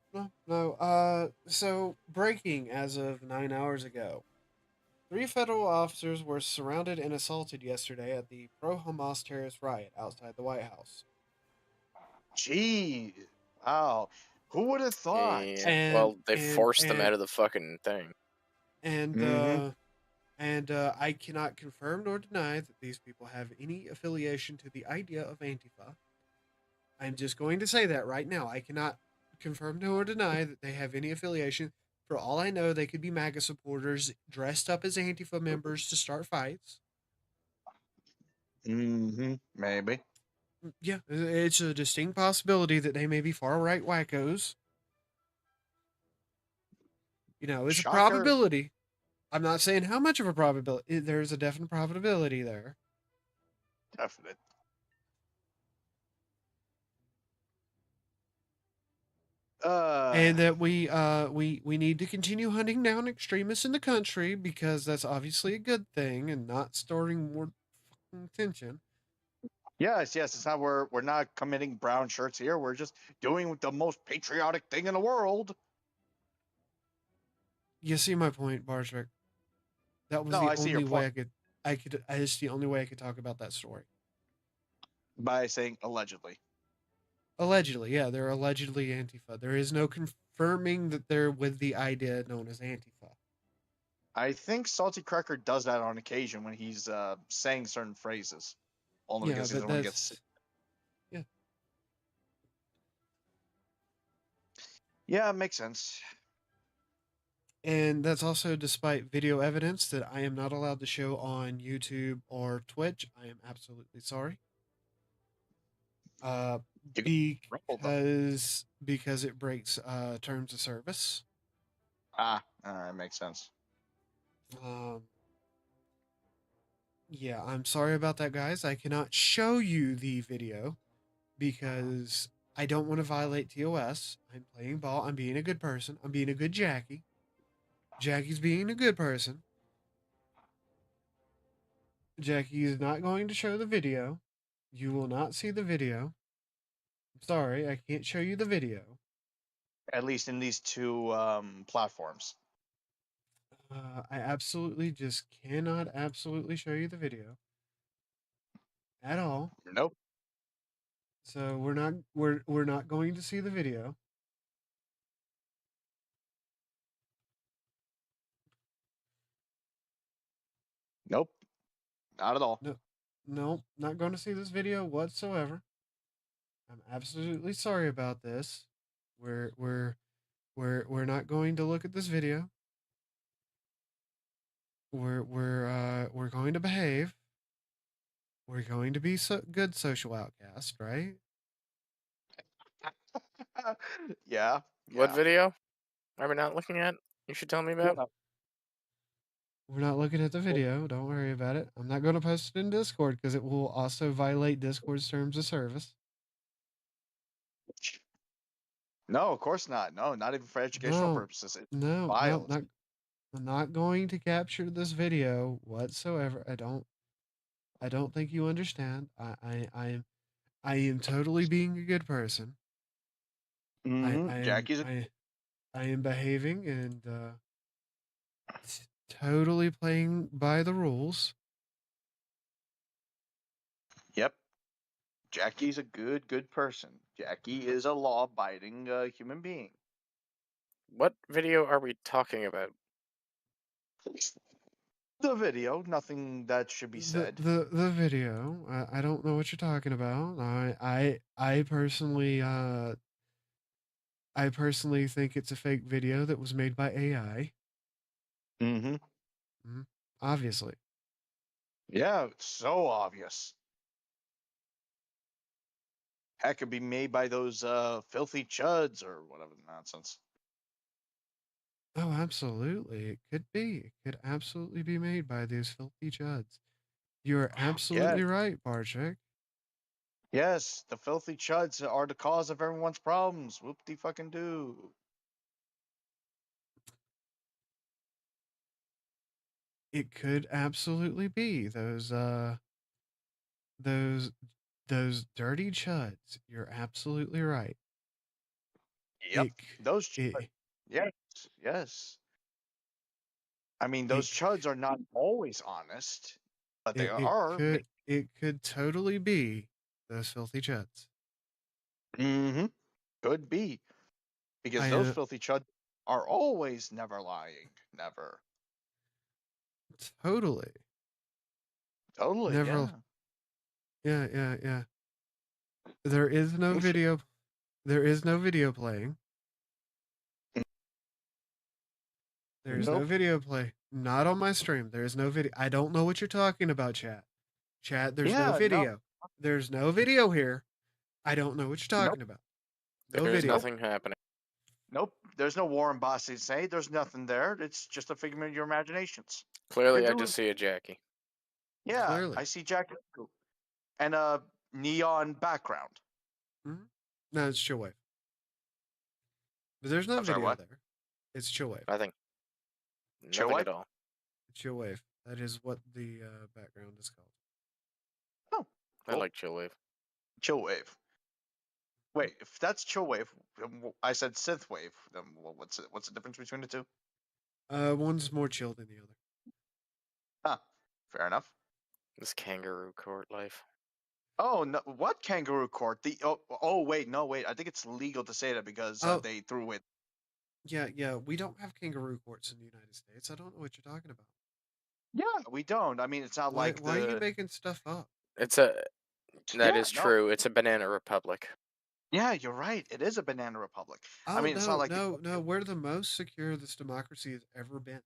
So breaking as of 9 hours ago. 3 federal officers were surrounded and assaulted yesterday at the pro-Hamas terrorist riot outside the White House. Gee, wow. Who would have thought? Yeah, well, they forced them out of the fucking thing. And I cannot confirm nor deny that these people have any affiliation to the idea of Antifa. I'm just going to say that right now. I cannot confirm nor deny that they have any affiliation. For all I know, they could be MAGA supporters dressed up as Antifa members to start fights. Maybe. Yeah, it's a distinct possibility that they may be far right wackos. You know, it's Shocker. a probability. I'm not saying how much of a probability. There's a definite probability there. Definite. And that we need to continue hunting down extremists in the country because that's obviously a good thing and not storing more fucking tension. Yes. It's not we're not committing brown shirts here. We're just doing the most patriotic thing in the world. You see my point, Barsvik. That was No, I the see your only way point. it's the only way I could talk about that story. By saying allegedly. Allegedly, yeah, they're allegedly Antifa. There is no confirming that they're with the idea known as Antifa. I think Salty Cracker does that on occasion when he's saying certain phrases, only Yeah, because he but doesn't want to get sick. yeah. Yeah, it makes sense. And that's also despite video evidence that I am not allowed to show on YouTube or Twitch. I am absolutely sorry. Uh, You can rumble them. because it breaks terms of service. It makes sense. Um, yeah, I'm sorry about that, guys. I cannot show you the video because I don't want to violate TOS. I'm playing ball. I'm being a good person. I'm being a good Jackie. Jackie's being a good person. Jackie is not going to show the video. You will not see the video. I'm sorry, I can't show you the video. At least in these two platforms. I absolutely just cannot absolutely show you the video at all. Nope. So we're not going to see the video. Nope. Not at all. No, not going to see this video whatsoever. I'm absolutely sorry about this. We're not going to look at this video. We're going to behave. We're going to be good social outcast, right? Yeah. What video are we not looking at? You should tell me about. Yeah. We're not looking at the video. Don't worry about it. I'm not going to post it in Discord because it will also violate Discord's terms of service. No, of course not. No, not even for educational purposes. It's No, vile. I'm not going to capture this video whatsoever. I don't think you understand. I am totally being a good person. Jackie's I am behaving and totally playing by the rules. Yep. Jackie's a good person. Jackie is a law-abiding human being. What video are we talking about? The video, nothing that should be said. The video. I don't know what you're talking about. I personally think it's a fake video that was made by AI. Mm-hmm. Obviously. Yeah, it's so obvious. Heck, could be made by those filthy chuds or whatever nonsense. Oh, absolutely. It could be. It could absolutely be made by these filthy chuds. You're absolutely right, Barchik. Yes, the filthy chuds are the cause of everyone's problems. Whoop-de-fucking-do. It could absolutely be those dirty chuds. You're absolutely right. Yep, those chuds. Yes. I mean, those chuds are not always honest, but they are. It could totally be those filthy chuds. Mm-hmm. Could be. Because those filthy chuds are always never lying. Never. Totally. Totally. Never. Yeah. There is no video. There is no video playing. There's no video play. Not on my stream. There is no video. I don't know what you're talking about, chat. Chat, there's no video. No. There's no video here. I don't know what you're talking about. No There's video. Nothing happening. Nope. There's no Warren Bossy say. There's nothing there. It's just a figment of your imaginations. Clearly, I just see a Jackie. Yeah, clearly. I see Jackie. And a neon background. Mm-hmm. No, it's Chillwave. But there's no video there. It's Chillwave. Nothing. Nothing at all. Chillwave. That is what the background is called. Oh, cool. I like Chillwave. Chillwave. Wait, if that's Chillwave, I said Synthwave. Then what's the difference between the two? One's more chill than the other. Huh. Fair enough. This kangaroo court life. Oh no! What kangaroo court? Wait, no, wait. I think it's legal to say that because they threw it. Yeah, we don't have kangaroo courts in the United States. I don't know what you're talking about. Yeah, we don't. I mean, it's not Why like why are you the. making stuff up? It's a that Yeah, is no. true. It's a banana republic. Yeah, you're right. It is a banana republic. I Oh mean, it's not no, like the. no. We're the most secure this democracy has ever been.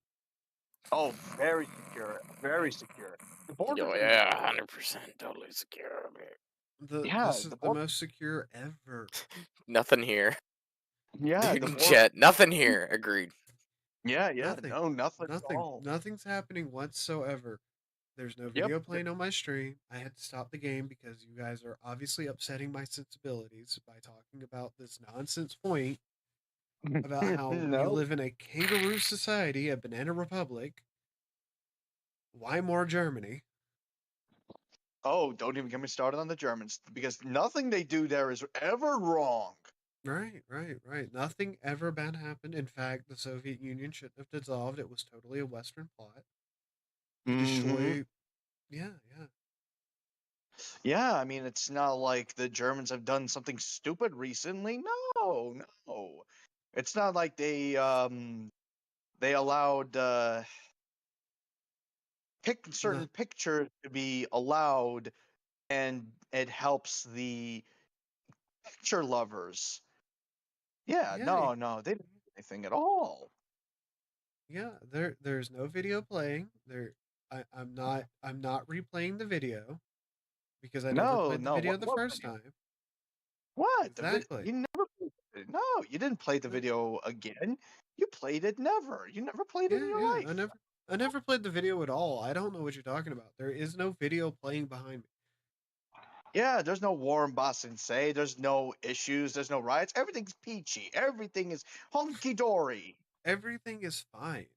Oh, very secure. Very secure. The border's Oh been yeah, 100% totally secure. Yeah, This is the the border. most secure ever. Nothing here. Yeah, the Dude, border. Jet, nothing here. Agreed. Yeah, Nothing. no, nothing at all. Nothing's happening whatsoever. There's no Yep. video playing on my stream. I had to stop the game because you guys are obviously upsetting my sensibilities by talking about this nonsense point about how we No. live in a kangaroo society, a banana republic. Why more Germany? Oh, don't even get me started on the Germans because nothing they do there is ever wrong. Right. Nothing ever bad happened. In fact, the Soviet Union shouldn't have dissolved. It was totally a Western plot to Mm-hmm. destroy. Yeah. Yeah, I mean, it's not like the Germans have done something stupid recently. No. It's not like they allowed certain No, pictures to be allowed, and it helps the picture lovers. Yeah, yeah, no, they didn't do anything at all. yeah. There's no video playing. I'm not replaying the video because I never No, played the no. video the What first video? time. What? Exactly. You never played it. No, you didn't play the No, video again. You played it never. You never played it in your yeah. life. I never played the video at all. I don't know what you're talking about. There is no video playing behind me. Yeah, there's no war in Boston say. There's no issues. There's no riots. Everything's peachy. Everything is hunky dory. Everything is fine.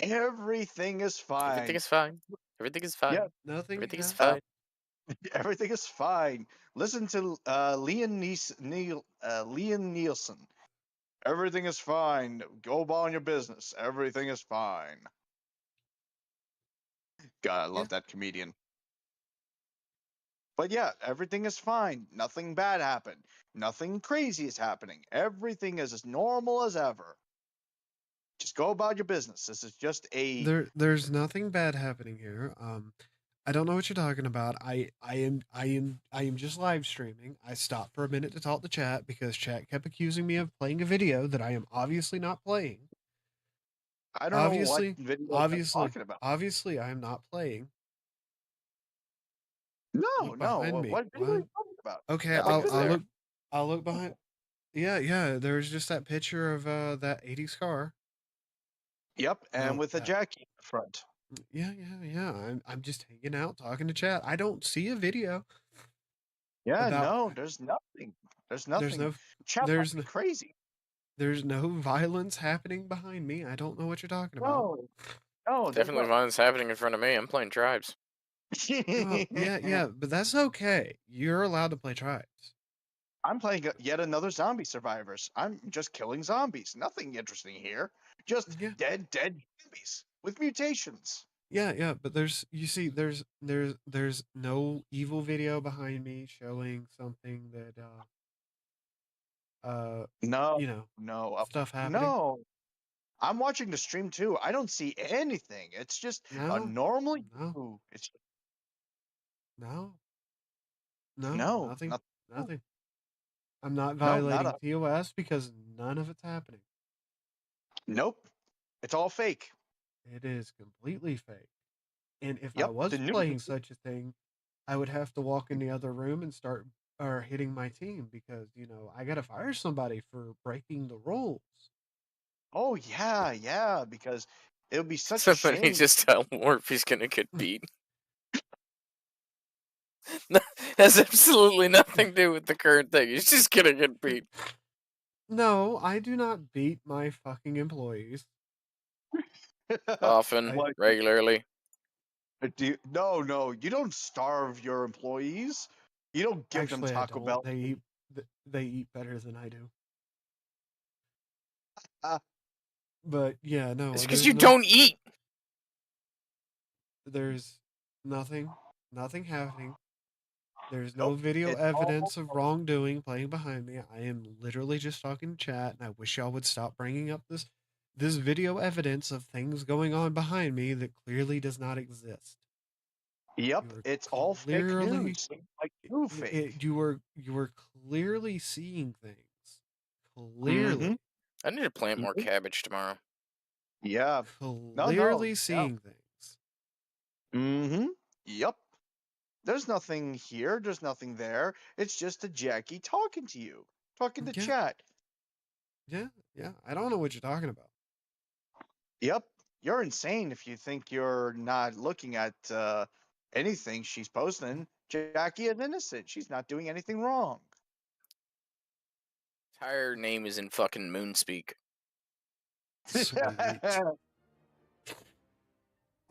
Everything is Everything fine. is fine. Everything is fine. Yeah, Nothing Everything is happened. fine. everything is fine. Listen to Liam Nielsen. Everything is fine. Go on your business. Everything is fine. God, I Yeah. love that comedian. But yeah, everything is fine. Nothing bad happened. Nothing crazy is happening. Everything is as normal as ever. Just go about your business. This is just a. There's nothing bad happening here. I don't know what you're talking about. I am just live streaming. I stopped for a minute to talk to chat because chat kept accusing me of playing a video that I am obviously not playing. I don't know what Obviously, video I'm obviously, talking about. obviously, I am not playing. No, Look no. behind me. What video are What? you talking about? Okay, What is there? I'll look behind. Yeah. There's just that picture of that '80s car. Yep, and No, with a Jackie in the front. yeah. I'm just hanging out talking to chat. I don't see a video Yeah, about. no, there's nothing. There's There's nothing. no. Chat There's must be no. crazy. There's no violence happening behind me. I don't know what you're talking about. No, there's Definitely violence happening in front of me. I'm playing tribes. Well, yeah, but that's okay. You're allowed to play tribes. I'm playing yet another zombie survivors. I'm just killing zombies. Nothing interesting here. Just Yeah, dead zombies with mutations. yeah. But there's no evil video behind me showing something that No, you know no, stuff happening. no. I'm watching the stream too. I don't see anything. It's just a No, normal. no, It's no, no, nothing. I'm not no, not violating a. TOS because none of it's happening. Nope. It's all fake. It is completely fake. And if I Yep. was The new. playing such a thing, I would have to walk in the other room and start or hitting my team because I gotta fire somebody for breaking the rules. Oh yeah, because it would be such a Somebody shame. just tell Morph he's gonna get beat. Has absolutely nothing to do with the current thing. He's just gonna get beat. No, I do not beat my fucking employees. Often, I- regularly. No, you don't starve your employees. You don't give them Actually, I Taco don't. Bell. They eat better than I do. Uh, But yeah, no. It's because there's you no- don't eat. There's nothing happening. There's no Nope. video It's evidence of wrongdoing playing behind me. I am literally just talking to chat, and I wish y'all would stop bringing up this video evidence of things going on behind me that clearly does not exist. Yep, You are it's all fake clearly news. Like true fake. you were clearly seeing things. Mm-hmm. Clearly, I need to plant more cabbage tomorrow. Yeah. clearly Yeah. seeing things. Mm-hmm. Yep. There's nothing here. There's nothing there. It's just a Jackie talking to you, talking to Yeah, chat. yeah. I don't know what you're talking about. Yep. You're insane if you think you're not looking at anything she's posting. Jackie is innocent. She's not doing anything wrong. Entire name is in fucking Moonspeak. Sweet.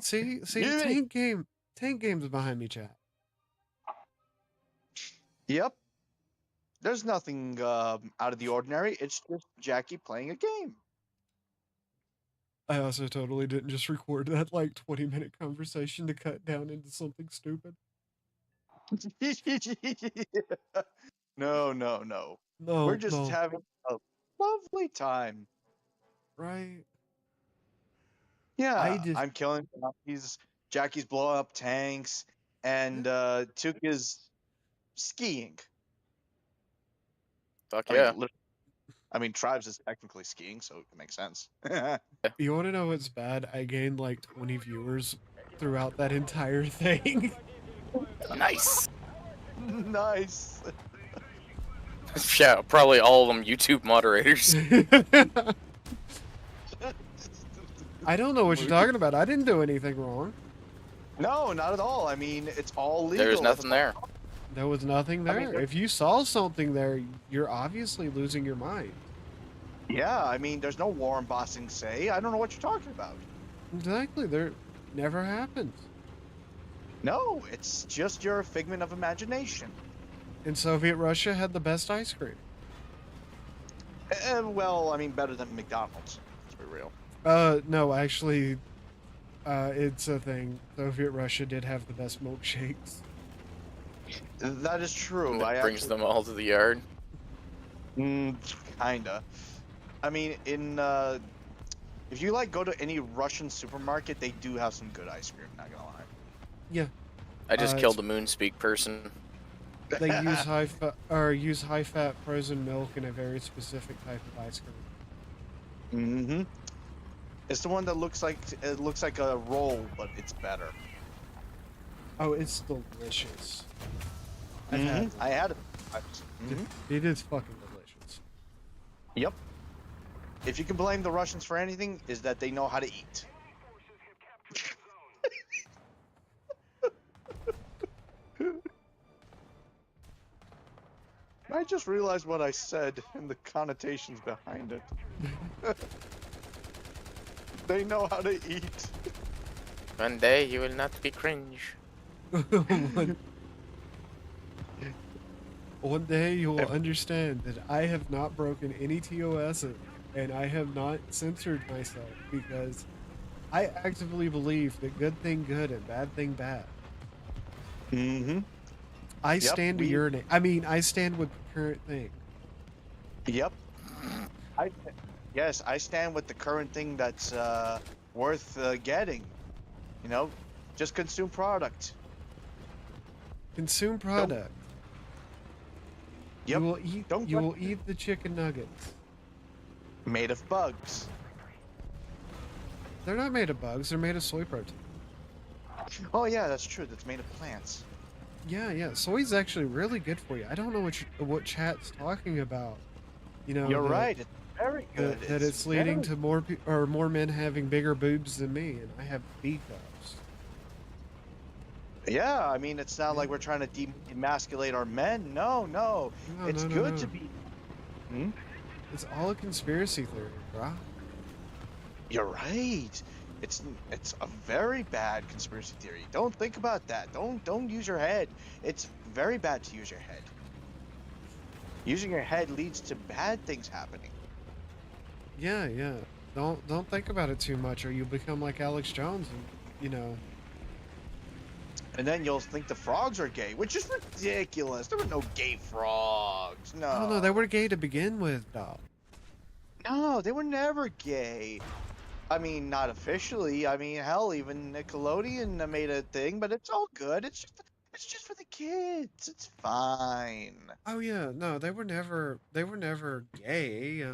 See, Yeah. Tank Game's behind me, chat. Yep. There's nothing out of the ordinary. It's just Jackie playing a game. I also totally didn't just record that like 20-minute conversation to cut down into something stupid. No. No, We're just no, having a lovely time. right? Yeah, just I'm killing zombies. Jackie's blowing up tanks, and Took is skiing. Fuck I yeah. mean, Tribes is technically skiing, so it makes sense. You want to know what's bad? I gained like 20 viewers throughout that entire thing. Nice. Nice. Yeah, probably all of them YouTube moderators. I don't know what you're talking about. I didn't do anything wrong. No, not at all. I mean, it's all legal. There's nothing there. There was nothing there. I mean, If you saw something there, you're obviously losing your mind. Yeah, I mean, there's no war embossing say. I don't know what you're talking about. Exactly. There never happens. No, it's just your figment of imagination. And Soviet Russia had the best ice cream. Well, I mean, better than McDonald's. Let's be real. No, actually, it's a thing. Soviet Russia did have the best milkshakes. That is true. And it brings them all to the yard. Kinda. I mean, if you go to any Russian supermarket, they do have some good ice cream. Not gonna lie. Yeah. I just killed the Moonspeak person. They use high fat frozen milk in a very specific type of ice cream. Mm-hmm. It's the one that looks like a roll, but it's better. Oh, it's delicious. I've had it. I had it. It is fucking delicious. Yep. If you can blame the Russians for anything, is that they know how to eat. I just realized what I said and the connotations behind it. They know how to eat. One day you will not be cringe. One day you will understand that I have not broken any TOSs and I have not censored myself because I actively believe that good thing good and bad thing bad. Mm-hmm. I stand to urinate. I mean, I stand with the current thing. Yep. Yes, I stand with the current thing that's worth getting. You know, just consume product. Consume product. Yep. You will eat. Don't You will eat the chicken nuggets. Made of bugs. They're not made of bugs. They're made of soy protein. Oh yeah, that's true. That's made of plants. Yeah. Soy's actually really good for you. I don't know what chat's talking about. You know, You're right. It's very good. That it's leading to more men having bigger boobs than me, and I have B cups. Yeah, I mean, it's not like we're trying to demasculate our men. No. It's good to be. It's all a conspiracy theory, bro. You're right. It's a very bad conspiracy theory. Don't think about that. Don't use your head. It's very bad to use your head. Using your head leads to bad things happening. Yeah. Don't think about it too much, or you become like Alex Jones, and And then you'll think the frogs are gay, which is ridiculous. There were no gay frogs. No. Oh no, they were gay to begin with, dog. No, they were never gay. I mean, not officially. I mean, hell, even Nickelodeon made a thing, but it's all good. It's just for the kids. It's fine. Oh yeah, no, they were never gay.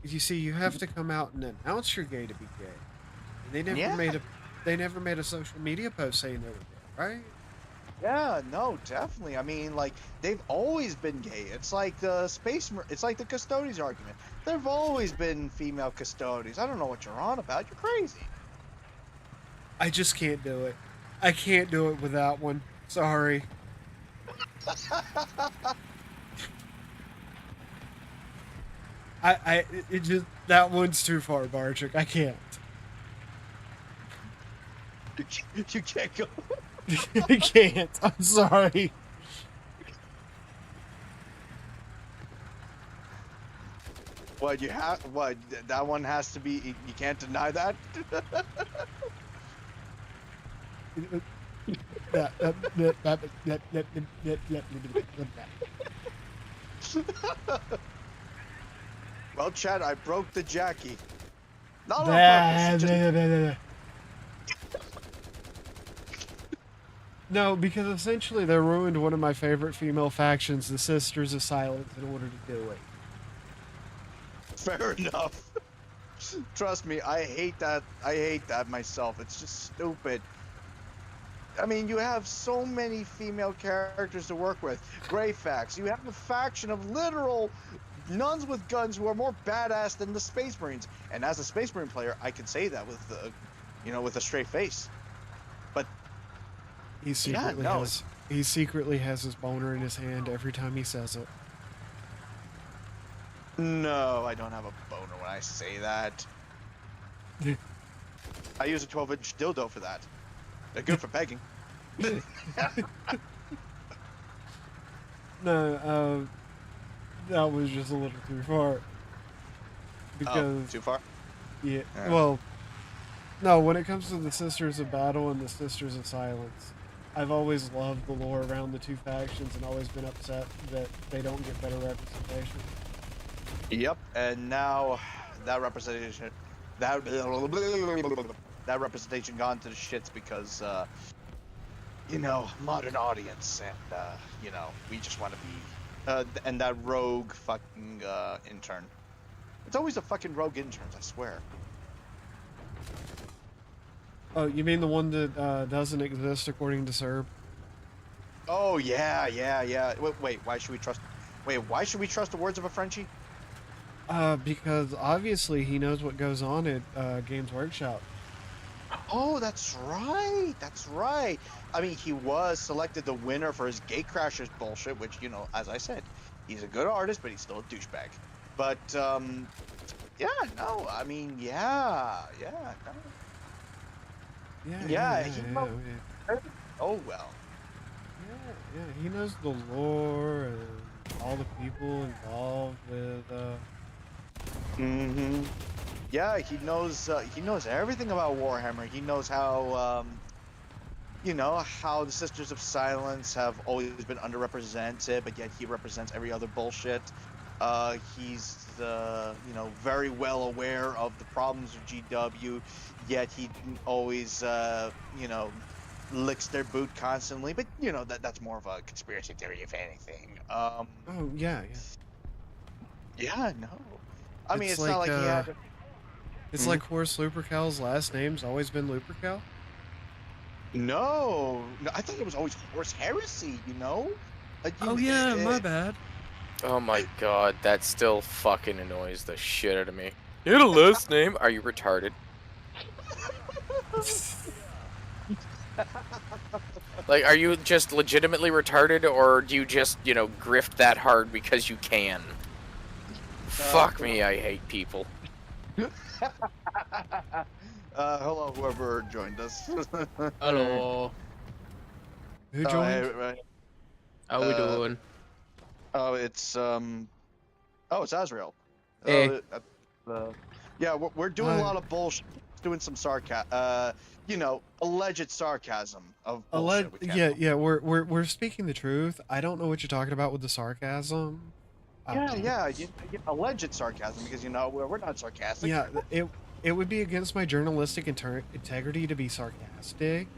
You see, you have to come out and announce you're gay to be gay. And they never made a social media post saying they were gay, right? Yeah, no, definitely. I mean, like, they've always been gay. It's like the it's like the Custodes argument. There've always been female Custodes. I don't know what you're on about. You're crazy. I just can't do it. I can't do it with that one. Sorry. It just, that one's too far, Barchik. I can't. You can't go. I can't. I'm sorry. What you have? What that one has to be? You can't deny that. Well, Chad, I broke the Jackie. Not on purpose. Just... No, because essentially they ruined one of my favorite female factions, the Sisters of Silence, in order to do it. Fair enough. Trust me, I hate that. I hate that myself. It's just stupid. I mean, you have so many female characters to work with. Greyfax. You have a faction of literal nuns with guns who are more badass than the Space Marines. And as a Space Marine player, I can say that with, with a straight face. But he secretly has his boner in his hand every time he says it. No, I don't have a boner when I say that. I use a 12-inch dildo for that. They're good for pegging. No, that was just a little too far. Because too far? Yeah. Well, no. When it comes to the Sisters of Battle and the Sisters of Silence, I've always loved the lore around the two factions and always been upset that they don't get better representation. Yep, and now that representation gone to the shits because modern audience and we just want to be and that rogue fucking intern. It's always the fucking rogue interns, I swear. Oh, you mean the one that doesn't exist according to Serb? Oh yeah. Wait, why should we trust the words of a Frenchie? Because obviously he knows what goes on at Games Workshop. Oh, that's right. I mean, he was selected the winner for his Gate Crashers bullshit, which, as I said, he's a good artist, but he's still a douchebag. But, yeah, no, I mean, yeah. Yeah, oh, well. Yeah, he knows the lore and all the people involved with, Mm-hmm. Yeah, he knows everything about Warhammer. He knows how, how the Sisters of Silence have always been underrepresented, but yet he represents every other bullshit. He's, very well aware of the problems of GW, yet he always, licks their boot constantly. But, that's more of a conspiracy theory, if anything. oh, yeah. Yeah, no. I mean, it's like, not like he had... It's like Horst Lupercal's last name's always been Lupercal? No, I thought it was always Horse Heresy, My bad. Oh my god, that still fucking annoys the shit out of me. You had a last name? Are you retarded? Like, are you just legitimately retarded, or do you just, grift that hard because you can? Fuck me, I hate people. Hello, whoever joined us. Hello. Who joined? Hey, How we doing? Oh, it's it's Azrael. Hey. Yeah, we're doing a lot of bullshit. Doing some sarcasm. you know, alleged sarcasm of bullshit. We can't Yeah, we're speaking the truth. I don't know what you're talking about with the sarcasm. Alleged sarcasm, because, you know, we're not sarcastic. Yeah, it would be against my journalistic integrity to be sarcastic.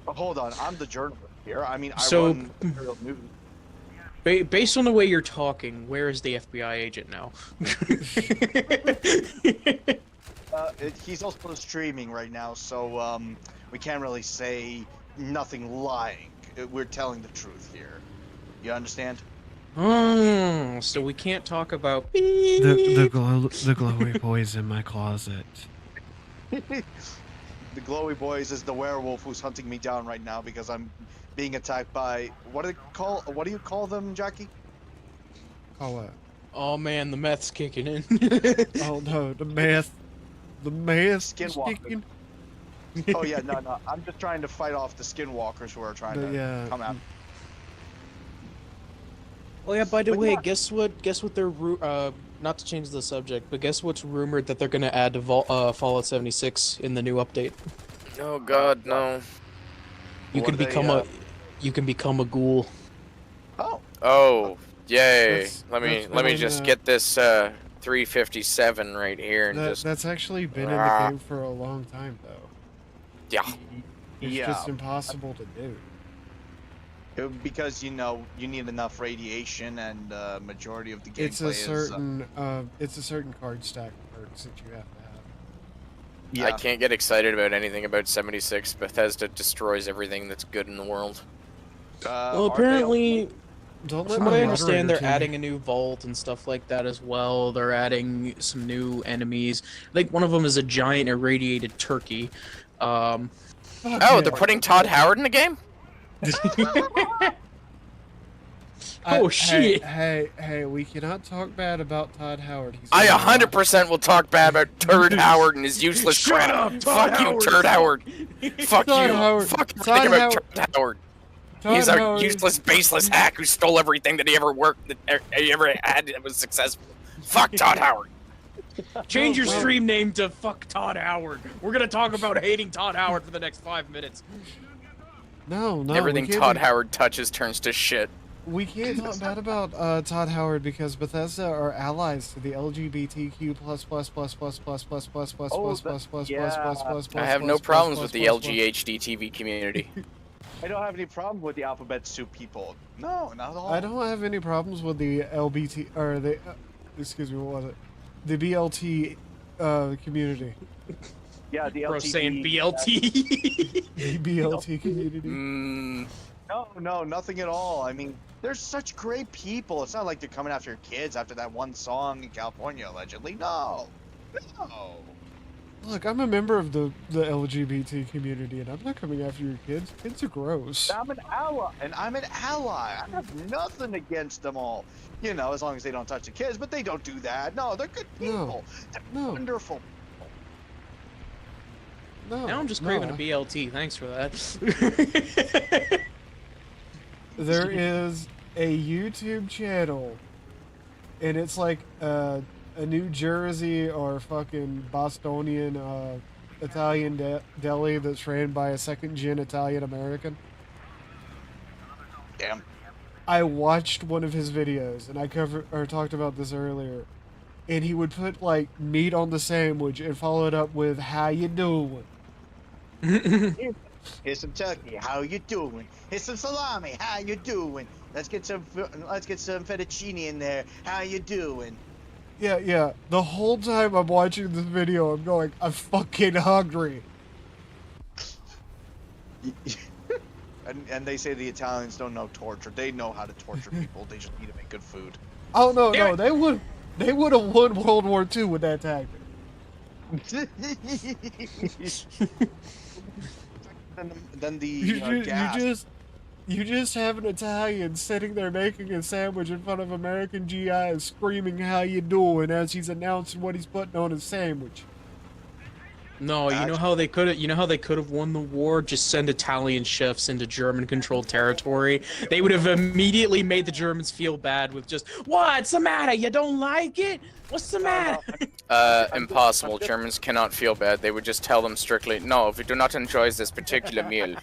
But hold on, I'm the journalist here. I mean, I So- run Imperial News. Based on the way you're talking, where is the FBI agent now? He's also streaming right now, so we can't really say nothing lying. We're telling the truth here. You understand? Oh, so we can't talk about The glowy boy's in my closet. The Glowy Boys is the werewolf who's hunting me down right now because I'm being attacked by what do you call them, Jackie? Oh what? Oh man, the meth's kicking in. Oh no, the math is Skinwalker. kicking. Oh yeah, no. I'm just trying to fight off the skinwalkers who are trying to come out. Oh yeah, by the But way, yeah. guess what they're not to change the subject, but guess what's rumored that they're gonna add to Fallout 76 in the new update? Oh God, no. You What can are they, become a ghoul. Oh, Oh, yay! That's- let me that's been, just uh, get this 357 right here and just That's actually been in the Ah. game for a long time though. yeah. It's Yeah. just impossible to do. because you know you need enough radiation, and majority of the gameplay It's a is. certain card stack perks that you have to have. Yeah. I can't get excited about anything about 76. Bethesda destroys everything that's good in the world. Well, Are they apparently, Don't let from my what I moderator understand, they're kill me. adding a new vault and stuff like that as well. They're adding some new enemies. I think one of them is a giant irradiated turkey. Fuck Oh, yeah. they're putting Todd Howard in the game? Oh, shit. Hey, we cannot talk bad about Todd Howard. He's I doing a lot. 100% will talk bad about Turd Howard and his useless Shut crap. up, Todd Fuck Howard. you, Turd Howard. Fuck Todd you. Howard. Fuck Todd everything about Howard. Turd Howard. Todd He's a Howard. useless, baseless hack who stole everything that he ever worked, that he ever had that was successful. Fuck Todd Howard. Change your Well- stream name to Fuck Todd Howard. We're gonna talk about hating Todd Howard for the next 5 minutes. No, Everything we can't Todd be- Howard touches turns to shit. We can't talk bad about Todd Howard because Bethesda are allies to the LGBTQ plus plus plus plus plus plus plus plus Oh, plus that- plus plus yeah. plus plus plus plus. I have no plus, problems plus, with the plus, plus. LGHD TV community. I don't have any problem with the alphabet soup people. No, not at all. I don't have any problems with the LBT or the excuse me, what was it? The BLT community. Yeah, the Bro, LTV. saying BLT. The BLT community. Mm, No, nothing at all. I mean, they're such great people. It's not like they're coming after your kids after that one song in California, allegedly. No. Look, I'm a member of the LGBT community, and I'm not coming after your kids. Kids are gross. I'm an ally, I have nothing against them all. You know, as long as they don't touch the kids, but they don't do that. No, they're good people. They're No. wonderful. No, Now I'm just no, craving a BLT. Thanks for that. There is a YouTube channel, and it's like a New Jersey or fucking Bostonian Italian deli that's ran by a second-gen Italian American. Damn. I watched one of his videos, and I talked about this earlier, and he would put like meat on the sandwich and follow it up with "How you doing?" Here's some turkey. How you doing? Here's some salami. How you doing? Let's get some fettuccine in there. How you doing? Yeah. The whole time I'm watching this video, I'm going, I'm fucking hungry. And they say the Italians don't know torture. They know how to torture people. They just need to make good food. Oh no, Damn no, they would have won World War II with that tactic. then the You just have an Italian sitting there making a sandwich in front of American GIs screaming "How you doing?" as he's announcing what he's putting on his sandwich. No, you know how they could have. You know how they could have won the war? Just send Italian chefs into German-controlled territory. They would have immediately made the Germans feel bad with just, "What's the matter? You don't like it? What's the matter?" Impossible. Germans cannot feel bad. They would just tell them strictly, no, we do not enjoy this particular meal.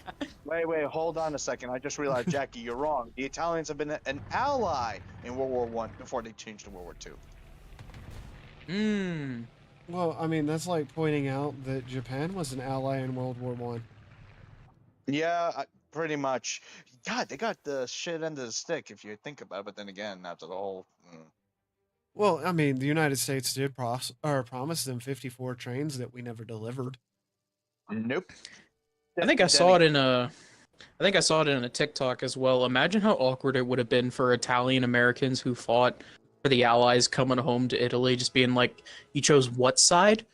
Wait, hold on a second. I just realized, Jackie, you're wrong. The Italians have been an ally in World War One before they changed to World War Two. Hmm. Well, I mean, that's like pointing out that Japan was an ally in World War One. Yeah, pretty much. God, they got the shit end of the stick if you think about it. But then again, after the whole. Well, I mean, the United States did promise them 54 trains that we never delivered. Nope. I think I saw it in a. I think I saw it in a TikTok as well. Imagine how awkward it would have been for Italian Americans who fought for the Allies coming home to Italy, just being like, "You chose what side?"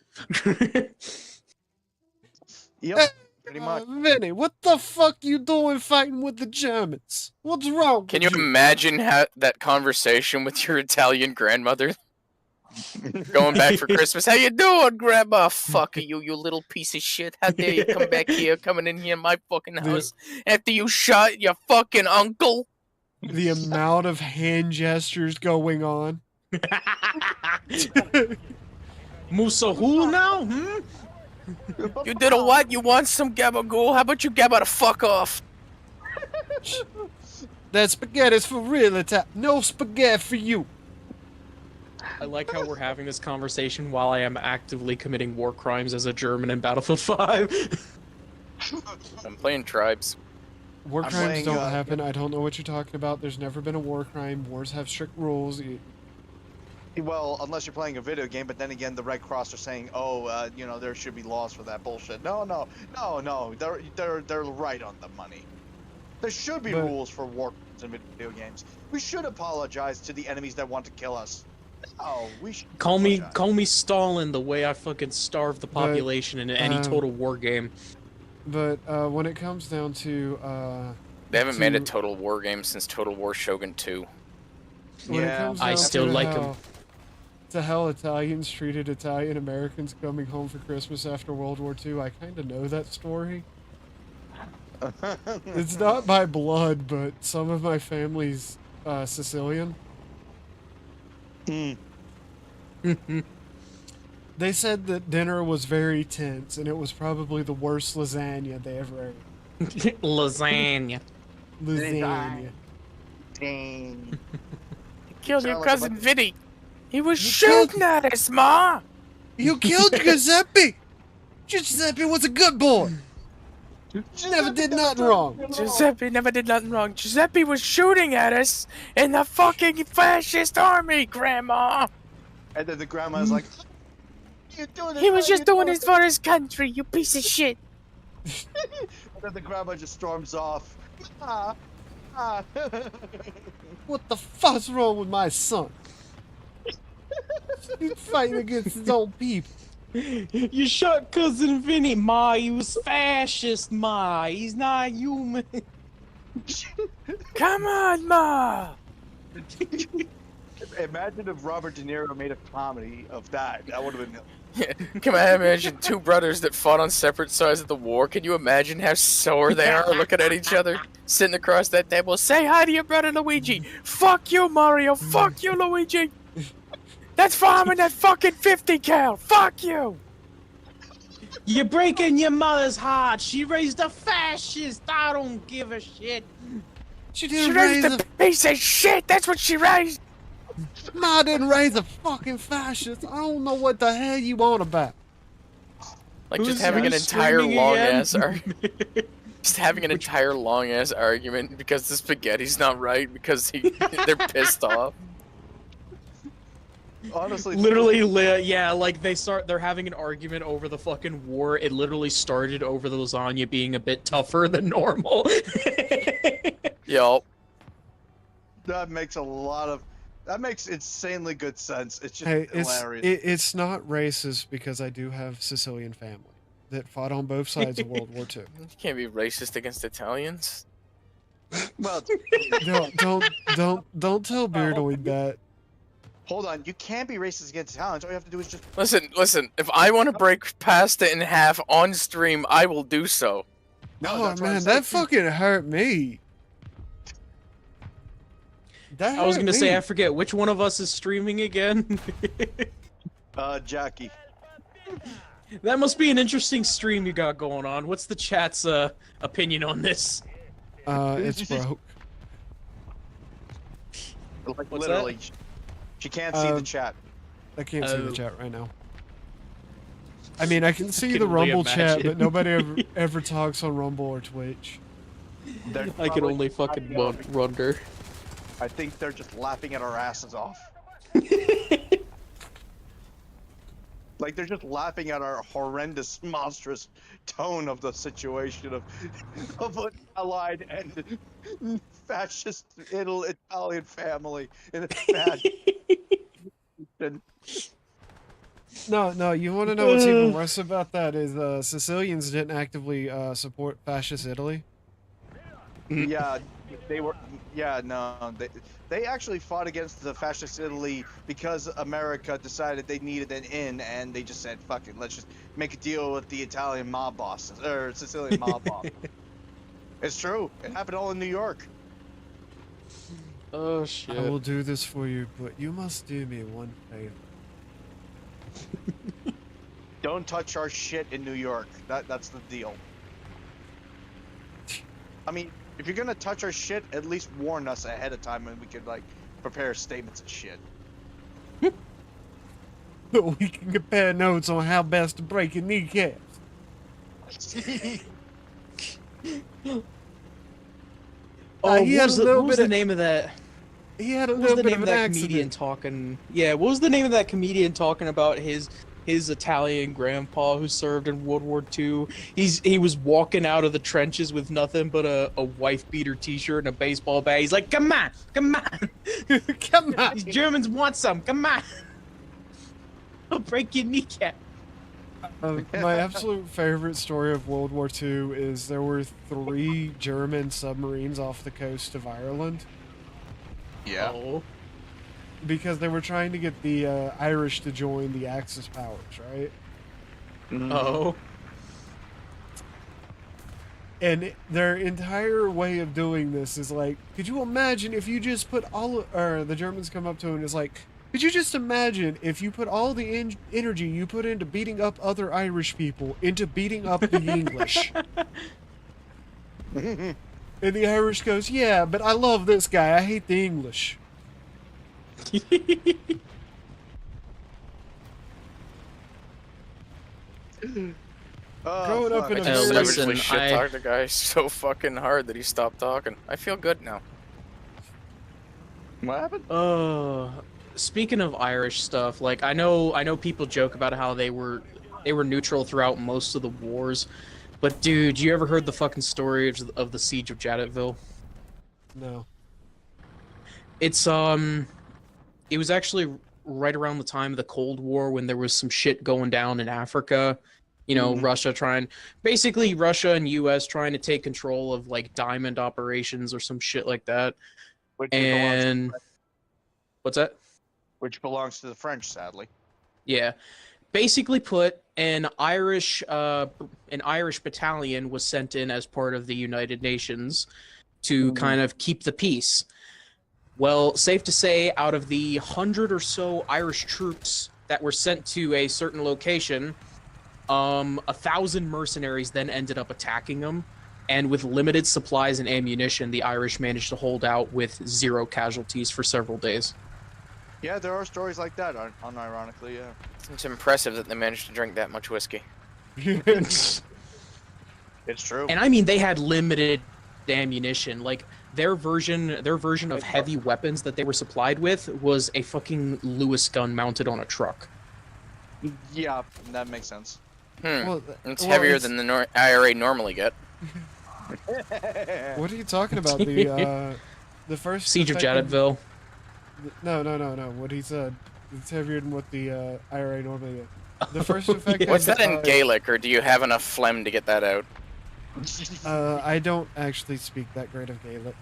Yep. Pretty much. Vinny, what the fuck you doing fighting with the Germans? What's wrong? Can you with imagine that conversation with your Italian grandmother? Going back for Christmas. How you doing, Grandma? Fuck you, you little piece of shit. How dare you come back here, coming in here in my fucking house after you shot your fucking uncle? The amount of hand gestures going on. Musa who now? Hmm? You did a what? You want some gabagool? How about you gabba the fuck off? That spaghetti's for real, no spaghetti for you. I like how we're having this conversation while I am actively committing war crimes as a German in Battlefield 5. I'm playing Tribes. War I'm crimes playing, don't happen. I don't know what you're talking about. There's never been a war crime. Wars have strict rules. Well, unless you're playing a video game, but then again, the Red Cross are saying, "Oh, you know, there should be laws for that bullshit." No. They're right on the money. There should be rules for war crimes in video games. We should apologize to the enemies that want to kill us. No, we should Call apologize. me Stalin the way I fucking starved the population in any Total War game. But when it comes down to They haven't made a Total War game since Total War Shogun 2. when it Yeah, comes I down still to like how, 'em. to how Italians treated Italian Americans coming home for Christmas after World War II, I kind of know that story. It's not by blood, but some of my family's Sicilian. They said that dinner was very tense, and it was probably the worst lasagna they ever ate. Lasagna. Lasagna. Dang. You killed your Sound like a cousin bunch- Vinny. He was You shooting at us, Ma! You killed Giuseppe! Giuseppe was a good boy! Never did nothing wrong. Giuseppe never did nothing wrong. Giuseppe was shooting at us in the fucking fascist army, Grandma! And then the grandma's like, "You're doing this, He was you're just doing this for his country, you piece of shit! And then the grandma just storms off. Ah. What the fuck's wrong with my son? He's fighting against his own people. You shot cousin Vinny, Ma. He was fascist, Ma. He's not human. Come on, Ma! Imagine if Robert De Niro made a comedy of that. That would have been. Can I imagine two brothers that fought on separate sides of the war? Can you imagine how sore they are looking at each other, sitting across that table? Say hi to your brother Luigi. Fuck you, Mario. Fuck you, Luigi. That's for him in that fucking 50 cal. Fuck you. You're breaking your mother's heart. She raised a fascist. I don't give a shit. She She didn't raised raise a piece of shit. That's what she raised. Ma didn't raise a fucking fascist. I don't know what the hell you on about. Like just Who's having an entire screaming long again? ass argument. Just having an entire long ass argument because the spaghetti's not right because they're pissed off. Honestly, Literally, yeah, like they're having an argument over the fucking war. It literally started over the lasagna being a bit tougher than normal. Yo, that makes insanely good sense. It's just Hey, hilarious. it's not racist because I do have Sicilian family that fought on both sides of World War II. you can't be racist against Italians. Well, Don't tell Beardoid that. Hold on, you can't be racist against Italians. All you have to do is just. Listen. If I want to break pasta in half on stream, I will do so. No, Oh that's what I'm man, saying. that fucking hurt me. That I was hurt gonna say me. I forget which one of us is streaming again. Jackie. That must be an interesting stream you got going on. What's the chat's opinion on this? It's broke. Like What's literally, she can't see the Um, chat. I can't see the Oh. chat right now. I mean, I can see can the only Rumble chat, imagine. but nobody ever talks on Rumble or Twitch. They're I can probably only fucking laughing- wonder. I think they're just laughing at our asses off. Like they're just laughing at our horrendous, monstrous tone of the situation of an allied and fascist Italian family in a bad. No, you want to know what's even worse about that is Sicilians didn't actively support fascist Italy. Yeah, they were. Yeah, no, they actually fought against the fascist Italy because America decided they needed an in, and they just said, "Fuck it, let's just make a deal with the Italian mob bosses or Sicilian mob boss." It's true. It happened all in New York. Oh shit. I will do this for you, but you must do me one favor. Don't touch our shit in New York. That's the deal. I mean, if you're gonna touch our shit, at least warn us ahead of time, and we could like prepare statements and shit. We can compare notes on how best to break your kneecaps. Oh, he what had was a the, little what was bit the of- name of that? He had a What was little the bit name of of an that comedian accident. talking? Yeah, what was the name of that comedian talking about his Italian grandpa who served in World War II? He was walking out of the trenches with nothing but a wife beater T-shirt and a baseball bat. He's like, "Come on, come on, Come on. these Germans want some. Come on, I'll break your kneecap." My absolute favorite story of World War II is there were 3 German submarines off the coast of Ireland Yeah. Oh. because they were trying to get the Irish to join the Axis powers, right? Oh. And their entire way of doing this is like, could you imagine if you just put or the Germans come up to him and is like, could you just imagine if you put all the energy you put into beating up other Irish people into beating up the English? And the Irish goes, yeah, but I love this guy. I hate the English. Oh, Growing up fuck, in I a just- very- Savagely listen, shit I- talked the guy so fucking hard that he stopped talking. I feel good now. What happened? Speaking of Irish stuff, like I know people joke about how they were neutral throughout most of the wars, but dude, you ever heard the fucking story of the siege of Jadotville? No. It's it was actually right around the time of the Cold War when there was some shit going down in Africa. You know, Russia and US trying to take control of like diamond operations or some shit like that. Which And what's that? belongs to the French, sadly. Yeah. Basically put, an Irish battalion was sent in as part of the United Nations to kind of keep the peace. Well, safe to say, out of the 100 or so Irish troops that were sent to a certain location, 1,000 mercenaries then ended up attacking them. And with limited supplies and ammunition, the Irish managed to hold out with 0 casualties for several days. Yeah, there are stories like that, unironically, yeah. It's impressive that they managed to drink that much whiskey. It's true. And I mean, they had limited ammunition. Like their version of heavy weapons that they were supplied with was a fucking Lewis gun mounted on a truck. Yeah, that makes sense. Well, It's well, heavier it's- than the IRA normally get. What are you talking about? The first Siege of effective- Jadotville. No. What he said. It's heavier than what the IRA normally did. The first effective. What's that in Gaelic, or do you have enough phlegm to get that out? I don't actually speak that great of Gaelic.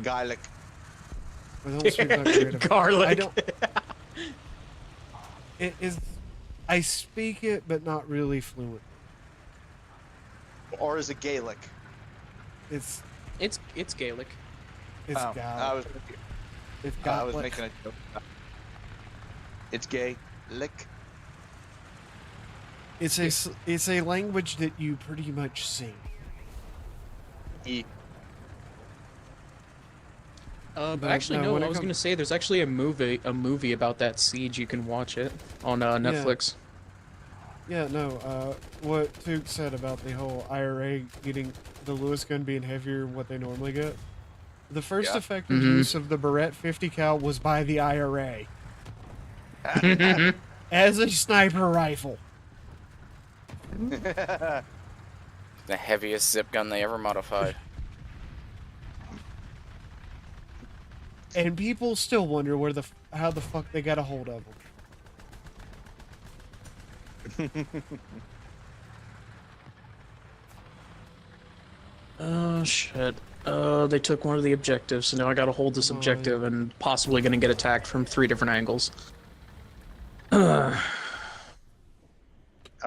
Gaelic. I don't speak that great of it. Garlic. I don't. It is. I speak it, but not really fluent. Or is it Gaelic? It's It's Gaelic. it's Oh, Gaelic. It's I was Gaelic. making a joke. It's gay. Lick. It's a language that you pretty much sing. E. But Actually, no, no. when I it was come- gonna say there's actually a movie about that siege. You can watch it on Netflix. Yeah, no. What Took said about the whole IRA getting the Lewis gun being heavier than what they normally get. The first Yeah. effective Mhm. use of the Barrett 50 cal was by the IRA as a sniper rifle. The heaviest zip gun they ever modified. And people still wonder how the fuck they got a hold of them. Oh shit. They took one of the objectives, so now I gotta hold this Come on. objective and possibly gonna get attacked from 3 different angles. I'm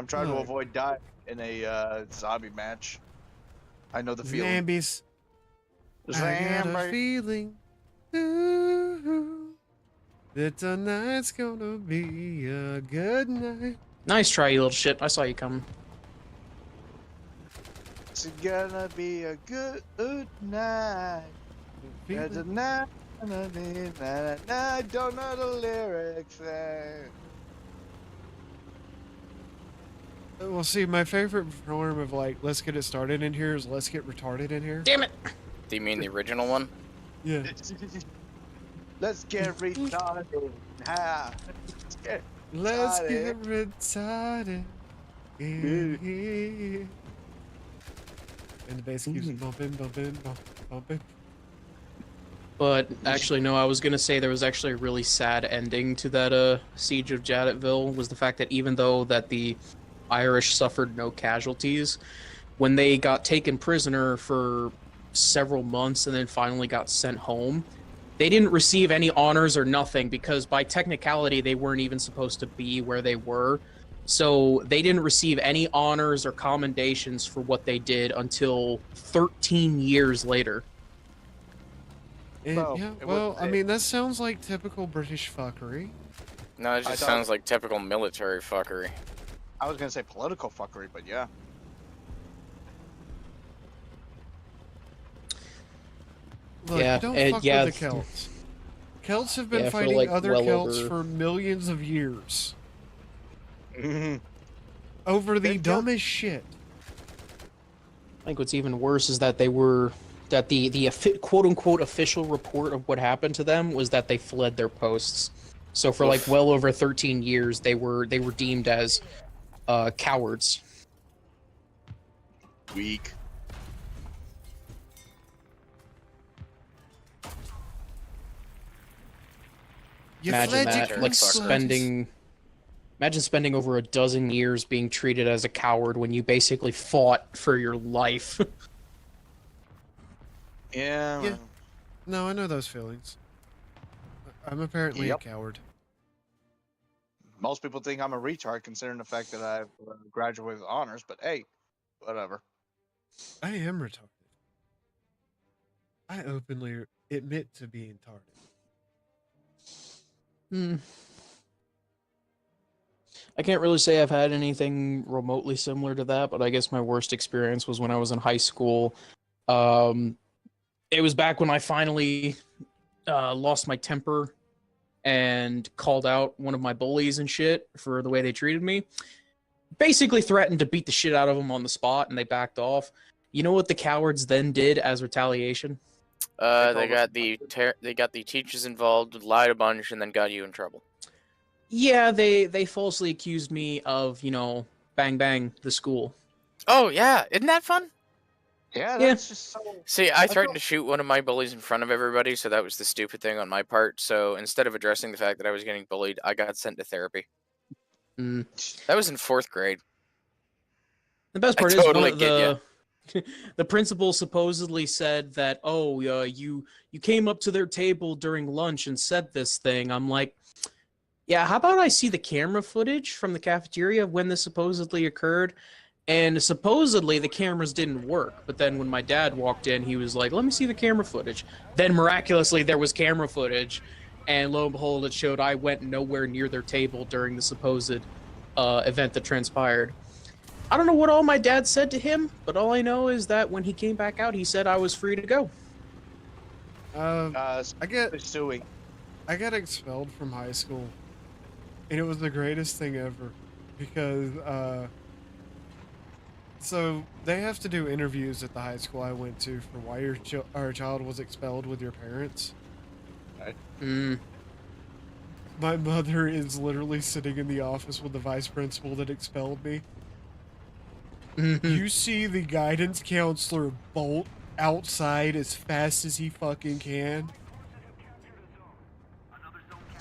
trying to Look. avoid dying in a zombie match. I know the feeling. Zambies. I got a Zombie. feeling ooh, that tonight's gonna be a good night. Nice try, you little shit. I saw you coming. It's gonna be a good night. It's a Feeling- night. I don't know the lyrics. Well, see, my favorite form of like, let's get it started in here is let's get retarded in here. Damn it! Do you mean the original one? Yeah. Let's get retarded. Ha. Let's Retarded. get retarded. in here. And the bass keeps bumping, bumping. But actually, no, I was gonna say there was actually a really sad ending to that siege of Jadotville. Was the fact that even though that the Irish suffered no casualties, when they got taken prisoner for several months and then finally got sent home, they didn't receive any honors or nothing because by technicality they weren't even supposed to be where they were. So they didn't receive any honors or commendations for what they did until 13 years later. And, Well, yeah, it well, was- I mean, that sounds like typical British fuckery. No, it I just thought- sounds like typical military fuckery. I was gonna say political fuckery, but yeah. Look, Yeah, don't and fuck yeah, with the Celts. Celts have been Yeah, for, fighting like, other well Celts over- for millions of years over the They've got- dumbest shit. I think what's even worse is that the quote unquote official report of what happened to them was that they fled their posts. So for like Oof. well over 13 years, they were deemed as cowards. Weak. You Imagine fled that, your like country. imagine spending over a dozen years being treated as a coward when you basically fought for your life. Yeah. Yeah. No, I know those feelings. I'm apparently Yep. a coward. Most people think I'm a retard considering the fact that I graduated with honors, but hey, whatever. I am retarded. I openly admit to being retarded. I can't really say I've had anything remotely similar to that, but I guess my worst experience was when I was in high school. It was back when I finally lost my temper and called out one of my bullies and shit for the way they treated me. Basically threatened to beat the shit out of them on the spot, and they backed off. You know what the cowards then did as retaliation? They got the teachers involved, lied a bunch, and then got you in trouble. Yeah, they falsely accused me of, bang bang the school. Oh yeah, isn't that fun? Yeah, Yeah. that's just so. See, I threatened felt- to shoot one of my bullies in front of everybody, so that was the stupid thing on my part. So instead of addressing the fact that I was getting bullied, I got sent to therapy. Mm. That was in 4th grade. The best I part totally is get ya. the principal supposedly said that, oh, you came up to their table during lunch and said this thing. I'm like, yeah, how about I see the camera footage from the cafeteria of when this supposedly occurred? And supposedly the cameras didn't work. But then when my dad walked in, he was like, let me see the camera footage. Then miraculously there was camera footage. And lo and behold, it showed I went nowhere near their table during the supposed event that transpired. I don't know what all my dad said to him, but all I know is that when he came back out, he said I was free to go. I get Suing. I got expelled from high school, and it was the greatest thing ever, because so they have to do interviews at the high school I went to for why your child was expelled with your parents. Mm. My mother is literally sitting in the office with the vice principal that expelled me. You see the guidance counselor bolt outside as fast as he fucking can.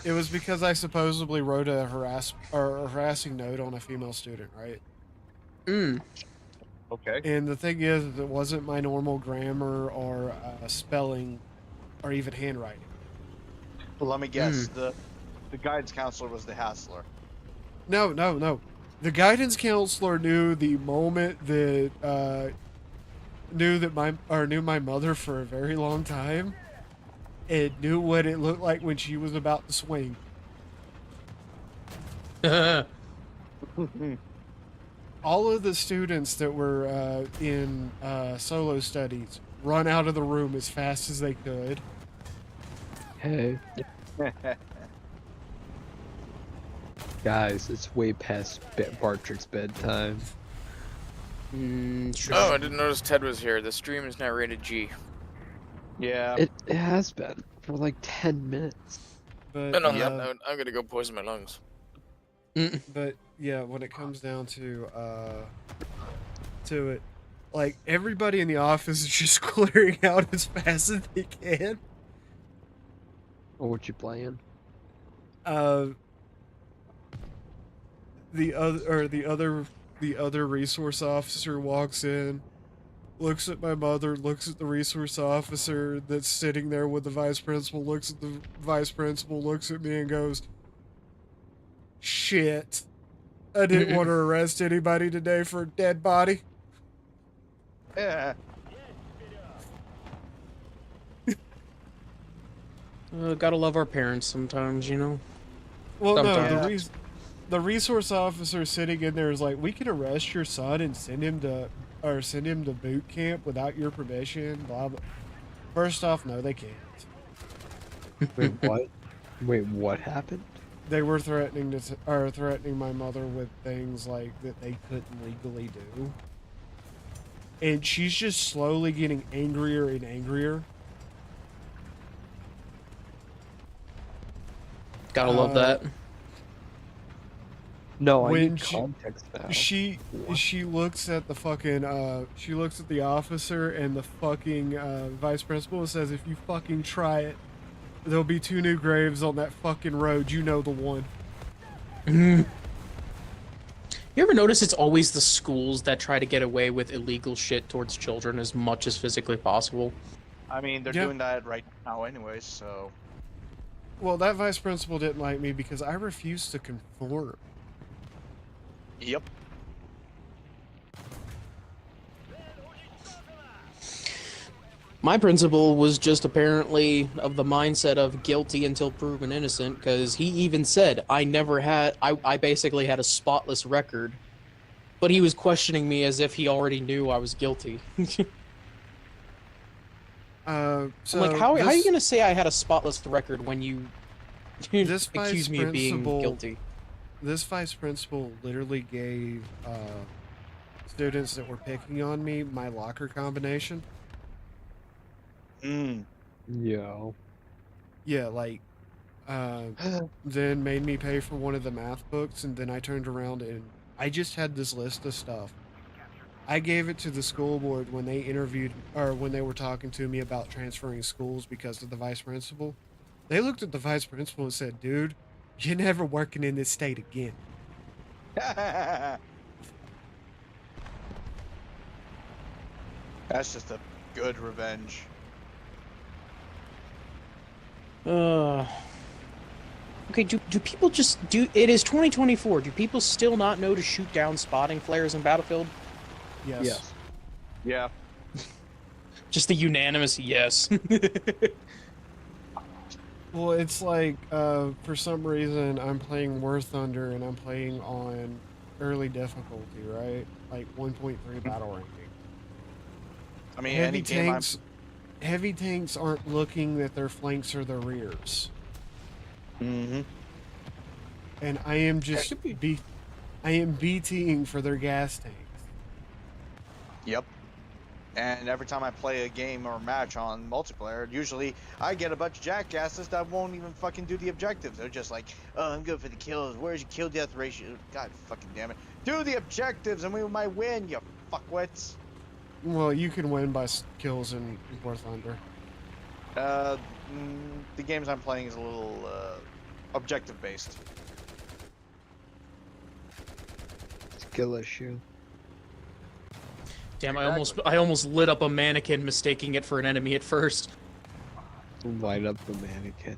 It was because I supposedly wrote a harassing note on a female student, right? Mm. Okay. And the thing is, it wasn't my normal grammar or spelling or even handwriting. Well, let me guess. The guidance counselor was the hassler. No. The guidance counselor knew the moment that knew my mother for a very long time, and knew what it looked like when she was about to swing. All of the students that were in solo studies run out of the room as fast as they could. Hey, guys, it's way past Bartrick's bedtime. Sure. Oh, I didn't notice Ted was here. The stream is now rated G. Yeah. It has been for like 10 minutes. But And on that note, I'm gonna go poison my lungs. But yeah, when it comes down to it, like, everybody in the office is just clearing out as fast as they can. Or what you playing? The other resource officer walks in, looks at my mother, looks at the resource officer that's sitting there with the vice principal, looks at the vice principal, looks at me and goes, "Shit. I didn't want to arrest anybody today for a dead body." Yeah. Gotta love our parents sometimes, you know? Well, no, Sometimes. the resource officer sitting in there is like, "We can arrest your son and send him to boot camp without your permission." Blah blah. First off, no, they can't. Wait, what? Wait, what happened? They were threatening threatening my mother with things like that they couldn't legally do, and she's just slowly getting angrier and angrier. Gotta love that. No, I When need context now. She looks at the fucking she looks at the officer and the fucking vice principal and says, "If you fucking try it, there'll be 2 new graves on that fucking road. You know the one." You ever notice it's always the schools that try to get away with illegal shit towards children as much as physically possible? I mean, they're Yeah. doing that right now anyways, so... Well, that vice principal didn't like me because I refused to conform. Yep. My principal was just apparently of the mindset of guilty until proven innocent, because he even said I basically had a spotless record, but he was questioning me as if he already knew I was guilty. So I'm like, how are you gonna say I had a spotless record when you This accuse vice me of being principal- guilty? This vice principal literally gave students that were picking on me my locker combination. Yo. Yeah, like, then made me pay for one of the math books, and then I turned around and I just had this list of stuff. I gave it to the school board when they interviewed, or when they were talking to me about transferring schools because of the vice principal. They looked at the vice principal and said, "Dude, you're never working in this state again." That's just a good revenge. Okay, do people just do? It is 2024. Do people still not know to shoot down spotting flares in Battlefield? Yes. Yes. Yeah. Just a unanimous yes. Well, it's like for some reason I'm playing War Thunder and I'm playing on early difficulty, right? Like 1.3 battle ranking. I mean, any game I'm... Heavy tanks aren't looking at their flanks or their rears, Mm-hmm. and I am just I am BTing for their gas tanks. Yep. And every time I play a game or match on multiplayer, usually I get a bunch of jackasses that won't even fucking do the objectives. They're just like, oh, I'm good for the kills. Where's your kill death ratio? God fucking damn it. Do the objectives and we might win, you fuckwits. Well, you can win by kills in War Thunder. The games I'm playing is a little objective based. Skill issue. Damn, I almost lit up a mannequin, mistaking it for an enemy at first. Light up the mannequin.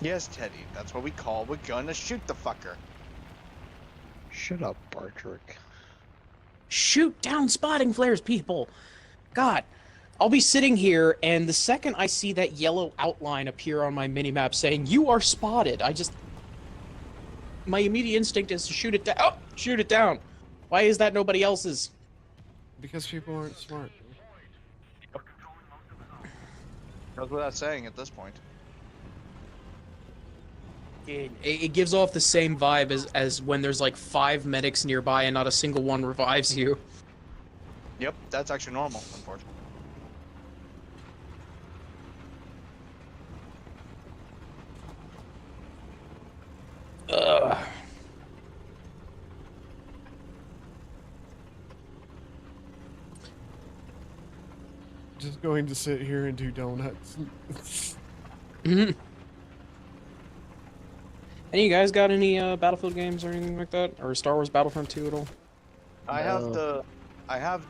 Yes, Teddy, that's what we call we're gonna shoot the fucker. Shut up, Bartrick. Shoot down spotting flares, people! God, I'll be sitting here, and the second I see that yellow outline appear on my minimap saying, "You are spotted," my immediate instinct is to shoot it down. Oh, shoot it down! Why is that nobody else's? Because people aren't smart. Goes without saying at this point. It gives off the same vibe as when there's like 5 medics nearby and not a single one revives you. Yep, that's actually normal, unfortunately. Ugh. Just going to sit here and do donuts. Mm-hmm. Any of you guys got any Battlefield games or anything like that, or Star Wars Battlefront 2 at all? I have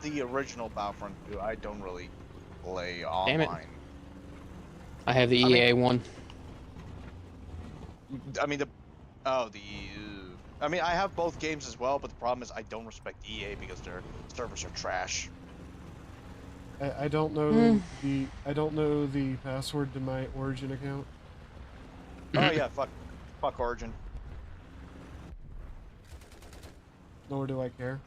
the original Battlefront 2. I don't really play Damn it. online. I have the EA one. I mean I have both games as well, but the problem is I don't respect EA because their servers are trash. I don't know I don't know the password to my Origin account. Oh yeah, fuck Origin. Nor do I care.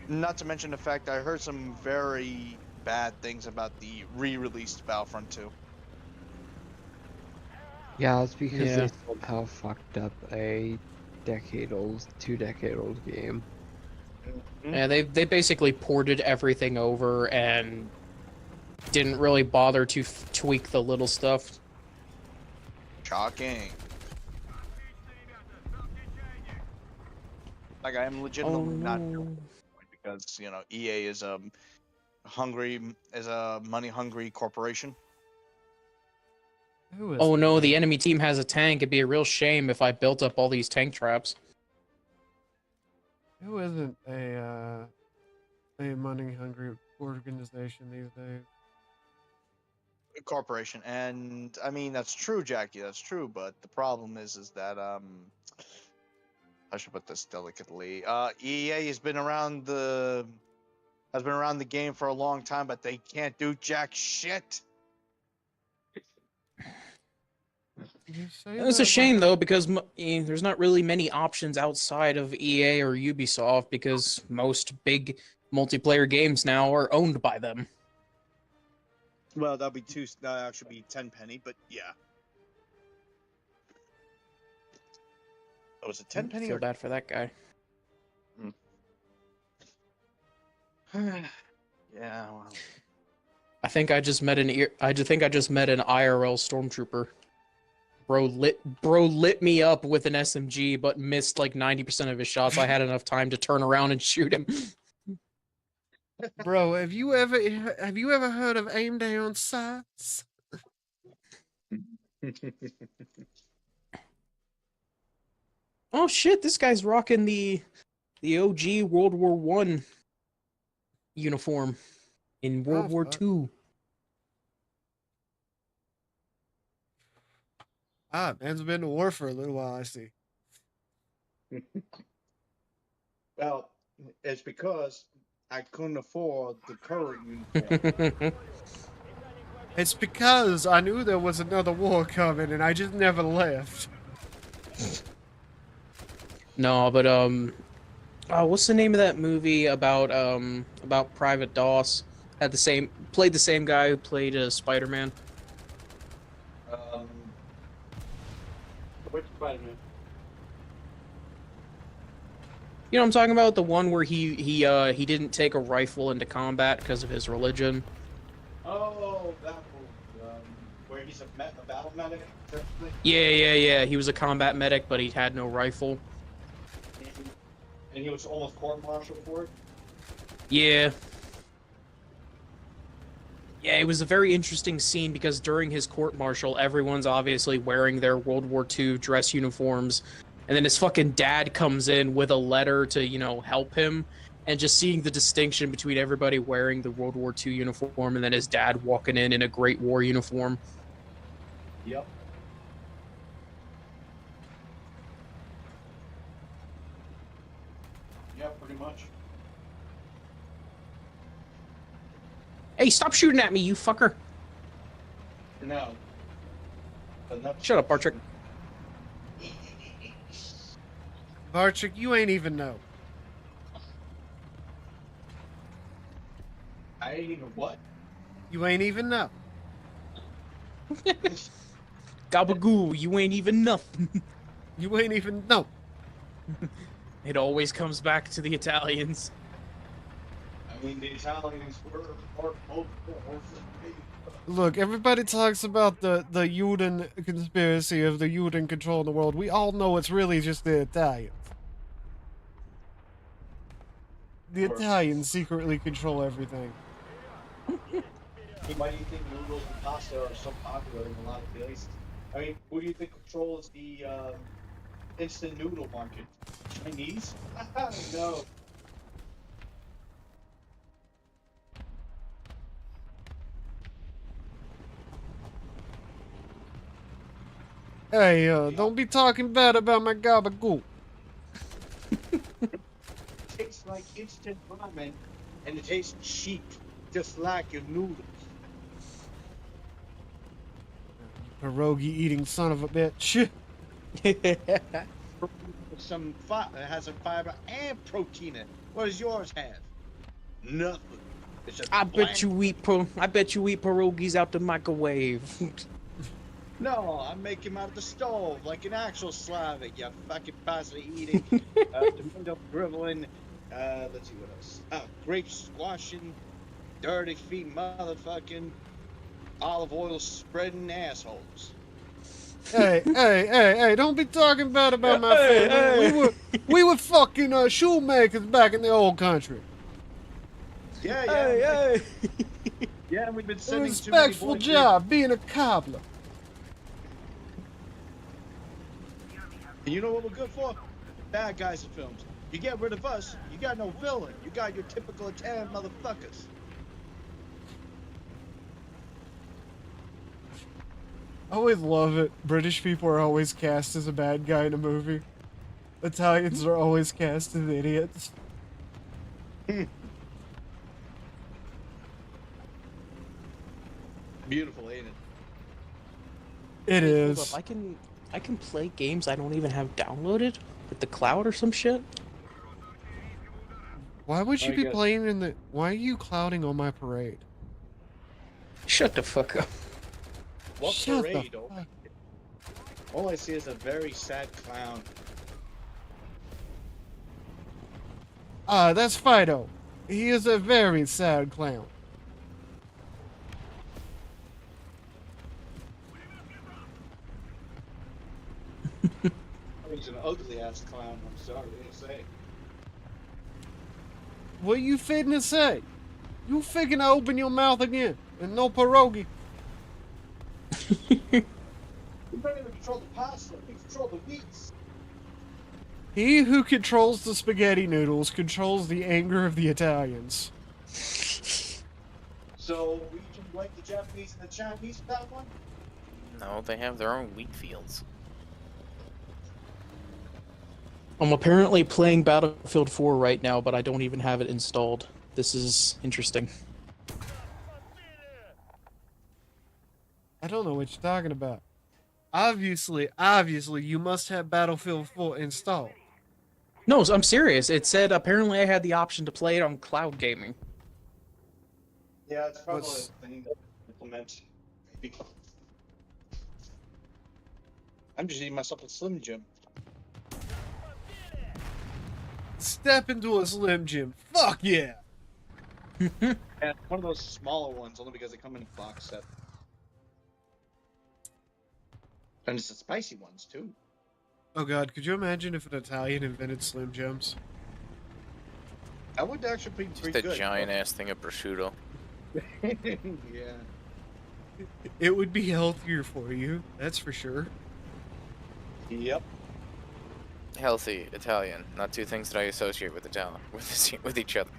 Not to mention the fact I heard some very bad things about the re-released Battlefront 2. Yeah, it's because Yeah. they somehow fucked up a 2-decade-old game. Yeah, they basically ported everything over and didn't really bother to tweak the little stuff. Shocking. Like I am legitimately not because EA is a money-hungry corporation. Who is Oh no, the enemy team has a tank. It'd be a real shame if I built up all these tank traps. Who isn't a money-hungry organization these days? Corporation, and I mean that's true, Jackie. That's true, but the problem is that I should put this delicately. EA has been around the game for a long time, but they can't do jack shit. It's a shame though because there's not really many options outside of EA or Ubisoft because most big multiplayer games now are owned by them. Well, that'd actually be Tenpenny, but yeah. Oh, was it Tenpenny Feel or? bad for that guy. Yeah. Well. I think I just met an IRL stormtrooper. Bro lit me up with an SMG, but missed like 90% of his shots. I had enough time to turn around and shoot him. Bro, have you ever heard of aim down sights? Oh shit! This guy's rocking the The OG World War One uniform in World Oh, War fuck. Two. Ah, man's been to war for a little while, I see. Well, it's because I couldn't afford the current uniform. It's because I knew there was another war coming and I just never left. No, but what's the name of that movie about Private Doss? Played the same guy who played Spider-Man. Which Spider-Man? You know what I'm talking about? The one where he didn't take a rifle into combat because of his religion. Oh, that one. Where he's a battle medic? Technically? Yeah. He was a combat medic, but he had no rifle. And he was almost court-martialed for it? Yeah. Yeah, it was a very interesting scene because during his court-martial, everyone's obviously wearing their World War II dress uniforms. And then his fucking dad comes in with a letter to, help him. And just seeing the distinction between everybody wearing the World War II uniform and then his dad walking in a Great War uniform. Yep. Yeah, pretty much. Hey, stop shooting at me, you fucker! No. Shut up, Bartrick. Bartrick, you ain't even know. I ain't even what? You ain't even know. Gabagoo, you ain't even nothing. You ain't even know. It always comes back to the Italians. I mean, the Italians were both. Look, everybody talks about the Juden conspiracy of the Juden controlling the world. We all know it's really just the Italians. The Italians secretly control everything. Why do you think noodles and pasta are so popular in a lot of places? I mean, who do you think controls the instant noodle market? Chinese? No. Hey, don't be talking bad about my gabagool. It tastes like instant ramen, and it tastes cheap, just like your noodles. Pierogi eating son of a bitch. Some it has some fiber and protein in it. What does yours have? Nothing. It's just I bland. bet you eat pierogies out the microwave. No, I make him out of the stove like an actual Slavic. You fucking pasta eating, tomato dribbling. Let's see what else. Grape squashing, dirty feet motherfucking, olive oil spreading assholes. Hey, don't be talking bad about my family. We were fucking shoemakers back in the old country. Yeah. Yeah, we've been A sending too many respectful boys job being a cobbler. And you know what we're good for? Bad guys in films. You get rid of us, you got no villain. You got your typical Italian motherfuckers. I always love it. British people are always cast as a bad guy in a movie. Italians are always cast as idiots. Beautiful, ain't it? It Wait, hold is. up, I can play games I don't even have downloaded with the cloud or some shit. Why would you I be guess- playing in the... Why are you clouding on my parade? Shut the fuck up. What Shut the parade? Oh, fuck- all I see is a very sad clown. That's Fido. He is a very sad clown. He's an ugly ass clown, I'm sorry to say. What you finna say? You finna open your mouth again and no pierogi. We don't even control the pasta, we control the meats. He who controls the spaghetti noodles controls the anger of the Italians. So we can blame the Japanese and the Chinese for that one? No, they have their own wheat fields. I'm apparently playing Battlefield 4 right now, but I don't even have it installed. This is interesting. I don't know what you're talking about. Obviously, you must have Battlefield 4 installed. No, I'm serious. It said apparently I had the option to play it on cloud gaming. Yeah, it's probably What's- a thing to implement. Maybe. I'm just eating myself a Slim Jim. Step into a Slim Jim. Fuck yeah! And one of those smaller ones, only because they come in a box set. And it's the spicy ones, too. Oh god, could you imagine if an Italian invented Slim Jims? That would actually be Just pretty a good. giant ass thing of prosciutto. Yeah. It would be healthier for you, that's for sure. Yep. Healthy Italian, not two things that I associate with Italian with each other.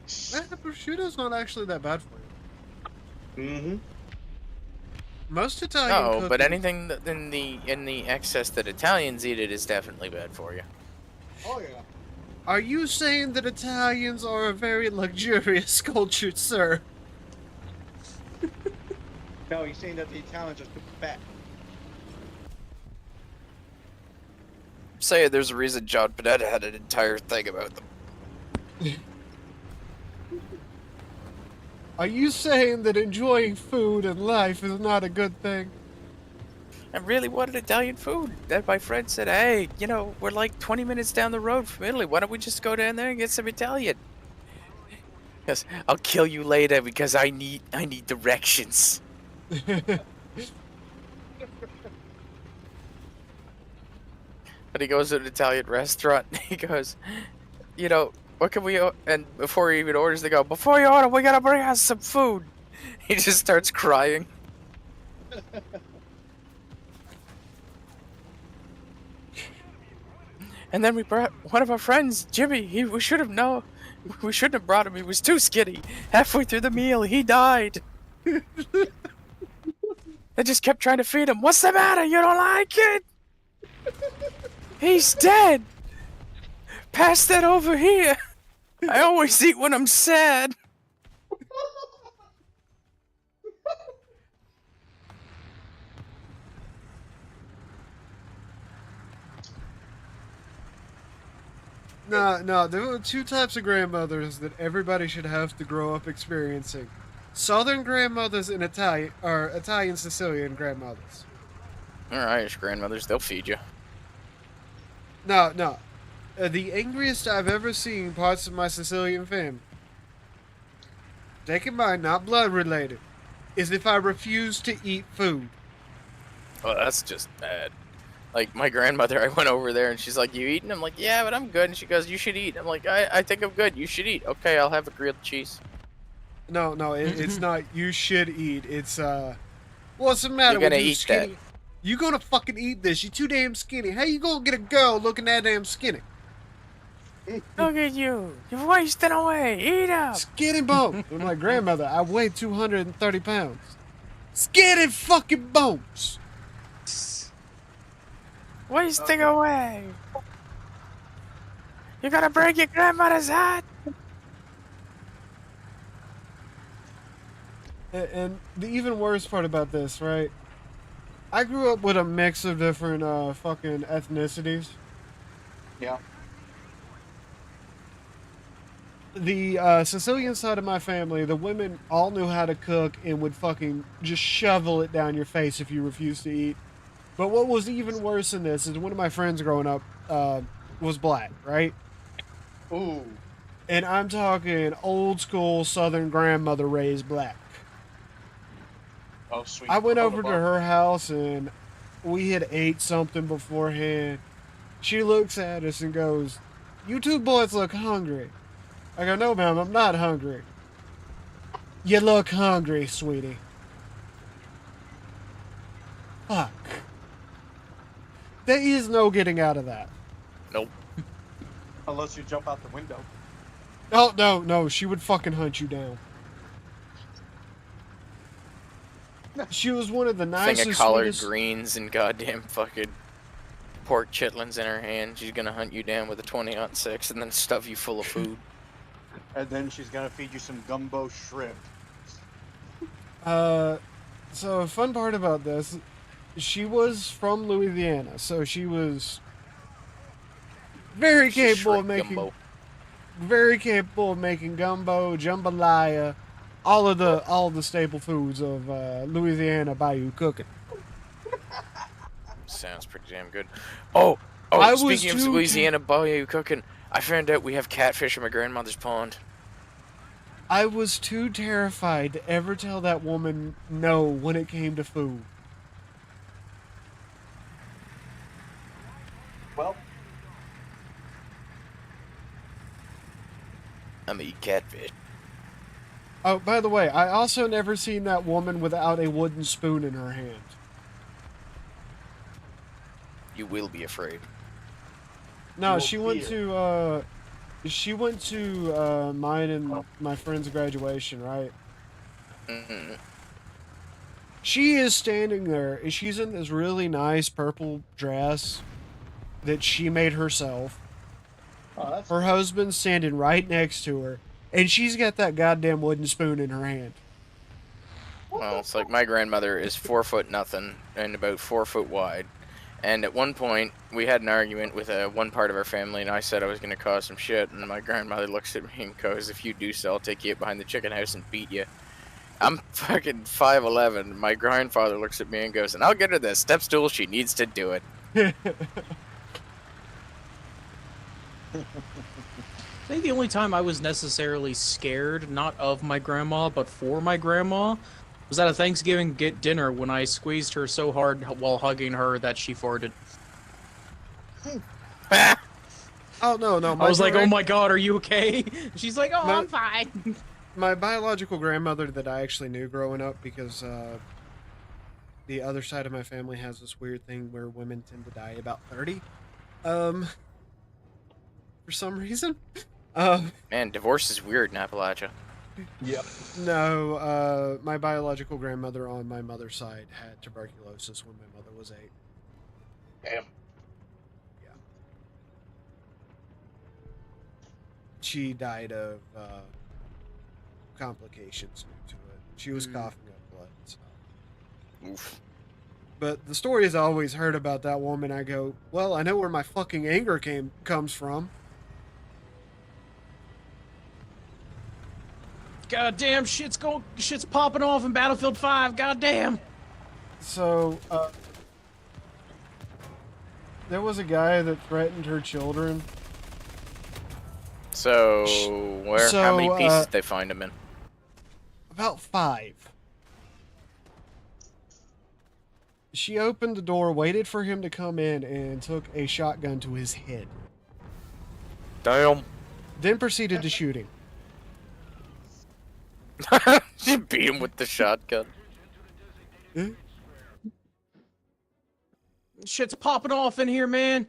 Prosciutto's not actually that bad for you. Mm-hmm. Most Italian No, but cookies- anything in the excess that Italians eat it is definitely bad for you. Oh, yeah. Are you saying that Italians are a very luxurious culture, sir? No, he's saying that the Italians are super fat. Say there's a reason John Panetta had an entire thing about them. Are you saying that enjoying food and life is not a good thing? I really wanted Italian food. That my friend said, hey, you know, we're like 20 minutes down the road from Italy. Why don't we just go down there and get some Italian? Yes, I'll kill you later because I need directions. But he goes to an Italian restaurant. And he goes, you know, what can we? And before he even orders, they go, before you order, we gotta bring us some food. He just starts crying. And then we brought one of our friends, Jimmy. We shouldn't have brought him. He was too skinny. Halfway through the meal, he died. I just kept trying to feed him. What's the matter? You don't like it? He's dead. Pass that over here. I always eat when I'm sad. No, there are two types of grandmothers that everybody should have to grow up experiencing. Southern grandmothers and Italian Sicilian grandmothers. Or Irish grandmothers, they'll feed you. No. The angriest I've ever seen parts of my Sicilian family, take in mind, not blood related, is if I refuse to eat food. Oh, that's just bad. Like, my grandmother, I went over there and she's like, you eating? I'm like, yeah, but I'm good. And she goes, you should eat. I'm like, I think I'm good. You should eat. Okay, I'll have a grilled cheese. No, it's not you should eat. It's, what's the matter You're gonna with you eat skinny? that. You gonna fucking eat this. You too damn skinny. How you gonna get a girl looking that damn skinny? Look at you. You're wasting away. Eat up. Skinny bones. I'm like, grandmother, I weigh 230 pounds. Skinny fucking bones. Wasting away. You gotta break your grandmother's heart. And the even worse part about this, right? I grew up with a mix of different fucking ethnicities. Yeah. The Sicilian side of my family, the women all knew how to cook and would fucking just shovel it down your face if you refused to eat. But what was even worse than this is one of my friends growing up was black, right? Ooh. And I'm talking old school Southern grandmother raised black. Oh, sweet. I went over to her house and we had ate something beforehand. She looks at us and goes, "You two boys look hungry." I go, "No, ma'am, I'm not hungry." "You look hungry, sweetie." Fuck. There is no getting out of that. Nope. Unless you jump out the window. Oh, no, she would fucking hunt you down. She was one of the Thing nicest, of collard sweetest... greens and goddamn fucking pork chitlins in her hand. She's gonna hunt you down with a 20-06 and then stuff you full of food. And then she's gonna feed you some gumbo shrimp. So a fun part about this, she was from Louisiana, so she was very capable of making... Gumbo. Very capable of making gumbo, jambalaya, all the staple foods of Louisiana bayou cooking. Sounds pretty damn good. Oh, I was speaking of too- Louisiana bayou cooking, I found out we have catfish in my grandmother's pond. I was too terrified to ever tell that woman no when it came to food. Well, I'm gonna eat catfish. Oh, by the way, I also never seen that woman without a wooden spoon in her hand. You will be afraid. No, You'll she went fear. to mine and my friend's graduation, right? Mm-mm. She is standing there, and she's in this really nice purple dress that she made herself. oh, that's Her husband's standing right next to her, and she's got that goddamn wooden spoon in her hand. Well, it's like my grandmother is 4 foot nothing and about 4 foot wide. And at one point, we had an argument with one part of our family, and I said I was going to cause some shit. And my grandmother looks at me and goes, "If you do so, I'll take you up behind the chicken house and beat you." I'm fucking 5'11". My grandfather looks at me and goes, "And I'll get her the step stool. She needs to do it." I think the only time I was necessarily scared, not of my grandma, but for my grandma, was at a Thanksgiving dinner when I squeezed her so hard while hugging her that she farted. Oh no, I was like, "Oh my god, are you okay?" She's like, "Oh, No. I'm fine." My biological grandmother that I actually knew growing up, because the other side of my family has this weird thing where women tend to die about 30, for some reason. Man, divorce is weird in Appalachia. Yep. No, my biological grandmother on my mother's side had tuberculosis when my mother was 8. Damn. She died of complications due to it. She was coughing up blood. So. Oof. But the stories I always heard about that woman, I go, well, I know where my fucking anger comes from. God damn, shit's popping off in Battlefield 5. God damn. So, there was a guy that threatened her children. So, how many So, pieces did they find him in? About 5. She opened the door, waited for him to come in, and took a shotgun to his head. Damn. Then proceeded to shoot him. She beat him with the shotgun. Shit's popping off in here, man.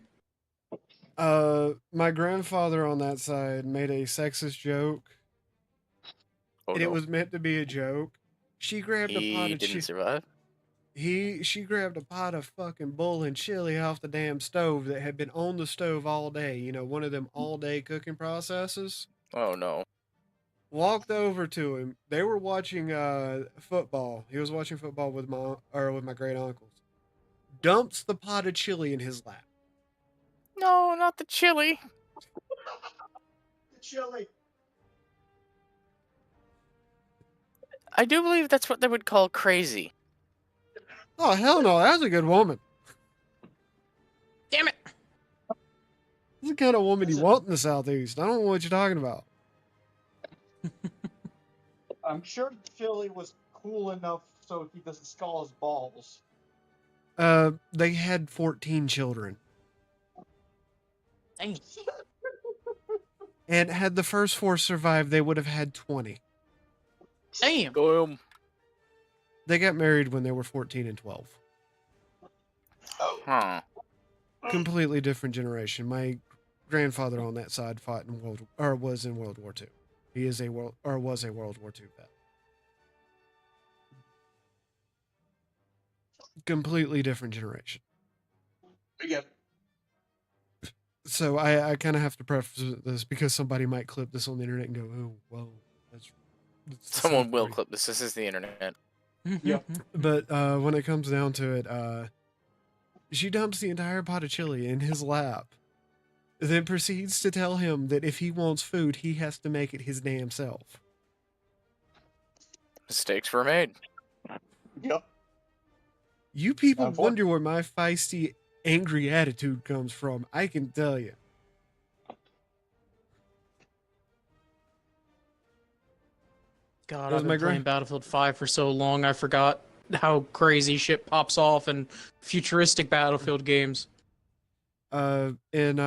My grandfather on that side made a sexist joke, Oh, and no. it was meant to be a joke. She grabbed a pot He of didn't survive. She grabbed a pot of fucking bull and chili off the damn stove that had been on the stove all day. You know, one of them all day cooking processes. Oh no. Walked over to him. They were watching football. He was watching football with my great uncles. Dumps the pot of chili in his lap. No, not the chili. The chili. I do believe that's what they would call crazy. Oh hell no, that's a good woman. Damn it. That's the kind of woman you want in the Southeast. I don't know what you're talking about. I'm sure Philly was cool enough so he doesn't scald his balls. They had 14 children. Dang. And had the first 4 survived, they would have had 20. Damn. Damn. They got married when they were 14 and 12. Huh. Completely different generation. grandfather on that side fought in was in World War II. He is a was a World War II vet. Completely different generation. Yep. So I kind of have to preface this because somebody might clip this on the internet and go, "Oh, whoa, that's the Someone same will party." clip this. This is the internet. Yep. But when it comes down to it, she dumps the entire pot of chili in his lap, then proceeds to tell him that if he wants food, he has to make it his damn self. Mistakes were made. Yep. You people Unfortunately. wonder where my feisty, angry attitude comes from. I can tell you. God, That was I've my been playing Battlefield 5 for so long, I forgot how crazy shit pops off in futuristic Battlefield games. In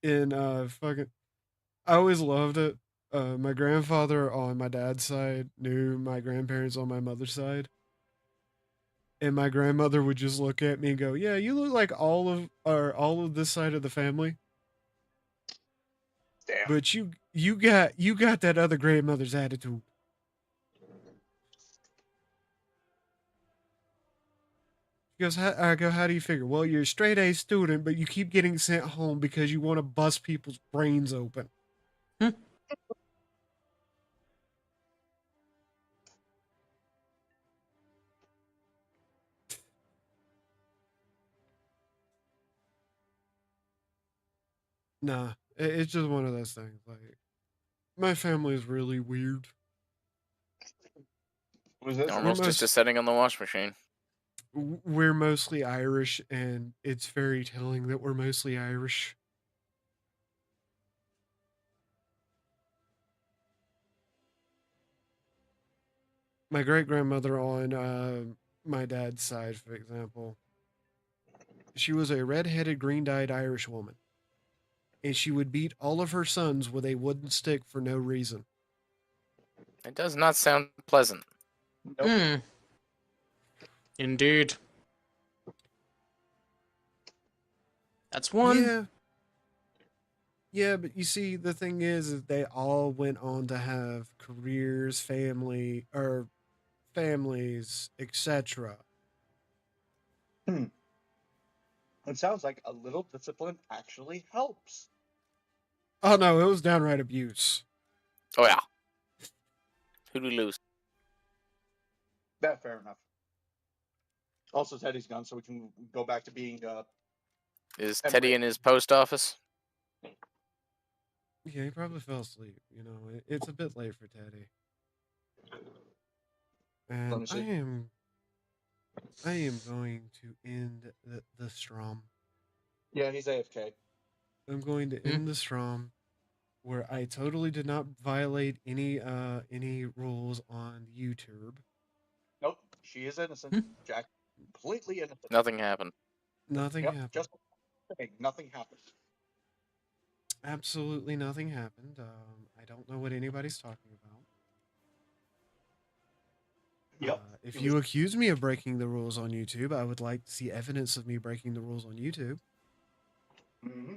fucking, I always loved it. My grandfather on my dad's side knew my grandparents on my mother's side. And my grandmother would just look at me and go, "Yeah, you look like all of this side of the family, Damn. but you got that other grandmother's attitude." She goes, I go, "How do you figure?" "Well, you're a straight A student, but you keep getting sent home because you want to bust people's brains open." Nah, it's just one of those things. Like, my family is really weird. Was this? Almost just a setting on the wash machine. We're mostly Irish, and it's very telling that we're mostly Irish. My great grandmother on my dad's side, for example, she was a red-headed, green-dyed Irish woman, and she would beat all of her sons with a wooden stick for no reason. It does not sound pleasant. Nope. Hmm. Indeed. That's one. Yeah. Yeah, but you see, the thing is they all went on to have careers, families, etc. It sounds like a little discipline actually helps. Oh no, it was downright abuse. Oh yeah. Who'd we lose? That fair enough. Also, Teddy's gone, so we can go back to being Is And Teddy break. in his post office? Yeah, he probably fell asleep. You know, it's a bit late for Teddy. Let me And see. I am going to end the strom. Yeah, he's AFK. I'm going to end the strom where I totally did not violate any rules on YouTube. Nope, she is innocent. Jack, completely innocent. Nothing happened. Nothing Yep, happened. just nothing happened. Absolutely nothing happened. I don't know what anybody's talking about. Yep. If you accuse me of breaking the rules on YouTube, I would like to see evidence of me breaking the rules on YouTube. Mm-hmm.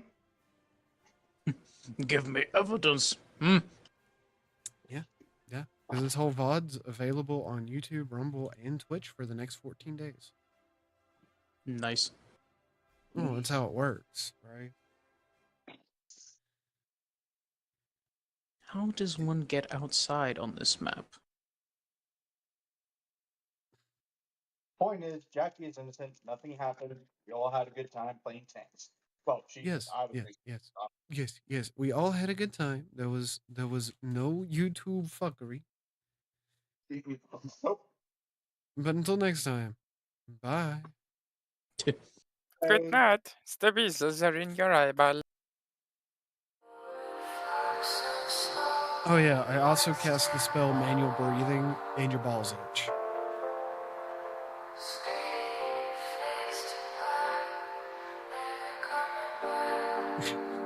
Give me evidence. Hmm. Yeah, because this whole VOD's available on YouTube, Rumble, and Twitch for the next 14 days. Nice. Oh, that's how it works, right? How does one get outside on this map? Point is, Jackie is innocent. Nothing happened. We all had a good time playing tanks. Well, she. Yes, obviously. yes. We all had a good time. There was no YouTube fuckery. Nope. But until next time, bye. Good night. The beezels are in your eyeball. Oh yeah, I also cast the spell Manual Breathing, and your balls itch. Stay fixed to black, never coming back.